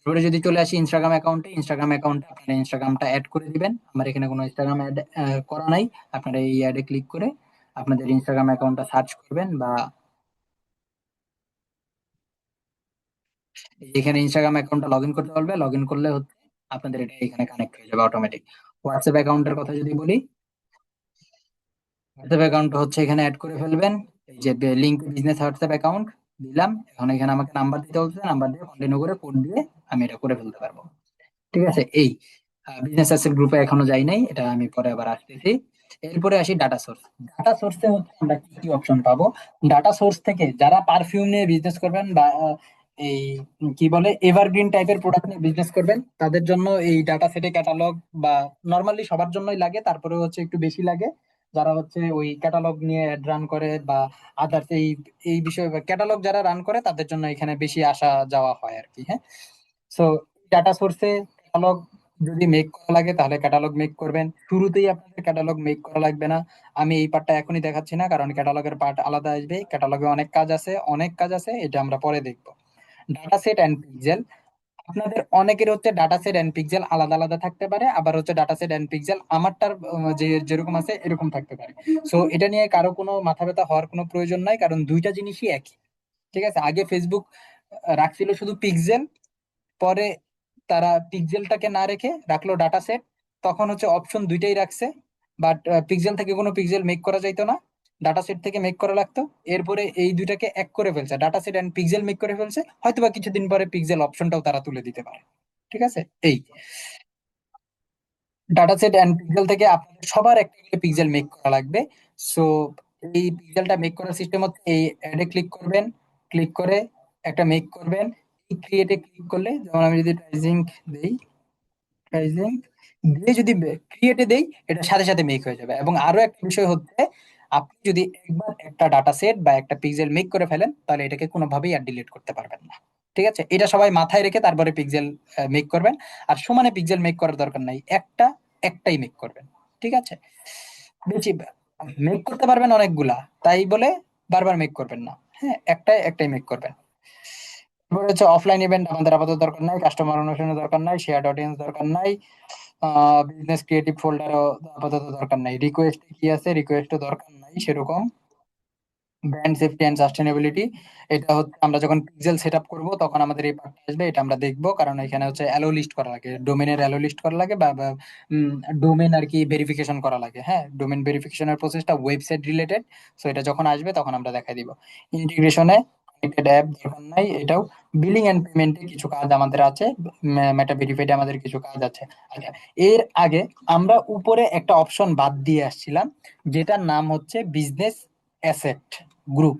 এবারে যদি চলে আসি ইনস্টাগ্রাম অ্যাকাউন্টে, ইনস্টাগ্রাম অ্যাকাউন্টে আপনারা ইনস্টাগ্রামটা অ্যাড করে দিবেন, আমার এখানে কোনো ইনস্টাগ্রাম অ্যাড করা নাই। আপনারা এই অ্যাডে ক্লিক করে আপনাদের ইনস্টাগ্রাম অ্যাকাউন্টটা সার্চ করবেন, বা এখানে ইনস্টাগ্রাম অ্যাকাউন্টটা লগ ইন করতে পারবে, লগ ইন করলে হচ্ছে আপনাদের এটা এখানে কানেক্ট হয়ে যাবে অটোমেটিক। হোয়াটসঅ্যাপ অ্যাকাউন্টের কথা যদি বলি, হোয়াটসঅ্যাপ অ্যাকাউন্ট হচ্ছে এখানে অ্যাড করে ফেলবেন। এই যে লিঙ্ক বিজনেস হোয়াটসঅ্যাপ অ্যাকাউন্ট দিলাম, এখন এখানে আমাকে নাম্বার দিতে বলছে, নাম্বার দিয়ে কন্টিনিউ করে কোড দিয়ে আমি এটা করে ফেলতে পারবো। ঠিক আছে, এই বিজনেস অ্যাসেট গ্রুপে এখনো যাই নাই, এটা আমি পরে আবার আসতেছি। এরপরে আসি ডাটা সোর্স। ডাটা সোর্সে হচ্ছে আমরা কি কি অপশন পাবো? ডাটা সোর্স থেকে যারা পারফিউম নিয়ে বিজনেস করবেন বা এই কি বলে এভারগ্রিন টাইপের প্রোডাক্ট নিয়ে বিজনেস করবেন, তাদের জন্য এই ডাটা সেটে ক্যাটালগ, বা নর্মালি সবার জন্যই লাগে, তারপরে হচ্ছে একটু বেশি লাগে যারা হচ্ছে ওই ক্যাটালগ নিয়ে রান করে বা আদার্স এই এই বিষয়ে ক্যাটালগ যারা রান করে তাদের জন্য এখানে বেশি আসা যাওয়া হয় আর কি। হ্যাঁ, সো ডাটা সোর্সে ক্যাটালগ যদি মেক করা লাগে তাহলে ক্যাটালগ মেক করবেন, শুরুতেই আপনাদের ক্যাটালগ মেক করা লাগবে না। আমি এই পার্টটা এখনই দেখাচ্ছি না, কারণ ক্যাটালগের পার্ট আলাদা আসবে, ক্যাটালগে অনেক কাজ আছে, অনেক কাজ আছে, এটা আমরা পরে দেখবো। ডাটা সেট অ্যান্ড পিক্সেল, আপনাদের অনেকের হচ্ছে ডাটা সেট এন্ড পিক্সেল আলাদা আলাদা থাকতে পারে, আবার হচ্ছে ডাটা সেট এন্ড পিক্সেল আমারটার যে যেরকম আছে এরকম থাকতে পারে। সো এটা নিয়ে কারো কোনো মাথা ব্যথা হওয়ার কোনো প্রয়োজন নাই, কারণ দুইটা জিনিসই একই। ঠিক আছে, আগে ফেসবুক রাখছিল শুধু পিক্সেল, পরে তারা পিক্সেলটাকে না রেখে রাখলো ডাটা সেট, তখন হচ্ছে অপশন দুইটাই রাখছে, বাট পিক্সেল থেকে কোনো পিক্সেল মেক করা যাইতো না, ডাটা সেট থেকে মেক করা লাগতো। এরপরে এই দুইটাকে এক করে ফেলছে, data set and pixel make করে ফেলছে, হয়তোবা কিছুদিন পরে পিক্সেল অপশনটাও তারা তুলে দিতে পারে। ঠিক আছে, এই ডাটা সেট এন্ড পিক্সেল থেকে আপনাদের সবার একটা করে পিক্সেল মেক করা লাগবে। সো এই পিক্সেলটা মেক করার সিস্টেম হচ্ছে এই অ্যাডে ক্লিক করবেন, ক্লিক করে একটা মেক করবেন, ক্রিয়েটে ক্লিক করলে, যেমন আমি যদি প্রাইজিং দেই, প্রাইজিং দিয়ে যদি ক্রিয়েটে দেই, এটা সাথে সাথে মেক হয়ে যাবে। এবং আরো একটা বিষয় হচ্ছে, আপনি যদি একবার একটা ডাটা সেট বা একটা পিক্সেল মেক করে ফেলেন, তাহলে এটাকে কোনোভাবেই আর ডিলিট করতে পারবেন না। ঠিক আছে, এটা সবাই মাথায় রেখে তারপরে পিক্সেল মেক করবেন। আর সমানে পিক্সেল মেক করার দরকার নাই, একটাই মেক করবেন। ঠিক আছে, বেশি মেক করতে পারবেন অনেকগুলা, তাই বলে বারবার মেক করবেন না। হ্যাঁ, একটাই মেক করবেন। এবার হচ্ছে অফলাইন ইভেন্ট আমাদের আপাতত দরকার নাই, কাস্টমার অনুসরণের দরকার নাই, শেয়ার্ড অডিয়েন্স দরকার নাই, বিজনেস ক্রিয়েটিভ ফোল্ডারও আপাতত দরকার নাই। রিকোয়েস্ট কি আছে, রিকোয়েস্টও দরকার নাই সেরকম। ব্র্যান্ড সেফটি এন্ড সাস্টেনেবিলিটি, এটা হচ্ছে আমরা যখন পিক্সেল সেট আপ করবো তখন আমাদের এই পার্টটা আসবে, এটা আমরা দেখবো। কারণ এখানে হচ্ছে অ্যালো লিস্ট করা লাগে, ডোমেনের অ্যালো লিস্ট করা লাগে, বা ডোমেন আর কি ভেরিফিকেশন করা লাগে। হ্যাঁ, ডোমেন ভেরিফিকেশনের প্রসেসটা ওয়েবসাইট রিলেটেড। সো এটা যখন আসবে তখন আমরা দেখাই দিব। ইন্টিগ্রেশনে কানেক্টেড অ্যাপ দরকার নাই এটাও। বিলিং এন্ড পেমেন্টে কিছু কাজ আমাদের আছে, মেটা ভেরিফাইডে আমাদের কিছু কাজ আছে। আচ্ছা, এর আগে আমরা উপরে একটা অপশন বাদ দিয়ে আসছিলাম, যেটার নাম হচ্ছে বিজনেস অ্যাসেট গ্রুপ।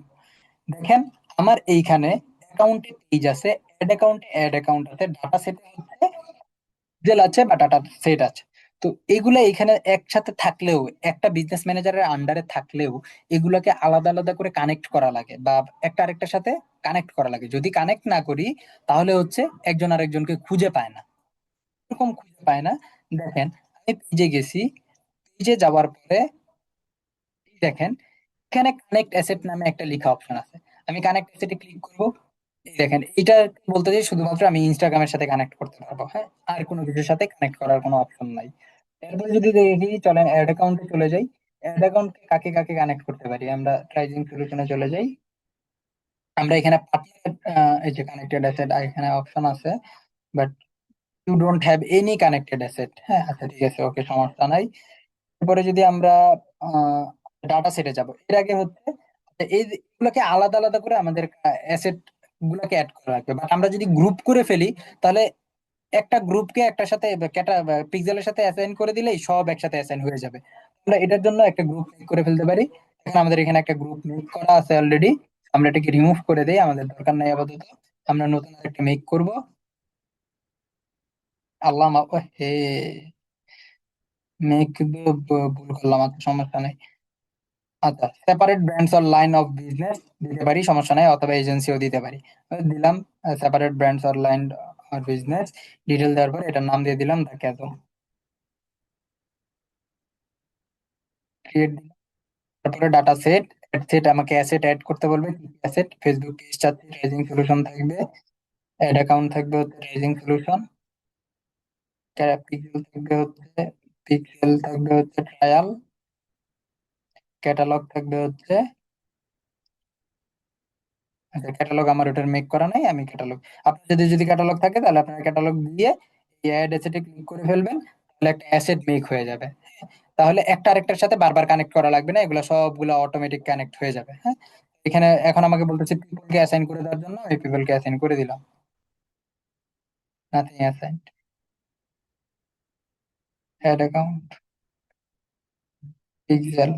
দেখেন, আমার এইখানে অ্যাকাউন্টে পেজ আছে, অ্যাড অ্যাকাউন্ট আছে, ডাটা সেট হচ্ছে জেল আছে বা ডাটা সেট আছে। তো এগুলা এখানে একসাথে থাকলেও, একটা বিজনেস ম্যানেজারের আন্ডারে থাকলেও, এগুলাকে আলাদা আলাদা করে কানেক্ট করা লাগে, বা একটা আরেকটার সাথে কানেক্ট করা লাগে। যদি কানেক্ট না করি, তাহলে হচ্ছে একজন আরেকজনকে খুঁজে পায় না, এরকম খুঁজে পায় না। দেখেন, আমি পেজে গেছি, পেজে যাওয়ার পরে দেখেন এখানে কানেক্ট অ্যাসেট নামে একটা লেখা অপশন আছে। আমি কানেক্ট অ্যাসেটে ক্লিক করব। এই দেখেন, এটা বলতে যে শুধুমাত্র আমি ইনস্টাগ্রামের সাথে কানেক্ট করতে পারবো। হ্যাঁ, আর কোনো কিছুর সাথে কানেক্ট করার কোনো অপশন নাই। এরপরে যদি দেখি, চলেন অ্যাড অ্যাকাউন্টে চলে যাই। অ্যাড অ্যাকাউন্ট কাকে কাকে কানেক্ট করতে পারি, আমরা ট্রাইজিং সলিউশনে চলে যাই। আমরা এখানে পার্টনার, এই যে কানেক্টেড অ্যাসেট এখানে অপশন আছে, but you don't have any connected asset. হ্যাঁ, আচ্ছা ঠিক আছে, ওকে, সমস্যা নাই। এরপরে যদি আমরা ডাটা সেটে যাব, এর আগে হচ্ছে এইগুলোকে আলাদা আলাদা করে আমাদের অ্যাসেট গুলাকে অ্যাড করা লাগবে। বাট আমরা যদি গ্রুপ করে ফেলি, তাহলে একটা গ্রুপকে একটার সাথে পিক্সেলের সাথে অ্যাসাইন করে দিলেই সব একসাথে অ্যাসাইন হয়ে যাবে। আমরা এটার জন্য একটা গ্রুপ মেক করে ফেলতে পারি। এখন আমাদের এখানে একটা গ্রুপ মেক করা আছে অলরেডি, আমরা এটাকে রিমুভ করে দেই, আমাদের দরকার নাই আপাতত। আমরা নতুন একটা মেক করব। আল্লাহ হে, মেক ভুল করলাম, আচ্ছা সমস্যা নাই। আচ্ছা, separate brands or line of business দিতে পারি, সমস্যা নাই, অথবা এজেন্সিও দিতে পারি। দিলাম separate brands or line or business. Detail দেওয়ার পর এটার নাম দিয়ে দিলাম দ্য ক্যাজো। ক্রিয়েট দিলাম। তারপরে ডাটা সেট, সেট আমাকে অ্যাসেট অ্যাড করতে বলবে। কি অ্যাসেট? ফেসবুক পেজ চাচ্ছে, রাইজিং সলিউশন থাকবে, অ্যাড অ্যাকাউন্ট থাকবে হচ্ছে রাইজিং সলিউশন, পিক্সেল থাকবে হচ্ছে ট্রায়াল, ক্যাটালগ থাকবে হচ্ছে, আচ্ছা ক্যাটালগ আমার ওটার মেক করা নাই, আমি ক্যাটালগ, আপনার যদি ক্যাটালগ থাকে তাহলে আপনার ক্যাটালগ দিয়ে অ্যাড অ্যাসেটে ক্লিক করে ফেলবেন, তাহলে একটা অ্যাসেট মেক হয়ে যাবে। তাহলে একটা আরেকটার সাথে বারবার কানেক্ট করা লাগবে না, এগুলো সবগুলো অটোমেটিক কানেক্ট হয়ে যাবে। হ্যাঁ, এখানে এখন আমাকে বলতেছে পিপলকে অ্যাসাইন করে দেওয়ার জন্য, আমি পিপলকে অ্যাসাইন করে দিলাম। Nothing assign, ad account, pixel,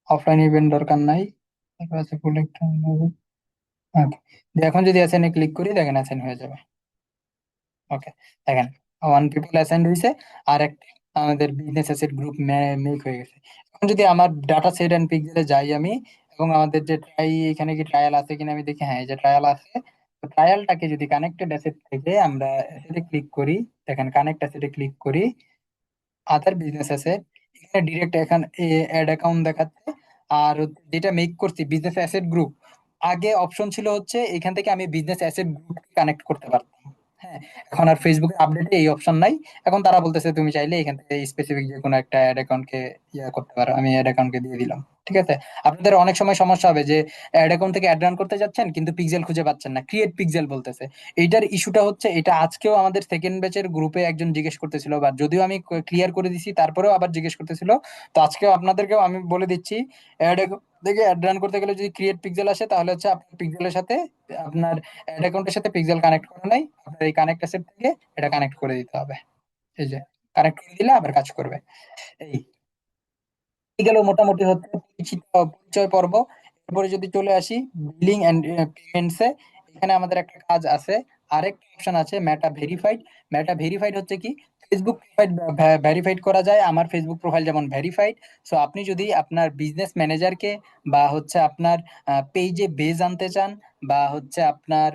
offline event দরকার নাই। তারপর আছে ফুল একটা, এখন যদি অ্যাসাইনে ক্লিক করি, দেখেন অ্যাসাইন হয়ে যাবে। ওকে, দেখেন, ওয়ান পিপল অ্যাসাইন হয়েছে, আর একটা আমাদের বিজনেস অ্যাসেট গ্রুপ মেক হয়ে গেছে। এখন যদি আমার ডাটা সেট এন্ড পিক্সেলে যাই আমি, এবং আমাদের যে এখানে কি ট্রায়াল আছে কিনা আমি দেখি, হ্যাঁ এই যে ট্রায়াল আছে। তো ট্রায়ালটাকে যদি কানেক্টেড অ্যাসেট থেকে আমরা অ্যাসেটে ক্লিক করি, দেখেন কানেক্ট অ্যাসেটে ক্লিক করি, আদার বিজনেস অ্যাসেট, এখানে ডিরেক্ট এখন অ্যাড অ্যাকাউন্ট দেখাচ্ছে। আর যেটা মেক করছি বিজনেস অ্যাসেট গ্রুপ, আগে অপশন ছিল হচ্ছে এখান থেকে আমি বিজনেস অ্যাসেট গ্রুপ কানেক্ট করতে পারতাম। হ্যাঁ, এখন আর ফেসবুকের আপডেটে এই অপশন নাই। এখন তারা বলতেছে তুমি চাইলে এখান থেকে স্পেসিফিক যে কোনো একটা অ্যাড অ্যাকাউন্টকে করতে পারো। আমি অ্যাড অ্যাকাউন্টকে দিয়ে দিলাম। ঠিক আছে, আপনাদের অনেক সময় সমস্যা হবে যে অ্যাড অ্যাকাউন্ট থেকে অ্যাড রান করতে যাচ্ছেন কিন্তু পিক্সেল খুঁজে পাচ্ছেন না, ক্রিয়েট পিক্সেল বলতেছে। এইটার ইস্যুটা হচ্ছে, এটা আজকেও আমাদের সেকেন্ড ব্যাচের গ্রুপে একজন জিজ্ঞেস করতেছিল, বা যদিও আমি ক্লিয়ার করে দিছি তারপরেও আবার জিজ্ঞেস করতেছিল। তো আজকেও আপনাদেরকেও আমি বলে দিচ্ছি, অ্যাড দেখে অ্যাড রান করতে গেলে যদি ক্রিয়েট পিক্সেল আসে, তাহলে হচ্ছে আপনার পিক্সেলের সাথে, আপনার অ্যাড অ্যাকাউন্টের সাথে পিক্সেল কানেক্ট করা নাই, আপনার এই কানেক্ট অ্যাসেট থেকে এটা কানেক্ট করে দিতে হবে। এই যে কানেক্ট করে দিলে আবার কাজ করবে। এই এই গেল মোটামুটি হচ্ছে পরিচয় পর্ব। এরপরে যদি চলে আসি বিলিং এন্ড পেমেন্টসে, এখানে আমাদের একটা কাজ আছে, আরেকটা অপশন আছে মেটা ভেরিফাইড। মেটা ভেরিফাইড হচ্ছে কি, ফেসবুক প্রোফাইল ভেরিফাইড করা যায়, আমার ফেসবুক প্রোফাইল যেমন ভেরিফাইড। সো আপনি যদি আপনার বিজনেস ম্যানেজারকে বা হচ্ছে আপনার পেজে বেজ আনতে চান, বা হচ্ছে আপনার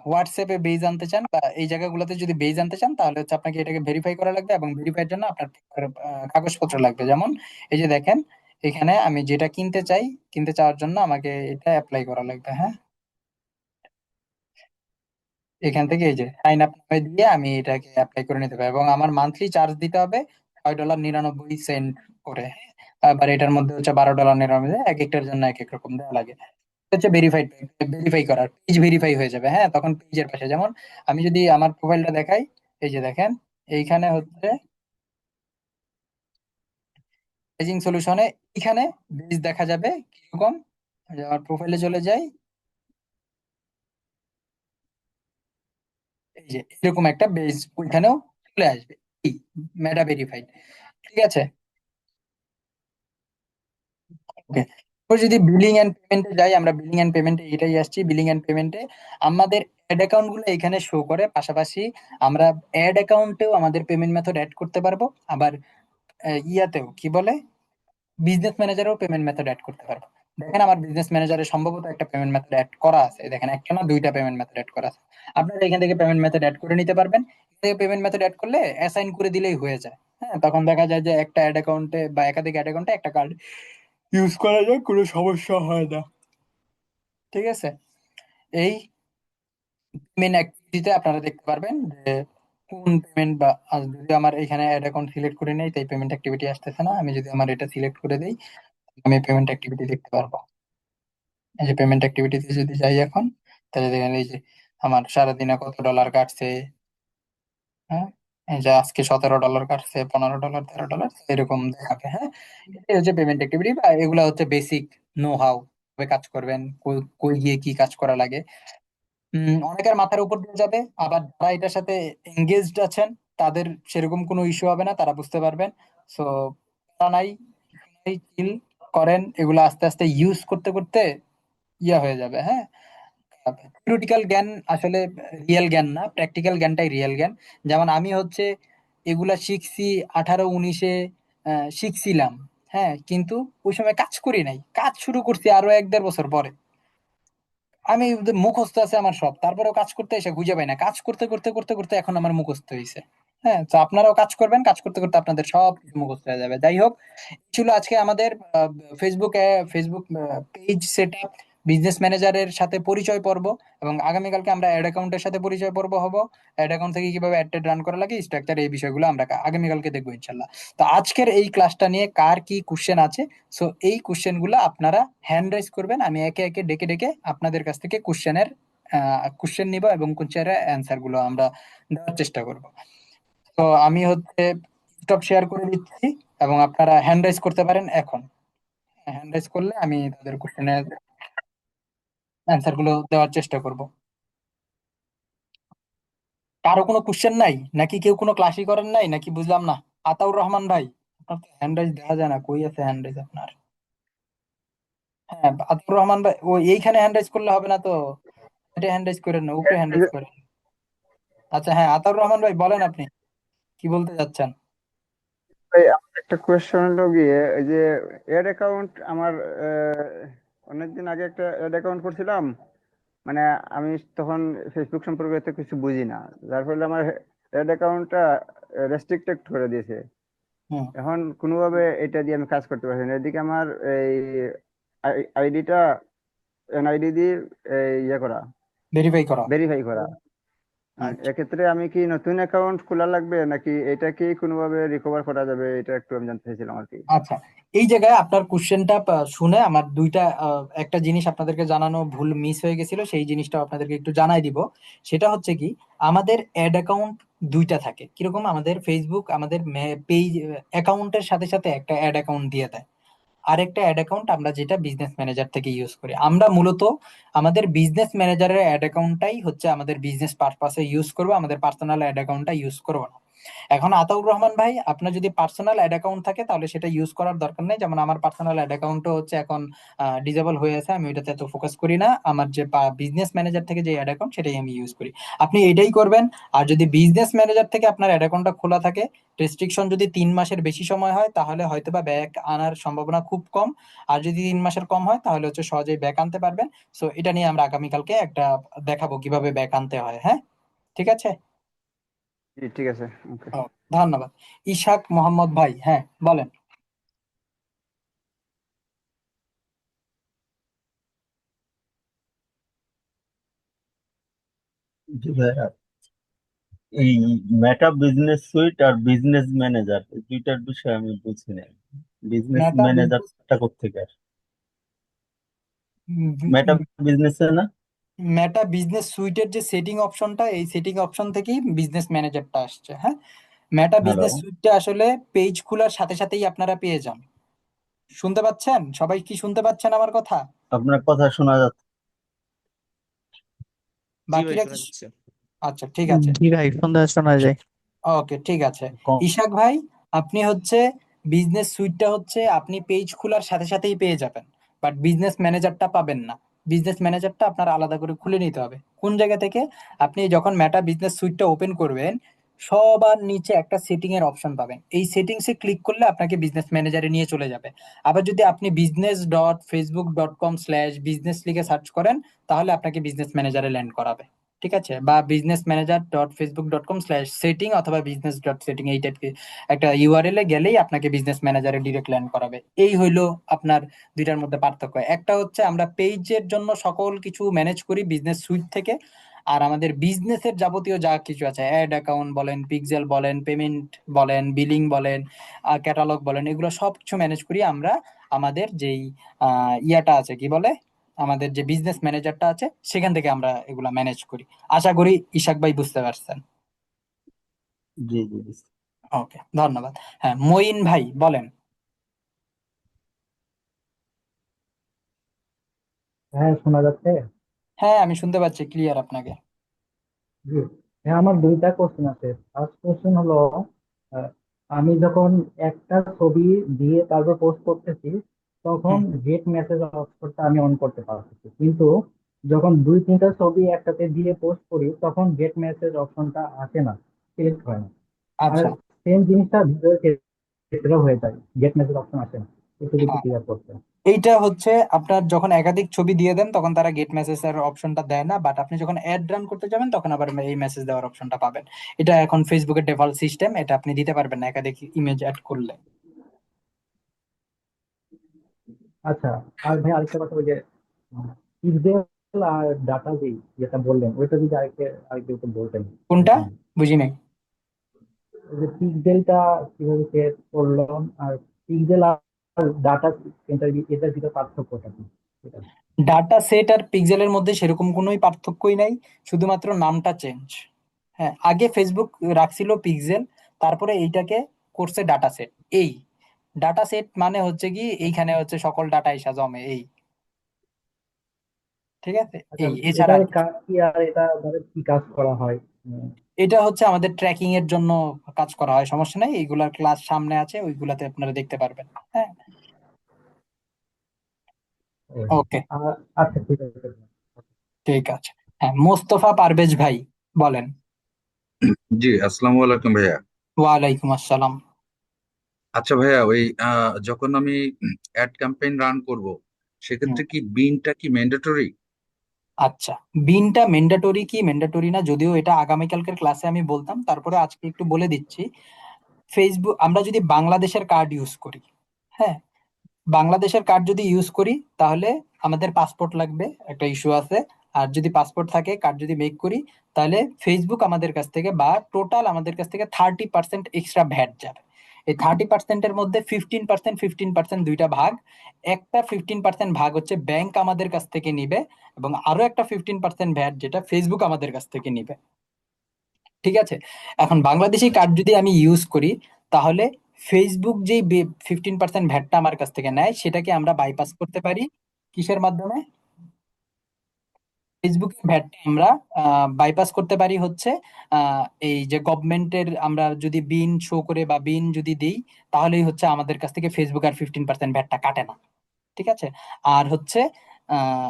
হোয়াটসঅ্যাপে বেজ আনতে চান, বা এই জায়গাগুলোতে যদি বেজ আনতে চান, তাহলে হচ্ছে আপনাকে এটাকে ভেরিফাই করা লাগবে, এবং ভেরিফাইড জন্য আপনার কাগজপত্র লাগবে। যেমন এই যে দেখেন, এখানে আমি যেটা কিনতে চাই, কিনতে চাওয়ার জন্য আমাকে এটা অ্যাপ্লাই করা লাগবে। হ্যাঁ, এখান থেকে এই যে সাইন আপ নামে দিয়ে আমি এটাকে অ্যাপ্লাই করে নিতে পারি, এবং আমার মান্থলি চার্জ দিতে হবে $6.99 করে। আবার এটার মধ্যে হচ্ছে $12.99, এক একটার জন্য এক এক রকম দেওয়া লাগে। এটা হচ্ছে ভেরিফাইড, ভেরিফাই করার পেজ ভেরিফাই হয়ে যাবে। হ্যাঁ, তখন পেজের পাশে যেমন আমি যদি আমার প্রোফাইলটা দেখাই, এই যে দেখেন, এইখানে হচ্ছে পেজিং সলিউশনে, এখানে পেজ দেখা যাবে কিরকম। এই যে আমার প্রোফাইলে চলে যাই, এই যে এরকম একটা বেজ ওইখানেও চলে আসবে, এই মেটা ভেরিফাইড। ঠিক আছে, ওকে। তো যদি বিলিং এন্ড পেমেন্টে যাই, আমরা বিলিং এন্ড পেমেন্টে এটাই আসছি। বিলিং এন্ড পেমেন্টে আমাদের অ্যাড অ্যাকাউন্ট গুলো এখানে শো করে, পাশাপাশি আমরা অ্যাড অ্যাকাউন্টেও আমাদের পেমেন্ট মেথড অ্যাড করতে পারবো। আবার ইয়াতেও কি বলে, বিজনেস ম্যানেজারেও পেমেন্ট মেথড অ্যাড করতে পারবো। দেখেন আমার বিজনেস ম্যানেজারে সম্ভবত একটা পেমেন্ট মেথড অ্যাড করা আছে, দেখেন একটা না দুইটা পেমেন্ট মেথড অ্যাড করা আছে। আপনারা এখান থেকে পেমেন্ট মেথড অ্যাড করে নিতে পারবেন। পেমেন্ট মেথড অ্যাড করলে অ্যাসাইন করে দিলেই হয়ে যায়। হ্যাঁ, তখন দেখা যায় যে একটা অ্যাড অ্যাকাউন্টে বা একাধিক অ্যাড অ্যাকাউন্টে একটা কার্ড ইউজ করা যায়, কোনো সমস্যা হয় না। ঠিক আছে, এই পেমেন্ট অ্যাক্টিভিটিতে আপনারা দেখতে পারবেন যে কোন পেমেন্ট, বা যদি আমার এখানে অ্যাড অ্যাকাউন্ট সিলেক্ট করে নেই তাই পেমেন্ট অ্যাক্টিভিটি আসতেছে না, আমি যদি আমার এটা সিলেক্ট করে দেই আমি পেমেন্ট অ্যাক্টিভিটি দেখতে পারবো। এই যে পেমেন্ট অ্যাক্টিভিটিতে যদি যাই এখন, তাহলে দেখেন এই যে আমার সারাদিনে কত ডলার কাটছে। হ্যাঁ, এই যে আজকে $17 কাটছে, $15, $13 এরকম দেখাবে। হ্যাঁ, এই হচ্ছে পেমেন্ট অ্যাক্টিভিটি, বা এগুলা হচ্ছে বেসিক নো হাউ, কিভাবে কাজ করবেন, কই কই গিয়ে কি কাজ করা লাগে। অনেকের মাথার উপর দিয়ে যাবে, আবার যারা এটার সাথে এঙ্গেজড আছেন তাদের সেরকম কোনো ইস্যু হবে না, তারা বুঝতে পারবেন। সো নাই, চিল করেন, এগুলো আস্তে আস্তে ইউজ করতে করতে ইয়া হয়ে যাবে। হ্যাঁ, থিওরিটিক্যাল জ্ঞান আসলে রিয়েল জ্ঞান না, প্র্যাকটিক্যাল জ্ঞানটাই রিয়েল জ্ঞান। যেমন আমি হচ্ছে এগুলা শিখছি 18-19-এ, শিখছিলাম। হ্যাঁ, কিন্তু ওই সময় কাজ করি নাই, কাজ শুরু করছি আরো 1-1.5 বছর পরে। আমি মুখস্থ আছে আমার সব, তারপরেও কাজ করতে এসে খুঁজে পাই না, কাজ করতে করতে করতে করতে এখন আমার মুখস্থ হয়েছে। হ্যাঁ, তো আপনারাও কাজ করবেন, কাজ করতে করতে আপনাদের সব কিছু মুখস্থ হয়ে যাবে। যাই হোক, ছিল আজকে আমাদের ফেসবুকে Facebook page set up, business ম্যানেজারের সাথে পরিচয় পর্ব, এবং আগামীকালকে আমরা অ্যাড অ্যাকাউন্টের সাথে পরিচয় পর্ব হব। অ্যাড অ্যাকাউন্ট থেকে কিভাবে অ্যাড রান করা লাগে, স্ট্রাকচার, এই বিষয়গুলো আমরা আগামীকালকে দেখবো ইনশাল্লাহ। তো আজকের এই ক্লাসটা নিয়ে কার কি কোশ্চেন আছে, সো এই কোশ্চেন গুলো আপনারা হ্যান্ড রাইজ করবেন, আমি একে একে ডেকে ডেকে আপনাদের কাছ থেকে কোশ্চেন নিব, এবং কোশ্চেনের অ্যান্সার গুলো আমরা দেওয়ার চেষ্টা করব। তো আমি হচ্ছে স্টপ শেয়ার করে দিচ্ছি, এবং আপনারা হ্যান্ড রাইজ করতে পারেন এখন। হ্যান্ড রাইজ করলে আমি তাদের কোশ্চেনের অ্যান্সার গুলো দেওয়ার চেষ্টা করব। কারো কোনো কোশ্চেন নাই নাকি, কেউ কোনো ক্লাসই করেন নাই নাকি, বুঝলাম না। আতাউর রহমান ভাই, আপনার তো হ্যান্ড রাইজ দেখা যায় না, কই আছে হ্যান্ড রাইজ আপনার? হ্যাঁ, আতাউর রহমান ভাই, ও এইখানে হ্যান্ড রাইজ করলে হবে না তো, এটা হ্যান্ড রাইজ করেন না, উপরে হ্যান্ড রাইজ করেন। আচ্ছা, হ্যাঁ, আতাউর রহমান ভাই বলেন, আপনি কি বলতে যাচ্ছেন? ভাই আমার একটা কোয়েশ্চেন হলো গিয়ে এই যে এড অ্যাকাউন্ট আমার অনেকদিন আগে একটা এড অ্যাকাউন্ট করছিলাম, মানে আমি তখন ফেসবুক সম্পর্কে এত কিছু বুঝি না, যার ফলে আমার এড অ্যাকাউন্টটা রেস্ট্রিক্টেড করে দিয়েছে। হুম, এখন কোনোভাবে এটা দিয়ে আমি কাজ করতে পারছি না। এদিকে আমার এই আইডিটা এনআইডি দিয়ে ইয়ে করা, ভেরিফাই করা। ভেরিফাই করা। আচ্ছা, এক্ষেত্রে আমি কি নতুন অ্যাকাউন্ট খোলা লাগবে নাকি এটা কি কোনোভাবে রিকভার করা যাবে, এটা একটু আমি জানতে চাইছিলাম আর কি। আচ্ছা, এই জায়গায় আপনার কোশ্চেনটা শুনে আমার একটা জিনিস আপনাদেরকে জানানো ভুল মিস হয়ে গেছিল, সেই জিনিসটা আপনাদেরকে একটু জানাই দিব। সেটা হচ্ছে কি, আমাদের অ্যাড অ্যাকাউন্ট দুইটা থাকে। কিরকম, আমাদের ফেসবুক আমাদের পেজ অ্যাকাউন্টের সাথে সাথে একটা অ্যাড অ্যাকাউন্ট দিয়ে দেয়। আরেকটা অ্যাড অ্যাকাউন্ট আমরা যেটা বিজনেস ম্যানেজার থেকে ইউজ করি, আমরা মূলত আমাদের বিজনেস ম্যানেজারের অ্যাড অ্যাকাউন্টটাই হচ্ছে আমাদের বিজনেস পারপাসে ইউজ করবো, আমাদের পার্সোনাল অ্যাড অ্যাকাউন্টটা ইউজ করবো না। এখন আতাউর রহমান ভাই, আপনার যদি পার্সোনাল অ্যাড অ্যাকাউন্ট থাকে তাহলে সেটা ইউজ করার দরকার নেই। যেমন আমার পার্সোনাল অ্যাড অ্যাকাউন্টও হচ্ছে এখন ডিজেবল হয়ে আছে, আমি ওইটাতে এত ফোকাস করি না। আমার যে বিজনেস ম্যানেজার থেকে যে অ্যাড অ্যাকাউন্ট সেটাই আমি ইউজ করি। আপনি এটাই করবেন। আর যদি বিজনেস ম্যানেজার থেকে আপনার অ্যাড অ্যাকাউন্টটা খোলা থাকে, রেস্ট্রিকশন যদি 3 মাসের বেশি সময় হয় তাহলে হয়তোবা ব্যাক আনার সম্ভাবনা খুব কম। আর যদি 3 মাসের কম হয় তাহলে হচ্ছে সহজেই ব্যাক আনতে পারবেন। সো এটা নিয়ে আমরা আগামীকালকে একটা দেখাবো কিভাবে ব্যাক আনতে হয়। হ্যাঁ, ঠিক আছে। জি ঠিক আছে, ওকে। ও, ধন্যবাদ। ইশাক মোহাম্মদ ভাই, হ্যাঁ বলেন। জি ভাইয়া, এই মেটা বিজনেস সুইট আর বিজনেস ম্যানেজার এই দুইটার বিষয়ে আমি বুঝি নাই। বিজনেস মেটা বিজনেস ম্যানেজারটা কোত্থেকে আসে? মেটা বিজনেসে না? মেটা বিজনেস সুইটের যে সেটিং অপশনটা, এই সেটিং অপশন থেকেই বিজনেস ম্যানেজারটা আসছে। হ্যাঁ, মেটা হ্যালো, বিজনেস সুইটটা আসলে পেজ খোলার সাথে সাথেই আপনারা পেয়ে যান। শুনতে পাচ্ছেন? সবাই কি শুনতে পাচ্ছেন আমার কথা? আপনার কথা শোনা যাচ্ছে। বাকিরা কি আচ্ছা, ঠিক আছে। জি ভাই, সন্ধ্যা শোনা যায়। ওকে, ঠিক আছে। কম। ইশাক ভাই, আপনি হচ্ছে বিজনেস সুইটটা হচ্ছে আপনি পেজ খোলার সাথে সাথেই পেয়ে যাবেন, বাট বিজনেস ম্যানেজারটা পাবেন না। বিজনেস ম্যানেজারটা আপনার আলাদা করে খুলে নিতে হবে। কোন জায়গা থেকে? আপনি যখন মেটা বিজনেস সুইটটা ওপেন করবেন, সবার নিচে একটা সেটিং এর অপশন পাবেন। এই সেটিংসে ক্লিক করলে আপনাকে বিজনেস ম্যানেজারে নিয়ে চলে যাবে। আবার যদি আপনি business.facebook.com/business লিখে সার্চ করেন, তাহলে আপনাকে বিজনেস ম্যানেজারে ল্যান্ড করাবে। ঠিক আছে, বা businessmanager.facebook.com/setting অথবা business.setting, এই টাইপের একটা ইউআরএল এ গেলেই আপনাকে বিজনেস ম্যানেজারে ডিরেক্ট ল্যান্ড করাবে। এই হইলো আপনার দুইটার মধ্যে পার্থক্য। একটা হচ্ছে আমরা পেজের জন্য সকল কিছু ম্যানেজ করি বিজনেস সুইট থেকে, আর আমাদের বিজনেসের যাবতীয় যা কিছু আছে, অ্যাড অ্যাকাউন্ট বলেন, পিক্সেল বলেন, পেমেন্ট বলেন, বিলিং বলেন, ক্যাটালগ বলেন, এগুলো সবকিছু ম্যানেজ করি আমরা আমাদের যেই ইয়াটা আছে, কি বলে, আমাদের যে বিজনেস ম্যানেজারটা আছে সেখান থেকে আমরা এগুলা ম্যানেজ করি। আশা করি ইশাক ভাই বুঝতে পারছেন। জি জি জি। ওকে, ধন্যবাদ। হ্যাঁ, মঈন ভাই বলেন। হ্যাঁ, শোনা যাচ্ছে। হ্যাঁ, আমি শুনতে পাচ্ছি ক্লিয়ার আপনাকে। জি। হ্যাঁ, আমার দুইটা কোশ্চেন আছে। ফার্স্ট কোশ্চেন হলো, আহ, আমি যখন একটা ছবি দিয়ে তারপর পোস্ট করতেছি, তখন হুম। গেট মেসেজ অপশনটা আমি অন করতে পারতেছি, কিন্তু যখন দুই তিনটা ছবি একসাথে দিয়ে পোস্ট করি তখন গেট মেসেজ অপশনটা আসে না, সিলেক্ট হয় না। আর আচ্ছা। সেম জিনিসটা ভিডিওর ক্ষেত্রেও হয়ে যায়, গেট মেসেজ অপশন আসে না। একটু যদি হ্যাঁ, ক্লিয়ার করতে। এইটা হচ্ছে আপনার যখন একাধিক ছবি দিয়ে দেন তখন তারা গেট মেসেজ এর অপশনটা দেয় না, বাট আপনি যখন অ্যাড রান করতে যাবেন তখন আবার এই মেসেজ দেওয়ার অপশনটা পাবেন। এটা এখন ফেসবুকের ডিফল্ট সিস্টেম, এটা আপনি দিতে পারবেন না একাধিক ইমেজ অ্যাড করলে। আচ্ছা, আর ভাই আরেকটা কথা, ওই যে পিক্সেল আর ডাটা যেটা বললেন, ওইটা যদি আরেকটু একটু বলতেন। কোনটা? হুম। বুঝি নাই। ওই যে পিক্সেলটা কিভাবে সেট করলাম, আর পিক্সেল আর ডাটা সেন্টার, এটার ভিতরে পার্থক্যটা কি? এটা। ডাটা সেট আর পিক্সেলের মধ্যে সেরকম কোনোই পার্থক্যই নাই, শুধুমাত্র নামটা চেঞ্জ। হ্যাঁ, আগে ফেসবুক রাখছিল পিক্সেল, তারপরে এইটাকে করছে ডাটা সেট। এই ডাটা সেট মানে হচ্ছে কি, এইখানে হচ্ছে সকল ডাটা এসা জমে, এই, ঠিক আছে, আচ্ছা, এই এছাড়া এটার আর কিছু। কাজ কি, আর এটা ধরে কি কাজ করা হয়? উম, এটা হচ্ছে আমাদের ট্র্যাকিং এর জন্য কাজ করা হয়, সমস্যা নাই, এইগুলার ক্লাস সামনে আছে, ওইগুলাতে আপনারা দেখতে পারবেন। হ্যাঁ, ও, ওকে, আচ্ছা ঠিক আছে। ঠিক আছে। হ্যাঁ, মোস্তফা পারভেজ ভাই বলেন। জি, আসসালামু আলাইকুম ভাইয়া। ওয়ালাইকুম আসসালাম। আচ্ছা ভাইয়া, ওই যখন আমি অ্যাড ক্যাম্পেইন রান করব, হুম, সেক্ষেত্রে কি বিনটা কি ম্যান্ডেটরি? আচ্ছা, বিনটা মেন্ডাটরি কি মেন্ডাটরি না, যদিও এটা আগামীকালকের ক্লাসে আমি বলতাম, তারপরে আজকে একটু বলে দিচ্ছি। ফেসবুক আমরা যদি বাংলাদেশের কার্ড ইউজ করি, হ্যাঁ, বাংলাদেশের কার্ড যদি ইউজ করি তাহলে আমাদের পাসপোর্ট লাগবে, একটা ইস্যু আছে। আর যদি পাসপোর্ট থাকে, কার্ড যদি মেক করি, তাহলে ফেসবুক আমাদের কাছ থেকে বা টোটাল আমাদের কাছ থেকে 30% এক্সট্রা ভ্যাট যাবে। এই 30%-এর মধ্যে 15%, 15% দুইটা ভাগ। একটা 15% ভাগ হচ্ছে ব্যাংক আমাদের কাছ থেকে নিবে, এবং আরো একটা 15% ভ্যাট যেটা ফেসবুক আমাদের কাছ থেকে নিবে। ঠিক আছে, এখন বাংলাদেশি কার্ড যদি আমি ইউজ করি, তাহলে ফেসবুক যেই 15% ভ্যাটটা আমার কাছ থেকে নেয় সেটাকে আমরা বাইপাস করতে পারি। কিসের মাধ্যমে? ফেসবুকের ভ্যাটটা আমরা বাইপাস করতে পারি হচ্ছে এই যে গভর্নমেন্টের আমরা যদি বিন শো করে বা বিন যদি দিই, তাহলেই হচ্ছে আমাদের কাছ থেকে ফেসবুক আর 15% ভ্যাটটা কাটে না। ঠিক আছে। আর হচ্ছে আহ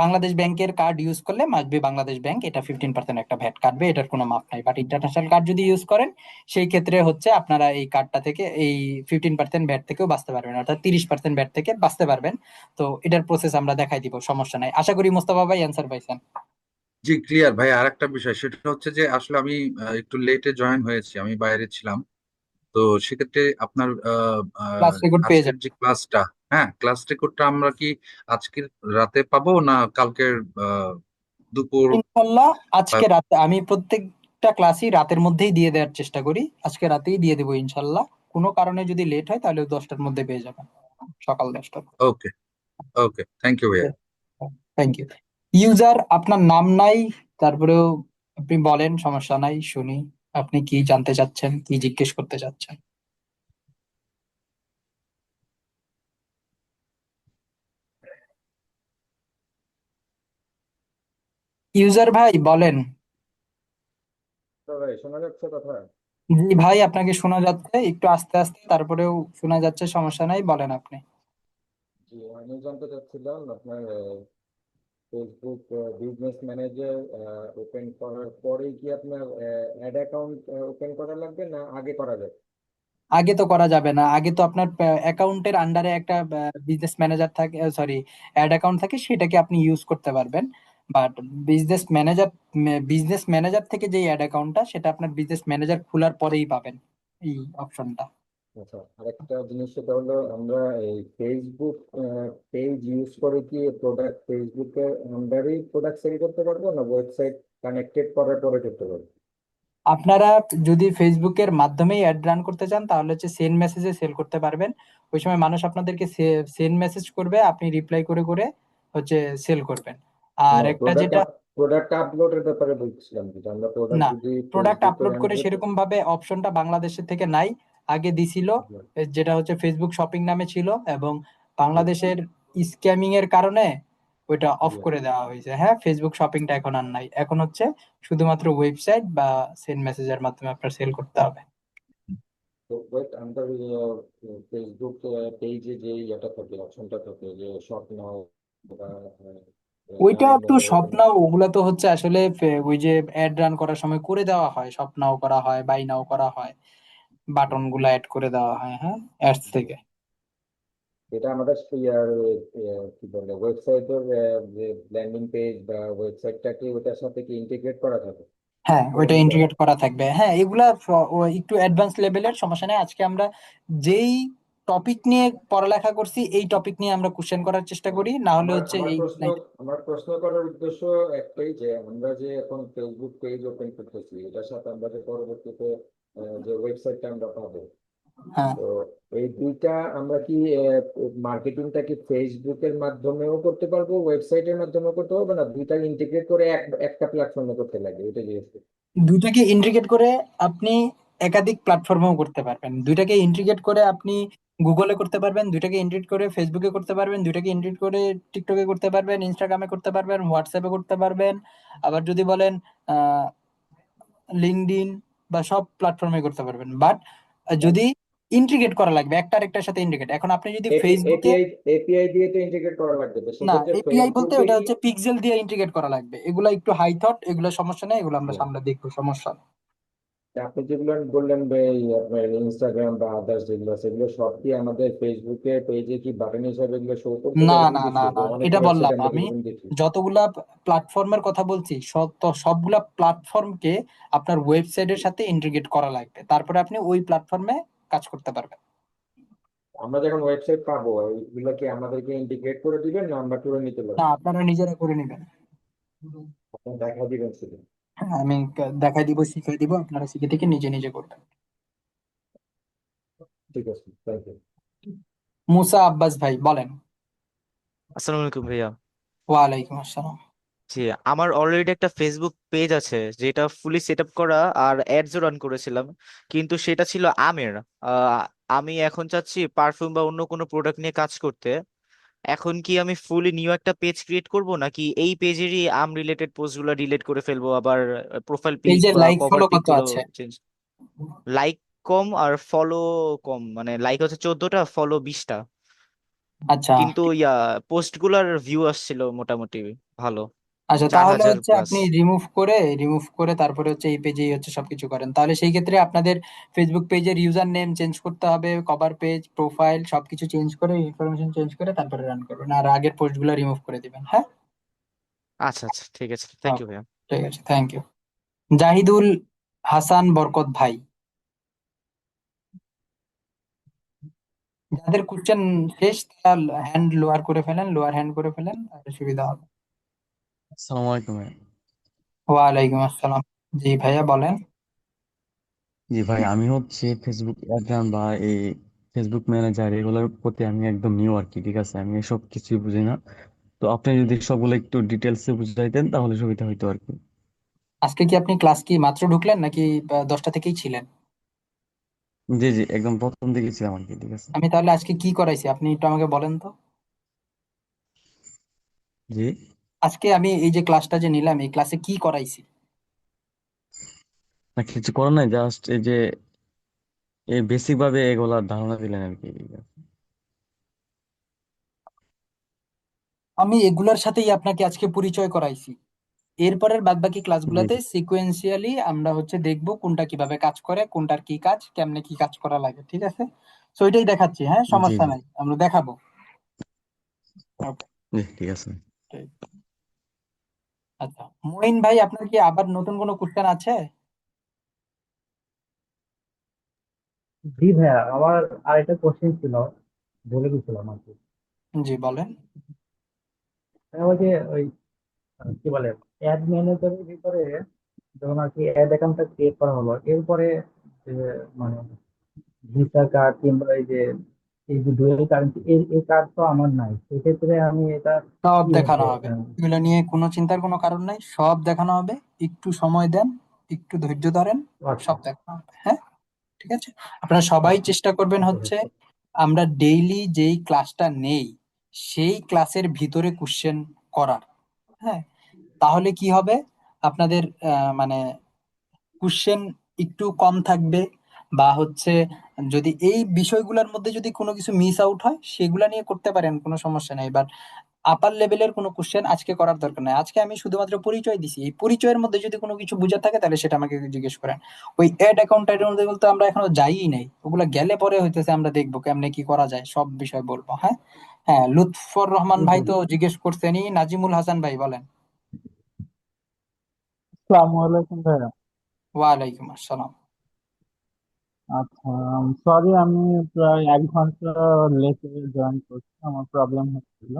বাংলাদেশ ব্যাংকের কার্ড ইউজ করলে মাসবি বাংলাদেশ ব্যাংক এটা 15% একটা ভ্যাট কাটবে, এটার কোনো মাপ নাই। বাট ইন্টারন্যাশনাল কার্ড যদি ইউজ করেন, সেই ক্ষেত্রে হচ্ছে আপনারা এই কার্ডটা থেকে এই 15% ভ্যাট থেকেও বাঁচতে পারবেন, অর্থাৎ 30% ভ্যাট থেকে বাঁচতে পারবেন। তো এটার প্রসেস আমরা দেখাই দিব, সমস্যা নাই। আশা করি মোস্তফা ভাই অ্যান্সার পাইছেন। জি ক্লিয়ার ভাই। আর একটা বিষয় সেটা হচ্ছে যে আসলে আমি একটু লেটে জয়েন হয়েছি, আমি বাইরে ছিলাম। তো সেক্ষেত্রে আপনার ক্লাস রেকর্ড পেয়ে আজকের যাবেন যে ক্লাসটা, হ্যাঁ ক্লাস রেকর্ডটা আমরা কি আজকের রাতে পাবো না কালকের দুপুর ইনশাল্লাহ। বা? আজকে রাতে আমি প্রত্যেকটা ক্লাসই রাতের মধ্যেই দিয়ে দেওয়ার চেষ্টা করি, আজকে রাতেই দিয়ে দেবো ইনশাল্লাহ। কোনো কারণে যদি লেট হয় তাহলে 10টার মধ্যে পেয়ে যাবেন, সকাল 10টার। ওকে, ওকে, থ্যাংক ইউ ভাইয়া। Thank you. ইউজার আপনার নাম নাই, তারপরেও আপনি বলেন, সমস্যা নাই, শুনি আপনি কি জানতে চাচ্ছেন, কি জিজ্ঞেস করতে চাচ্ছেন। ইউজার ভাই বলেন। ভাই শোনা যাচ্ছে কথা? জি ভাই, আপনাকে শোনা যাচ্ছে একটু আস্তে আস্তে, তারপরেও শোনা যাচ্ছে, সমস্যা নাই, বলেন আপনি। জি, আমি জানতে চাচ্ছিলাম আপনার ফেসবুক বিজনেস ম্যানেজার ওপেন করার পরেই কি আপনার অ্যাড অ্যাকাউন্ট ওপেন করা লাগবে না আগে করা যাবে? আগে তো করা যাবে না, আগে তো আপনার অ্যাকাউন্টের আন্ডারে একটা বিজনেস ম্যানেজার থাকে, সরি অ্যাড অ্যাকাউন্ট থাকে, সেটাকে আপনি ইউজ করতে পারবেন। But business manager business manager থেকে যে অ্যাড অ্যাকাউন্টটা, সেটা আপনার বিজনেস ম্যানেজার খোলার পরেই পাবেন এই অপশনটা। আচ্ছা, আরেকটা জিনিস সেটা হলো আমরা এই ফেসবুক পেজ ইউজ করে কি প্রোডাক্ট ফেসবুকের আন্ডারেই প্রোডাক্ট সেল করতে পারবো না ওয়েবসাইট কানেক্টেড করার পরে করতে পারবো? আপনারা যদি ফেসবুকের মাধ্যমেই অ্যাড রান করতে চান, তাহলে হচ্ছে সেন্ড মেসেজে সেল করতে পারবেন। ওই সময় মানুষ আপনাদেরকে সেন্ড মেসেজ করবে, আপনি রিপ্লাই করে করে হচ্ছে সেল করবেন। আর না, একটা যেটা, প্রোডাক্ট আপলোডের ব্যাপারে বলছিলাম, যেটা আমরা প্রোডাক্ট না, যদি প্রোডাক্ট ফেসবুকের আপলোড করে আন্ডারে। সেরকম ভাবে অপশনটা বাংলাদেশের থেকে নাই, আগে দিছিল। যেটা হচ্ছে ফেসবুক শপিং নামে ছিল, এবং বাংলাদেশের স্ক্যামিং এর কারণে ওইটা অফ করে দেওয়া হয়েছে। হ্যাঁ, ফেসবুক শপিংটা এখন আর নাই, এখন হচ্ছে শুধুমাত্র ওয়েবসাইট বা সেন্ড মেসেজের মাধ্যমে আপনার সেল করতে হবে। তো ওয়েট, আমাদের ফেসবুক পেজে যে ইয়েটা থাকে, অপশনটা থাকে যে শপ নাও বা ওইটা আই তো নাও, এরকম। স্বপ্নাও, ওগুলা তো হচ্ছে আসলে ওই যে অ্যাড রান করার সময় করে দেওয়া হয়, স্বপ্নাও করা হয়, বাই নাও করা হয়, বাটন গুলা অ্যাড করে দেওয়া হয়, হ্যাঁ, অ্যাডস থেকে। এটা আমাদের ইয়ার কি বলে ওয়েবসাইটের যে ল্যান্ডিং পেজ বা ওয়েবসাইটটাকে ওটার সাথে কি ইন্টিগ্রেট করা থাকে? হ্যাঁ, করে ওইটা নিতে হবে। ইন্টিগ্রেট করা থাকবে। হ্যাঁ, এগুলা ও একটু অ্যাডভান্স লেভেলের, সমস্যা নেই। আজকে আমরা যেই টপিক নিয়ে পড়ালেখা করছি, এই টপিক নিয়ে আমরা কোশ্চেন করার চেষ্টা করি, না হলে আমার হচ্ছে আমার এই প্রশ্ন আমার প্রশ্ন করার উদ্দেশ্য একটাই, যে আমরা যে এখন ফেসবুক পেজ ওপেন করতেছি, এটার সাথে আমরা যে পরবর্তীতে যে ওয়েবসাইটটা আমরা পাবো, হ্যাঁ, তো এই দুইটা আমরা কি মার্কেটিংটা কি ফেসবুকের মাধ্যমেও করতে পারবো, ওয়েবসাইটের মাধ্যমেও করতে পারবো, না দুইটা ইন্টিগ্রেট করে একটা প্ল্যাটফর্মে করতে লাগে, এটা জিজ্ঞেস করি। দুইটাকে ইন্টিগ্রেট করে আপনি একাধিক প্ল্যাটফর্মেও করতে পারবেন। দুইটাকে ইন্টিগ্রেট করে আপনি গুগলে করতে পারবেন, দুইটাকে ইন্টিগ্রেট করে ফেসবুকে করতে পারবেন, দুইটাকে ইন্টিগ্রেট করে টিকটকে করতে পারবেন, ইনস্টাগ্রামে করতে পারবেন, হোয়াটসঅ্যাপে করতে পারবেন। আবার যদি বলেন লিঙ্কডইন বা সব প্ল্যাটফর্মে করতে পারবেন। বাট যদি ইন্টিগ্রেট করা লাগবে, একটা আরেকটার সাথে ইন্টিগ্রেট। এখন আপনি যদি ফেসবুকে, এপিআই এপিআই দিয়ে তো ইন্টিগ্রেট করা লাগবে, তো না, সেক্ষেত্রে এপিআই বলতে ফেসবুকে ওটা কি? হচ্ছে পিক্সেল দিয়ে ইন্টিগ্রেট করা লাগবে, এগুলা একটু হাই থট, এগুলো সমস্যা নেই, এগুলো আমরা সামনে দেখবো, সমস্যা নেই। আপনি যেগুলো বললেন যে এই আপনার ইনস্টাগ্রাম বা আদার্স যেগুলো, সেগুলো সব কি আমাদের ফেসবুকে পেজে কি বাটন হিসাবে এগুলো শো করতে না, পারবে না, না, কিছু? না, অনেক এটা ওয়েবসাইট বললাম আমরা আমি, যেরকম দেখি। যতগুলা প্ল্যাটফর্মের কথা বলছি, সবগুলা প্ল্যাটফর্মকে আপনার ওয়েবসাইটের সাথে ইন্টিগ্রেট করা লাগবে, তারপরে আপনি ওই প্ল্যাটফর্মে কাজ করতে পারবেন। আমরা যখন ওয়েবসাইট পাবো, এইগুলো কি আমাদেরকে ইন্টিগ্রেট করে দিবেন না আমরা করে নিতে না, পারবো? আপনারা নিজেরা করে নেবেন। আপনি দেখা দিবেন শুধু? হ্যাঁ, আমি দেখাই দিব, শিখাই দিব, আপনারা শিখে থেকে নিজে নিজে করবেন। ঠিক আছে, থ্যাংক ইউ। মুসা আব্বাস ভাই বলেন। আসসালামু আলাইকুম ভাইয়া। ওয়ালাইকুম আসসালাম। জি, আমার অলরেডি একটা ফেসবুক পেজ আছে যেটা ফুলি সেট আপ করা, আর অ্যাডসও রান করেছিলাম, কিন্তু সেটা ছিল আমের। আহ, আমি এখন চাচ্ছি পারফিউম বা অন্য কোনো প্রোডাক্ট নিয়ে কাজ করতে। এখন কি আমি ফুলি নিউ একটা পেজ ক্রিয়েট করব, নাকি এই পেজেরই আম রিলেটেড পোস্টগুলো ডিলিট করে ফেলবো, আবার প্রোফাইল পিক পেজের বা লাইক কভার ফলো পিক কত গুলো আছে? চেঞ্জ? লাইক কম আর ফলো কম, মানে লাইক হচ্ছে 14টা, ফলো 20টা। আচ্ছা, কিন্তু ইয়া পোস্ট গুলার ভিউ আসছিল মোটামুটি ভালো, আচ্ছা, চার তাহলে হাজার হচ্ছে প্লাস। আপনি রিমুভ করে তারপরে হচ্ছে এই পেজেই হচ্ছে সবকিছু করেন, তাহলে সেই ক্ষেত্রে আপনাদের ফেসবুক পেজের ইউজার নেম চেঞ্জ করতে হবে, কভার পেজ, প্রোফাইল সবকিছু চেঞ্জ করে, ইনফরমেশন চেঞ্জ করে তারপরে রান করবেন, আর আগের পোস্টগুলো রিমুভ করে দিবেন। হ্যাঁ, আচ্ছা আচ্ছা, ঠিক আছে, থ্যাংক ইউ ভাইয়া। ঠিক আছে, থ্যাংক ইউ। জাহিদুল হাসান বরকত ভাই, যাদের কোশ্চেন শেষ তারা হ্যান্ড লোয়ার করে ফেলেন, লোয়ার হ্যান্ড করে ফেলেন, তাহলে সুবিধা হবে। আসসালামু আলাইকুম ভাই। ওয়ালাইকুম আসসালাম। জি ভাইয়া বলেন। জি ভাই, আমি হচ্ছে ফেসবুক অ্যাকাউন্ট বা এই ফেসবুক ম্যানেজার এগুলোর প্রতি আমি একদম নিউ আর কি, ঠিক আছে? আমি এসব কিছুই বুঝি না। তো আপনি যদি সবগুলো একটু ডিটেলসে বুঝাইতেন তাহলে সুবিধা হইতো আর কি। আজকে কি আপনি ক্লাস কি মাত্র ঢুকলেন নাকি 10টা থেকেই ছিলেন? জি জি, একদম প্রথম দিকে ছিলাম আর কি, ঠিক আছে? আমি তাহলে আজকে কি করাইছি আপনি একটু আমাকে বলেন তো। জি, আজকে আমি এই যে ক্লাসটা যে নিলাম, এই ক্লাসে কি করাইছি? না কিছু করার নাই, জাস্ট এই যে এই বেসিক ভাবে এগুলার ধারণা দিলেন আর কি, ঠিক আছে? আমি এগুলোর সাথেই আপনাকে আজকে পরিচয় করাইছি। এরপরের বাদবাকি জি ক্লাসগুলোতে জি সিকোয়েন্সিয়ালি আমরা হচ্ছে দেখবো কোনটা কিভাবে কাজ করে, কোনটার কি কাজ, কেমনে কি কাজ করা লাগে, ঠিক আছে? তো এটাই দেখাচ্ছি, হ্যাঁ, জি সমস্যা জি নাই, আমরা দেখাবো। ওকে, জি, ঠিক আছে। ঠিক। আচ্ছা, মঈন ভাই, আপনার কি আবার নতুন কোনো কোশ্চেন আছে? জি ভাইয়া, আমার আরেকটা কোশ্চেন ছিল, বলে দিছিলাম আর কি। জি বলেন। ওই যে ওই কি বলে, অ্যাড ম্যানেজারের ভিতরে যখন আর কি অ্যাড অ্যাকাউন্টটা ক্রিয়েট করা হলো, এরপরে যে মানে ভিসা কার্ড কিংবা এই যে ডুয়েল কারেন্সি, এই কার্ড তো আমার নাই, সেক্ষেত্রে আমি এটা সব দেখানো কিভাবে হবে, এগুলো নিয়ে কোনো চিন্তার কোনো কারণ নাই, সব দেখানো হবে। একটু সময় দেন, একটু ধৈর্য ধরেন, আচ্ছা সব দেখানো হবে। হ্যাঁ, ঠিক আছে। আপনারা সবাই আচ্ছা চেষ্টা করবেন ঠিক হচ্ছে আছে। আমরা ডেইলি যেই ক্লাসটা নেই সেই ক্লাসের ভিতরে কোশ্চেন করার। হ্যাঁ, তাহলে কি হবে, আপনাদের মানে কোশ্চেন একটু কম থাকবে, বা হচ্ছে যদি এই বিষয়গুলোর মধ্যে যদি কোনো কিছু মিস আউট হয় সেগুলা নিয়ে করতে পারেন, কোনো সমস্যা নেই। বাট আপার লেভেলের কোনো কোশ্চেন আজকে করার দরকার নাই। আজকে আমি শুধুমাত্র পরিচয় দিছি, এই পরিচয়ের মধ্যে যদি কোনো কিছু বুঝে থাকে তাহলে সেটা আমাকে জিজ্ঞেস করেন। ওই অ্যাড অ্যাকাউন্টের মধ্যে বলতে আমরা এখনো যাইই নাই, ওগুলা গেলে পরে হইতেছে আমরা দেখবো কেমনে কি করা যায়, সব বিষয় বলবো। হ্যাঁ, হ্যাঁ, লুৎফর রহমান ভাই তো জিজ্ঞেস করছেনই। নাজিমুল হাসান ভাই বলেন। আসসালামু আলাইকুম ভাইয়া। ওয়ালাইকুম আসসালাম। আচ্ছা, সরি আমি প্রায় 1 ঘন্টা লেটে জয়েন করছি, আমার প্রবলেম হচ্ছিল।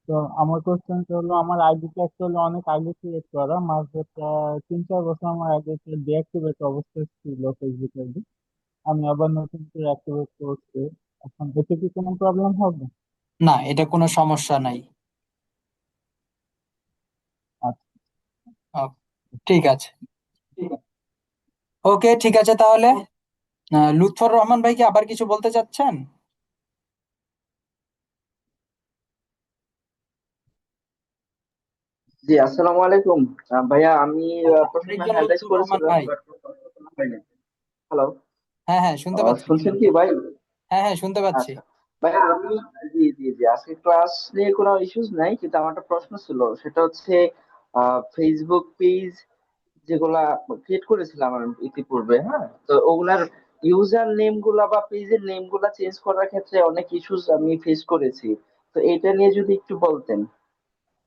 তো আমার কোশ্চেনটা হলো, আমার আইডিটা অ্যাকচুয়ালি অনেক আগে ক্রিয়েট করা, মাঝে প্রায় 3-4 বছর আমার আগে ডিঅ্যাক্টিভেট অবস্থায় ছিল ফেসবুক আইডি। আমি আবার নতুন করে অ্যাক্টিভেট করছি। এখন এতে কি কোনো প্রবলেম হবে? না, এটা কোনো সমস্যা নাই। আচ্ছা। ও, ঠিক আছে। ওকে, ঠিক আছে তাহলে। লুৎফর রহমান ভাই কি আবার কিছু বলতে চাচ্ছেন? জি, আসসালামু আলাইকুম। ভাইয়া আমি আচ্ছা, প্রথমে আরেকজন হ্যান্ড রাইজ লুৎফর রহমান করেছিলাম, ভাই। বাট হয়নি। হ্যালো, হ্যাঁ, হ্যাঁ, শুনতে পাচ্ছি, শুনছেন বলেন। কি ভাই? হ্যাঁ, হ্যাঁ, শুনতে পাচ্ছি। আচ্ছা ভাইয়া, আমি জি জি জি আজকে ক্লাস নিয়ে কোনো ইস্যুস নাই, কিন্তু আমার একটা প্রশ্ন ছিল, সেটা হচ্ছে ফেসবুক পেজ যেগুলা ক্রিয়েট করেছিলাম আমি ইতিপূর্বে, হ্যাঁ, তো ওগুলার ইউজার নেম গুলা বা পেজের নেম গুলা চেঞ্জ করার ক্ষেত্রে অনেক ইস্যুস আমি ফেস করেছি। তো এটা নিয়ে যদি একটু বলতেন,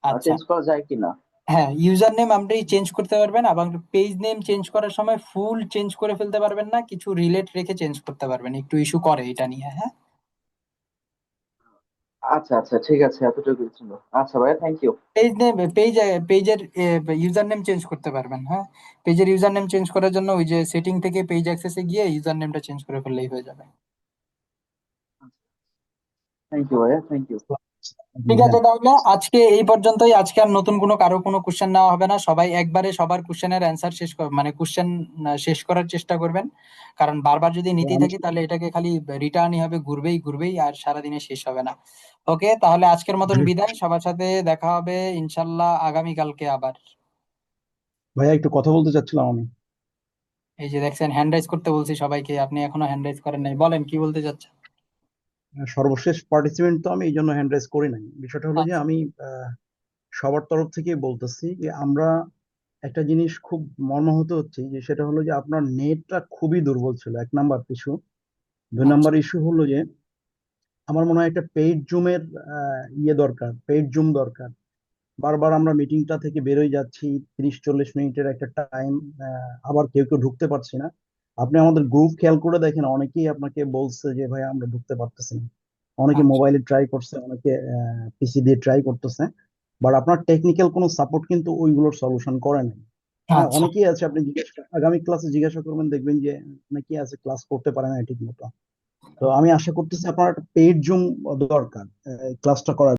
আচ্ছা, চেঞ্জ করা যায় কিনা? হ্যাঁ, ইউজার নেম আপনি চেঞ্জ করতে পারবেন, এবং পেজ নেম চেঞ্জ করার সময় ফুল চেঞ্জ করে ফেলতে পারবেন না, কিছু রিলেট রেখে চেঞ্জ করতে পারবেন, একটু ইস্যু করে এটা নিয়ে। হ্যাঁ, আচ্ছা আচ্ছা, ঠিক আছে, এতটুকু ছিল। আচ্ছা ভাইয়া, থ্যাংক ইউ। পেজ নেম, পেজের ইউজার নেম চেঞ্জ করতে পারবেন। হ্যাঁ, পেজের ইউজার নেম চেঞ্জ করার জন্য ওই যে সেটিং থেকে পেজ অ্যাক্সেসে গিয়ে ইউজার নেমটা চেঞ্জ করে ফেললেই হয়ে যাবে। থ্যাংক ইউ ভাইয়া, থ্যাংক ইউ। ঠিক আছে, হ্যাঁ, তাহলে আজকে এই পর্যন্তই। আজকে আর নতুন কারো কোনো কোশ্চেন নেওয়া হবে না। সবাই একবারে সবার কোশ্চেনের অ্যান্সার মানে কোশ্চেন শেষ করার চেষ্টা করবেন, কারণ বারবার যদি তো নিতেই আমি থাকি তাহলে এটাকে খালি রিটার্নই হবে, ঘুরবেই ঘুরবেই, আর সারাদিনে শেষ হবে না। ওকে, তাহলে আজকের মতন বিদায়। সবার সাথে দেখা হবে ইনশাল্লাহ আগামীকালকে আবার। ভাইয়া একটু কথা বলতে চাচ্ছিলাম আমি। এই যে দেখছেন, হ্যান্ড রাইজ করতে বলছি সবাইকে, আপনি এখনো হ্যান্ড রাইজ করেন নাই, বলেন কি বলতে চাচ্ছেন। সর্বশেষ পার্টিসিপেন্ট তো আমি, এই জন্য হ্যান্ড রেজ করি নাই। বিষয়টা হলো যে আচ্ছা আমি সবার তরফ থেকে বলতেছি যে আমরা একটা জিনিস খুব মর্মাহত হচ্ছে, যে সেটা হলো যে আপনার নেটটা খুবই দুর্বল ছিল, এক নাম্বার ইস্যু। দুই আচ্ছা নাম্বার ইস্যু হলো যে আমার মনে হয় একটা পেইড জুমের দরকার, পেইড জুম দরকার। বারবার আমরা মিটিংটা থেকে বেরোয় যাচ্ছি, 30-40 মিনিটের একটা টাইম, আবার কেউ কেউ ঢুকতে পারছি না। আপনি আমাদের গ্রুপ খেয়াল করে দেখেন, অনেকেই আপনাকে বলছে যে ভাই আমরা ঢুকতে পারতেছি না। অনেকে আচ্ছা মোবাইলে ট্রাই করছে, অনেকে পিসি দিয়ে ট্রাই করতেছে, বাট আপনার টেকনিক্যাল কোনো সাপোর্ট কিন্তু ওইগুলোর সলিউশন করে নাই। হ্যাঁ, আচ্ছা অনেকেই আছে, আপনি আগামী ক্লাসে জিজ্ঞাসা করবেন, দেখবেন যে অনেকেই আছে ক্লাস করতে পারে না ঠিক মতো। তো আমি আশা করতেছি আপনার একটা পেইড জুম দরকার ক্লাসটা করার